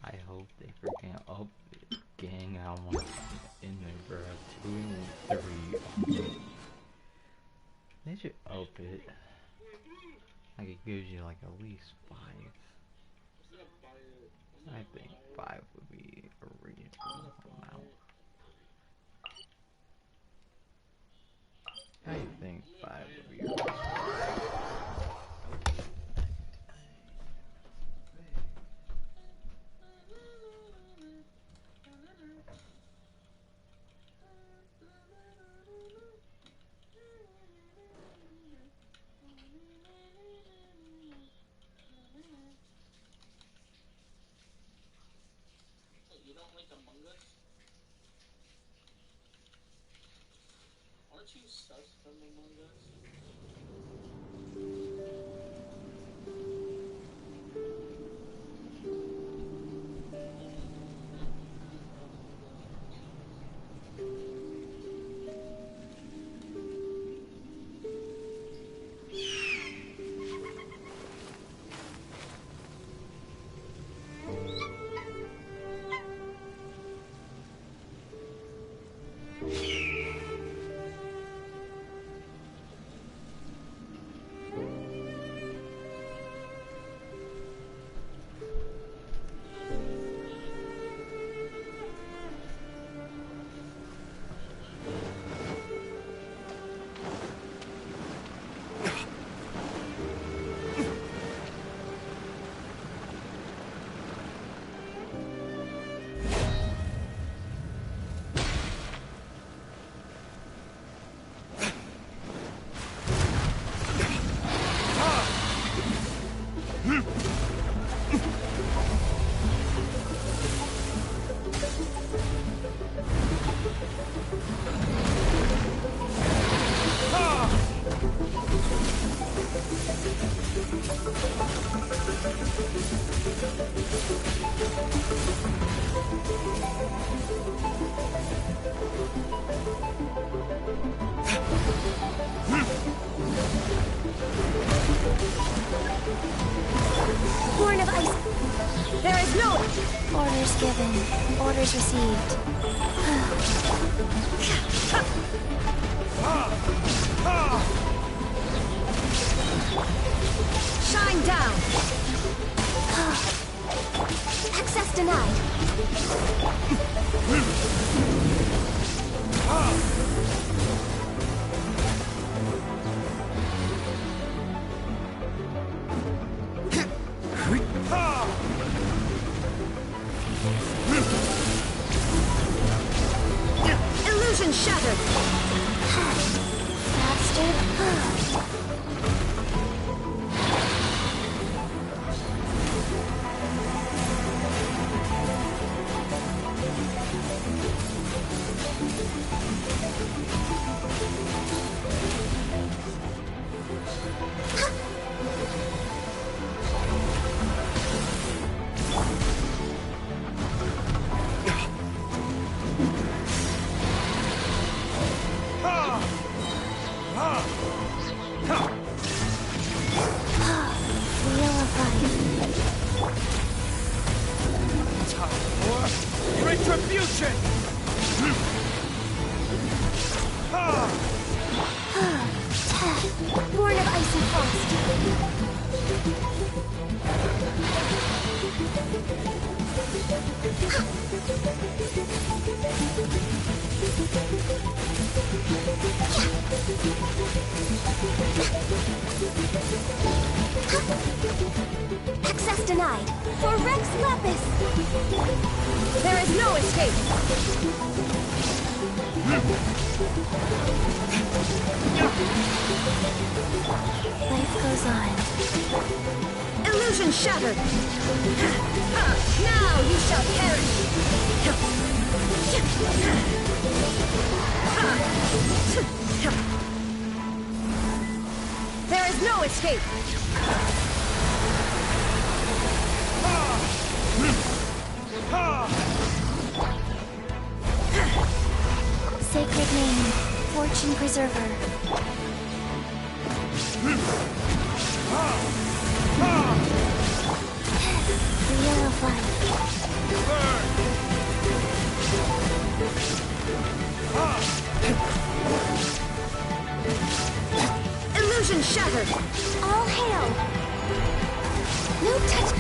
I hope they freaking up it. Gang, I want in there, bro. 2 and 3. They should up it. Like it gives you like at least 5. I think 5 would be a reasonable amount. I think 5 would be a reasonable amount. You don't like Among Us? Aren't you sus from Among Us? Horn of Ice. There is no Orders given. Orders received. Shine down. Access denied. Illusion shattered. Faster. Destruction! Born of ice and frost. Access denied. For Rex Lapis. There is no escape. Life goes on. Illusion shattered. Now you shall perish. There is no escape. Sacred name, Fortune Preserver. The Wheel of Life. Illusion shattered. All hail. No touch.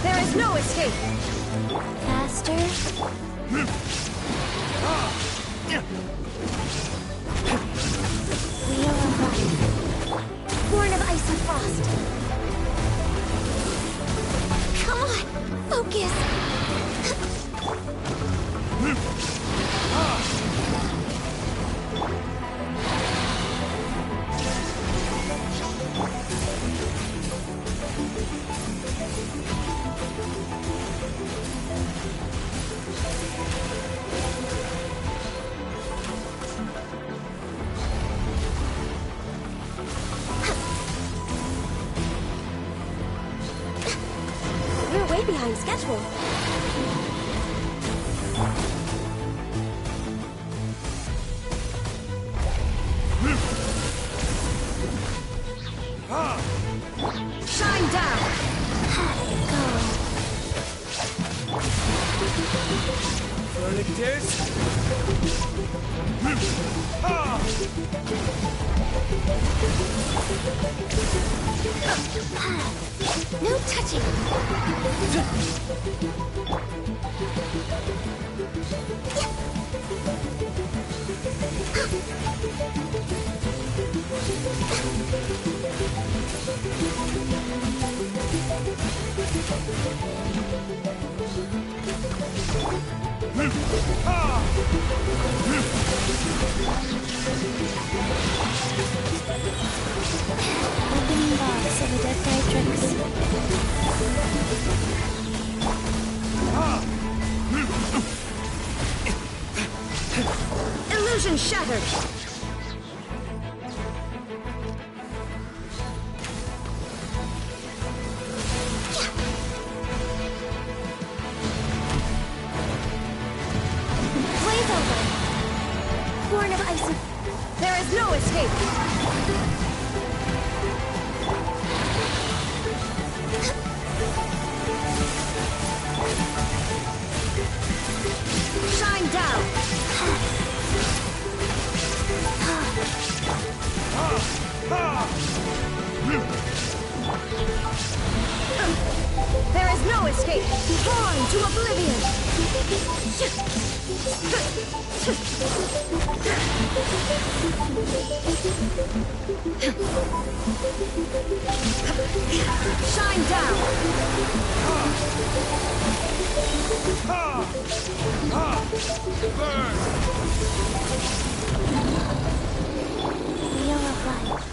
There is no escape! Faster. Wheel of Life. Born of Ice and Frost. Come on! Focus! We're way behind schedule. Shine down! No touching. Opening box of Adept Drinks. Illusion shattered! Blaze over. Born of Ice and... There is no escape! Shine down! There is no escape! Torn to oblivion! Shine down! Wheel of Life.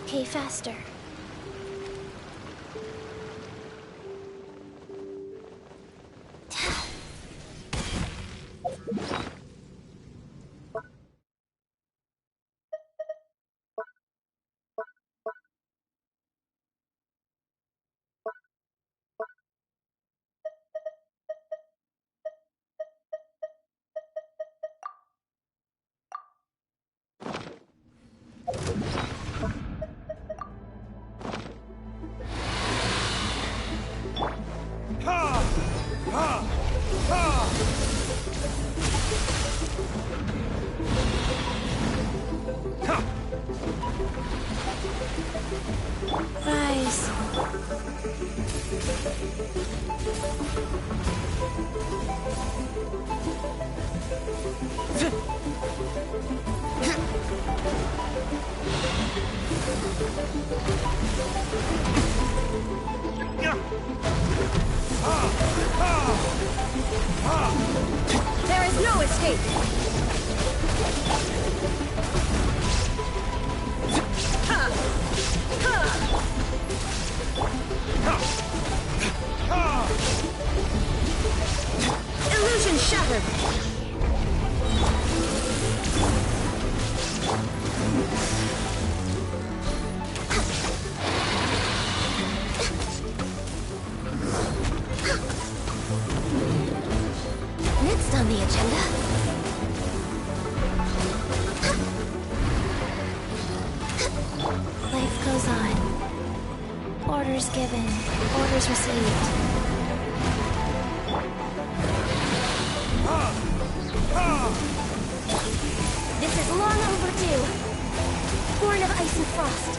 Okay, faster. Rise. There is no escape! Illusion shattered! Next on the agenda. Life goes on. Orders given. Orders received. This is long overdue. Born of ice and frost.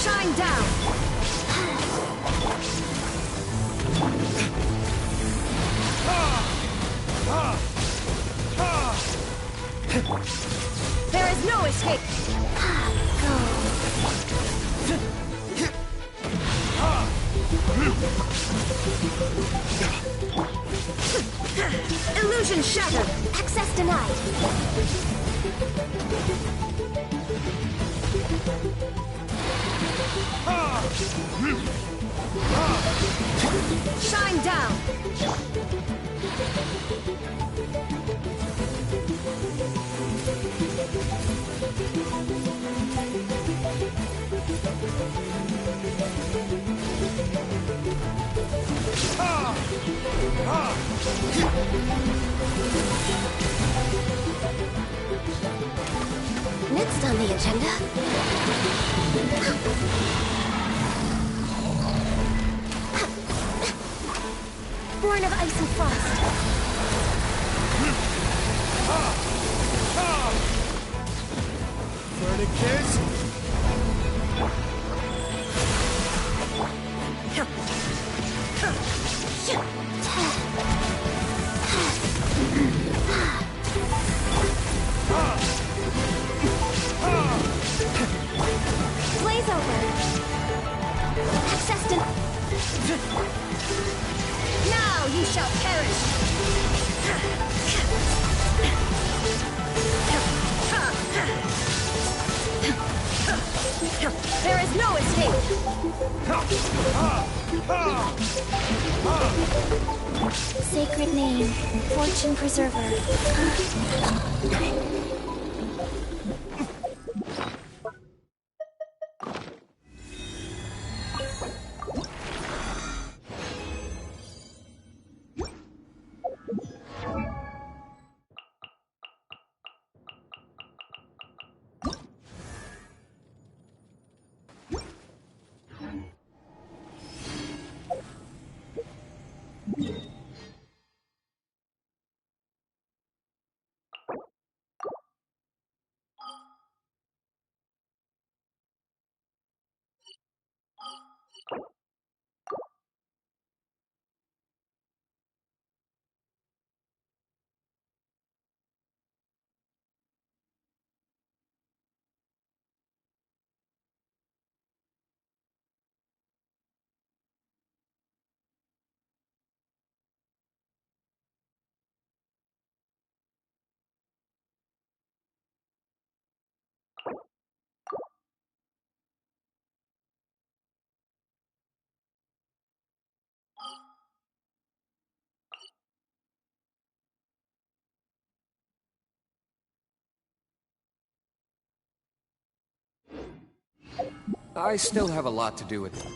Shine down! There is no escape! Illusion shattered! Access denied. Shine down! Next on the agenda. Born of ice and frost. Verticus? Blaze over. Access denied. Now you shall perish! There is no escape! Sacred name. Fortune preserver. I still have a lot to do with it.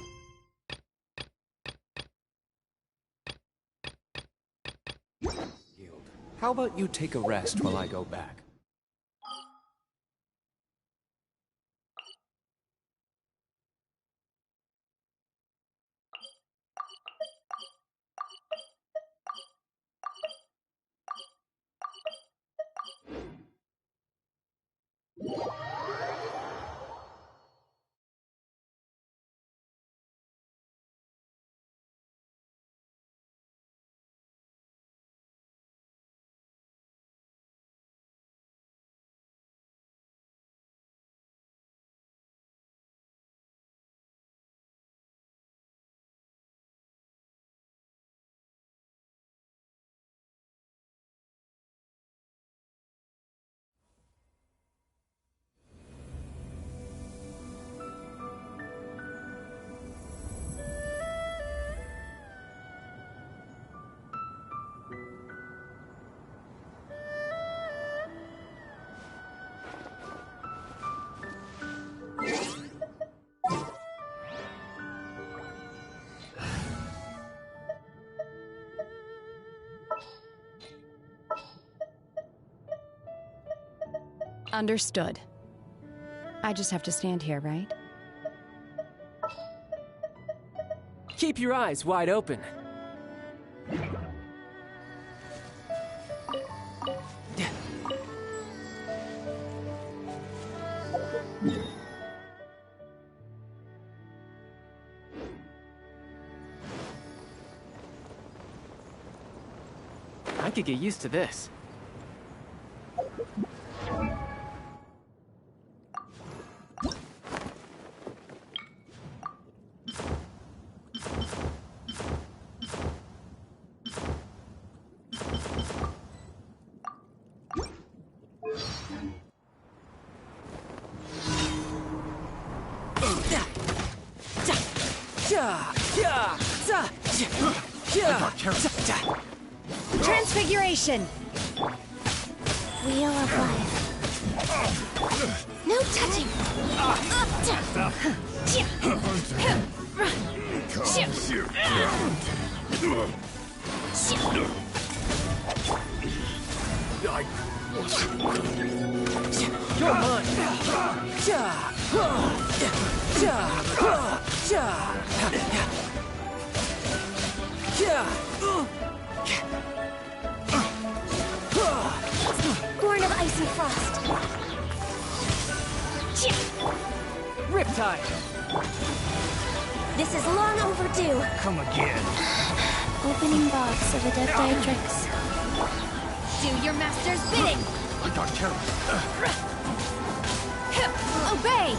How about you take a rest while I go back? Understood. I just have to stand here, right? Keep your eyes wide open. I could get used to this. Transfiguration! Wheel of life. No touching! You're mine. Born of ice and frost. Riptide. This is long overdue. Come again. Opening box of Adeptitrix. Do your master's bidding! I got carried. Obey!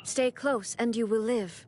Stay close and you will live.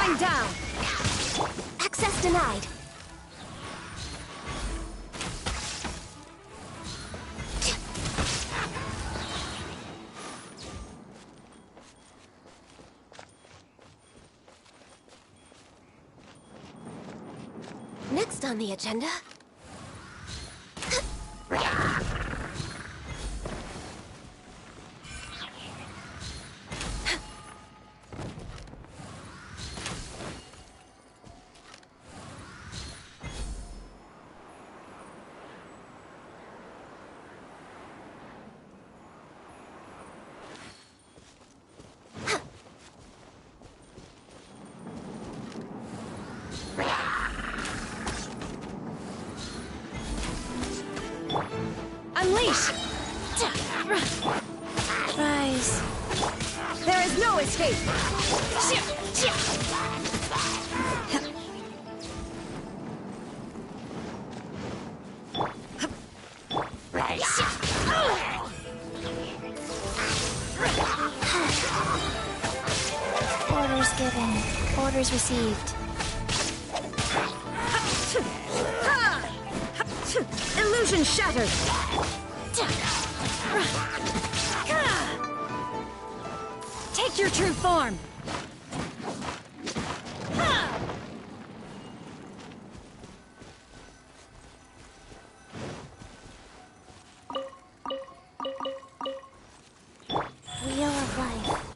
Going down. Access denied. Next on the agenda. Unleash! Rise. There is no escape! Orders given. Orders received. Illusion shattered! Take your true form! Wheel of life.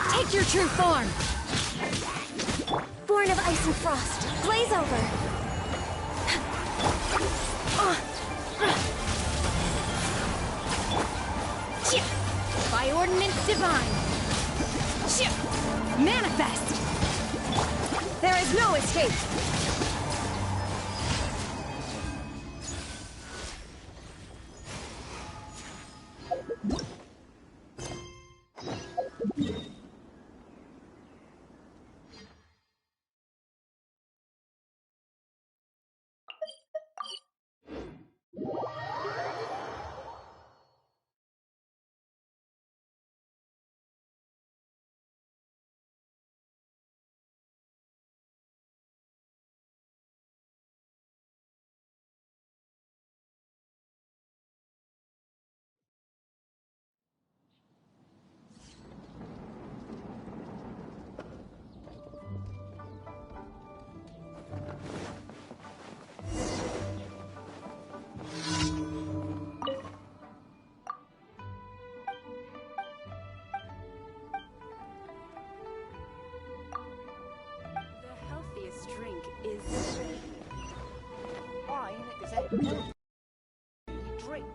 Take your true form! Born of ice and frost. Glaze over. By ordinance divine! Manifest! There is no escape! Drink is wine is a healthy drink.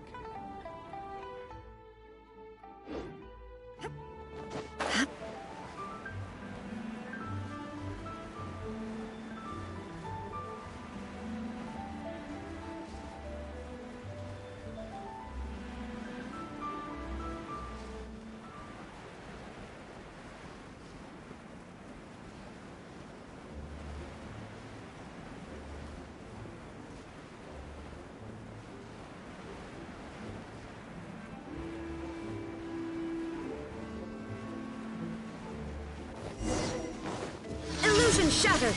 water.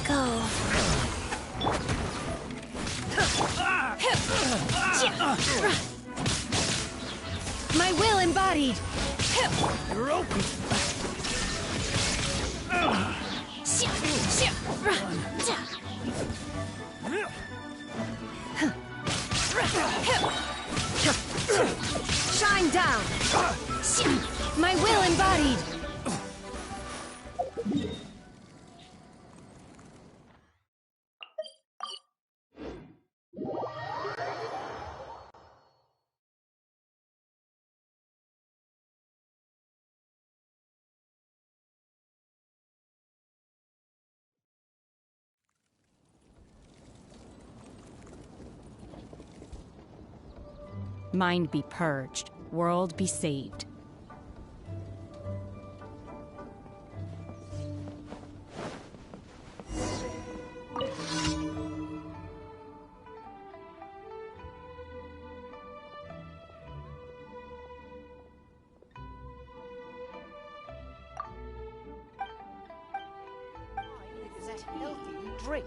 Go. My will embodied. You're open. Shine down. My will embodied. Mind be purged, world be saved. That healthy drink.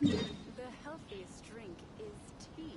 The healthiest drink is tea.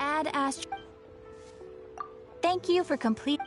Ad Ast. Thank you for complete.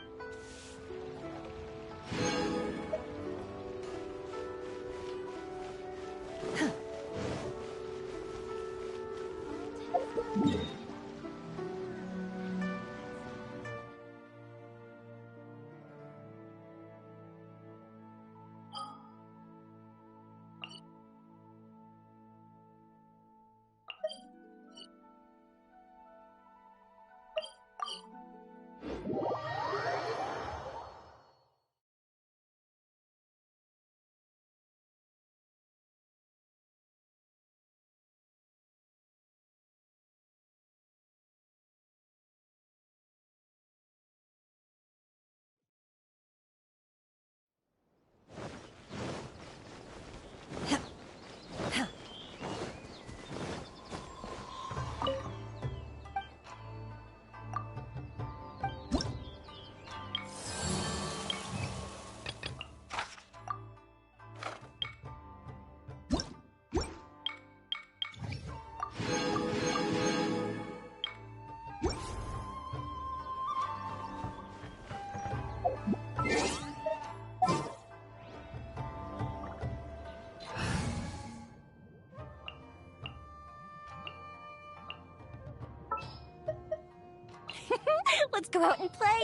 go out and play?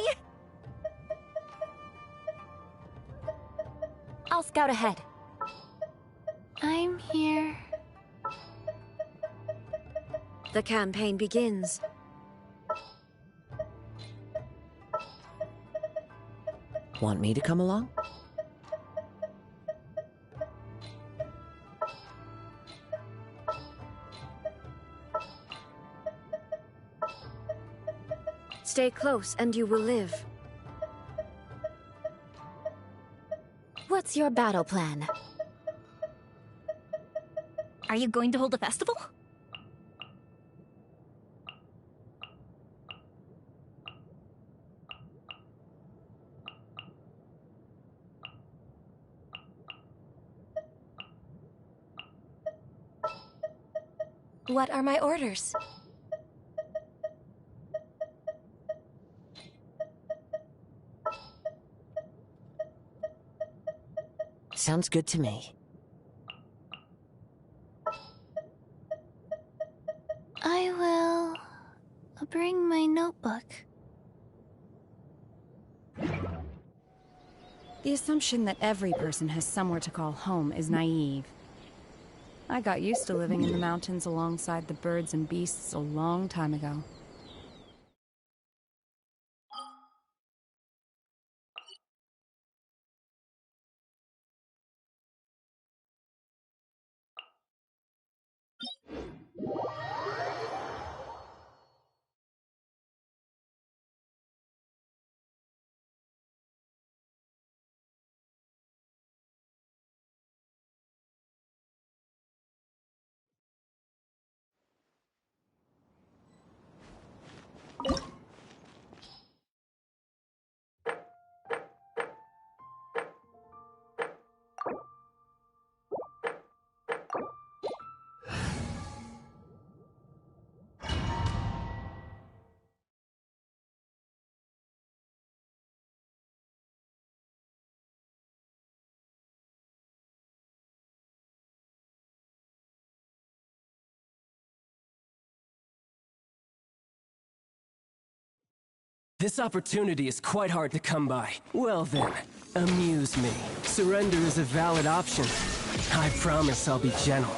I'll scout ahead. I'm here. The campaign begins. Want me to come along? Stay close and you will live. What's your battle plan? Are you going to hold a festival? What are my orders? Sounds good to me. I will bring my notebook. The assumption that every person has somewhere to call home is naive. I got used to living in the mountains alongside the birds and beasts a long time ago. This opportunity is quite hard to come by. Well then, amuse me. Surrender is a valid option. I promise I'll be gentle.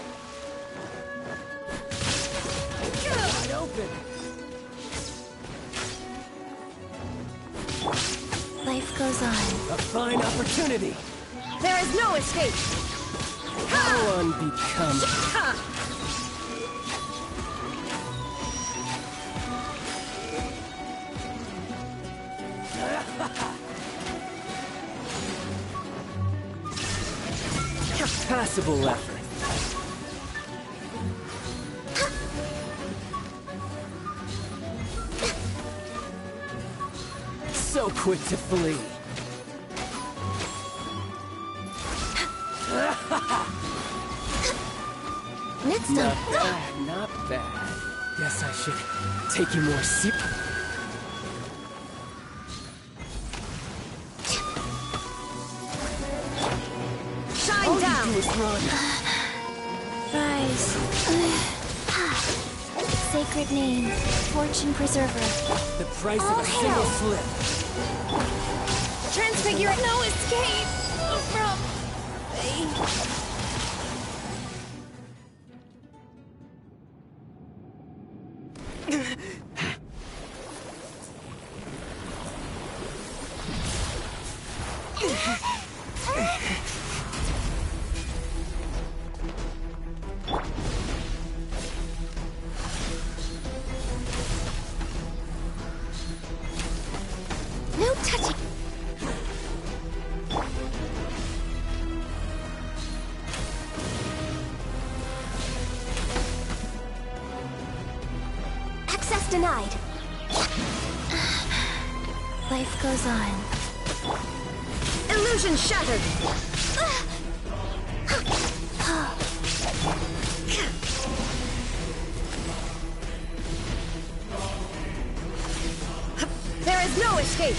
Wide open. Life goes on. A fine opportunity. There is no escape! How unbecoming. Passable effort. So quick to flee. Next time. Not bad, not bad. Guess I should take you more seriously. Shine down! Rise. Sacred name, fortune preserver. The price All of a single hail. slip. Transfigure it! No escape from no touching. Access denied. Life goes on. Illusion shattered! There is no escape!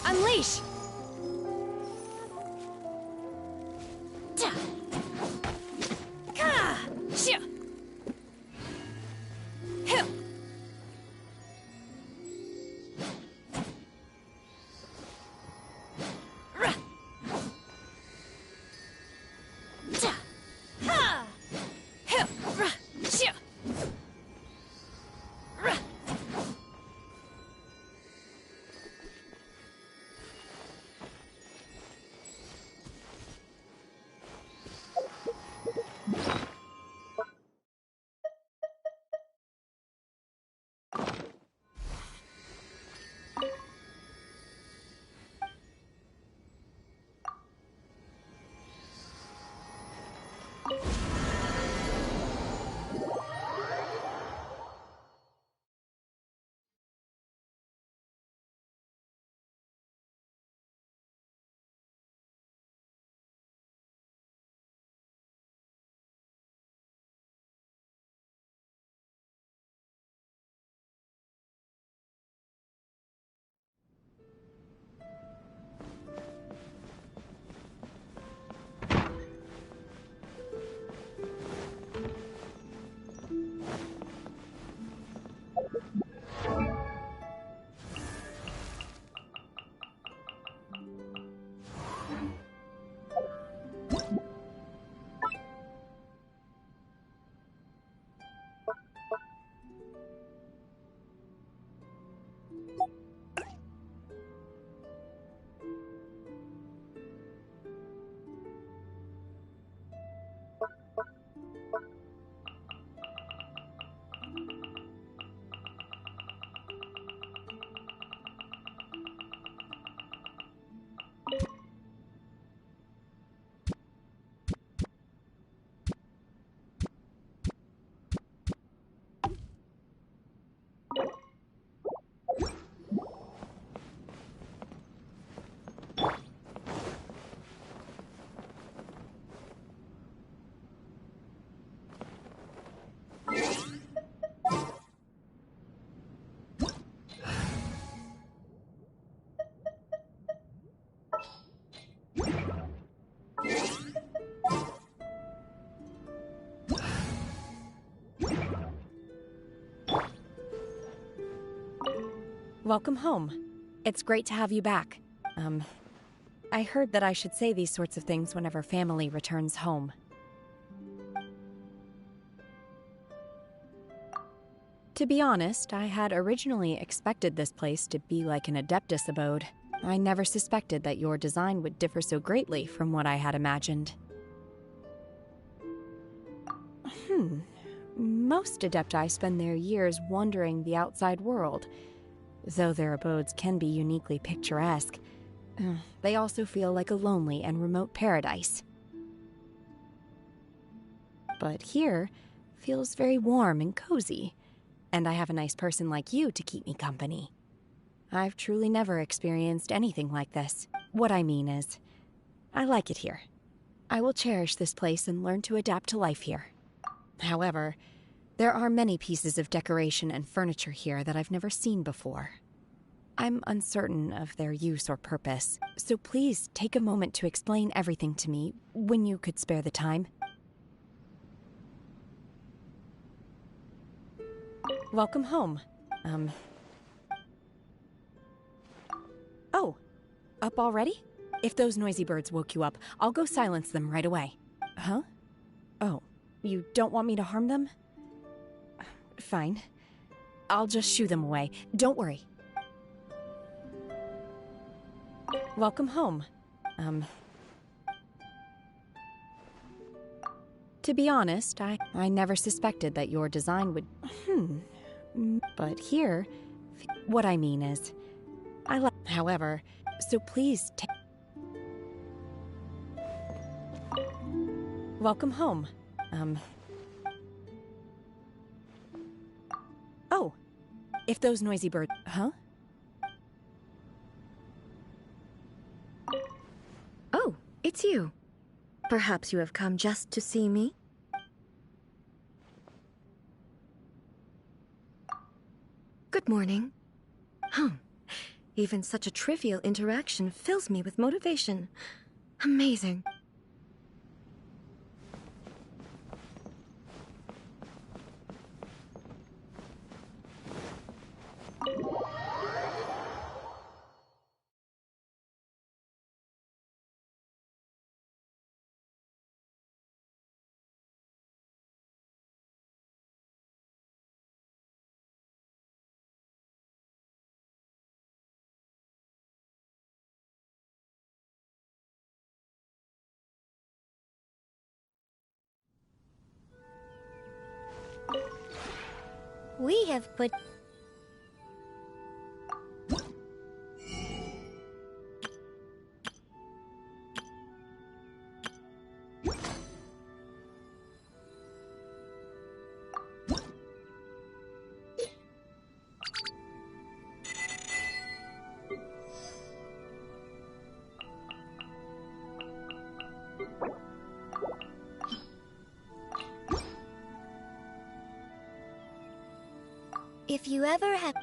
Unleash! Welcome home. It's great to have you back. I heard that I should say these sorts of things whenever family returns home. To be honest, I had originally expected this place to be like an Adeptus abode. I never suspected that your design would differ so greatly from what I had imagined. Most Adepti spend their years wandering the outside world. Though their abodes can be uniquely picturesque, they also feel like a lonely and remote paradise. But here feels very warm and cozy, and I have a nice person like you to keep me company. I've truly never experienced anything like this. What I mean is, I like it here. I will cherish this place and learn to adapt to life here. However, there are many pieces of decoration and furniture here that I've never seen before. I'm uncertain of their use or purpose, so please take a moment to explain everything to me when you could spare the time. Welcome home. Oh, up already? If those noisy birds woke you up, I'll go silence them right away. Huh? Oh, you don't want me to harm them? Fine. I'll just shoo them away. Don't worry. Welcome home. To be honest, I never suspected that your design would... But here, what I mean is, I like... However, so please take... Welcome home. Oh, if those noisy birds... Huh? Oh, it's you. Perhaps you have come just to see me? Good morning. Even such a trivial interaction fills me with motivation. Amazing. We have put... If you ever have...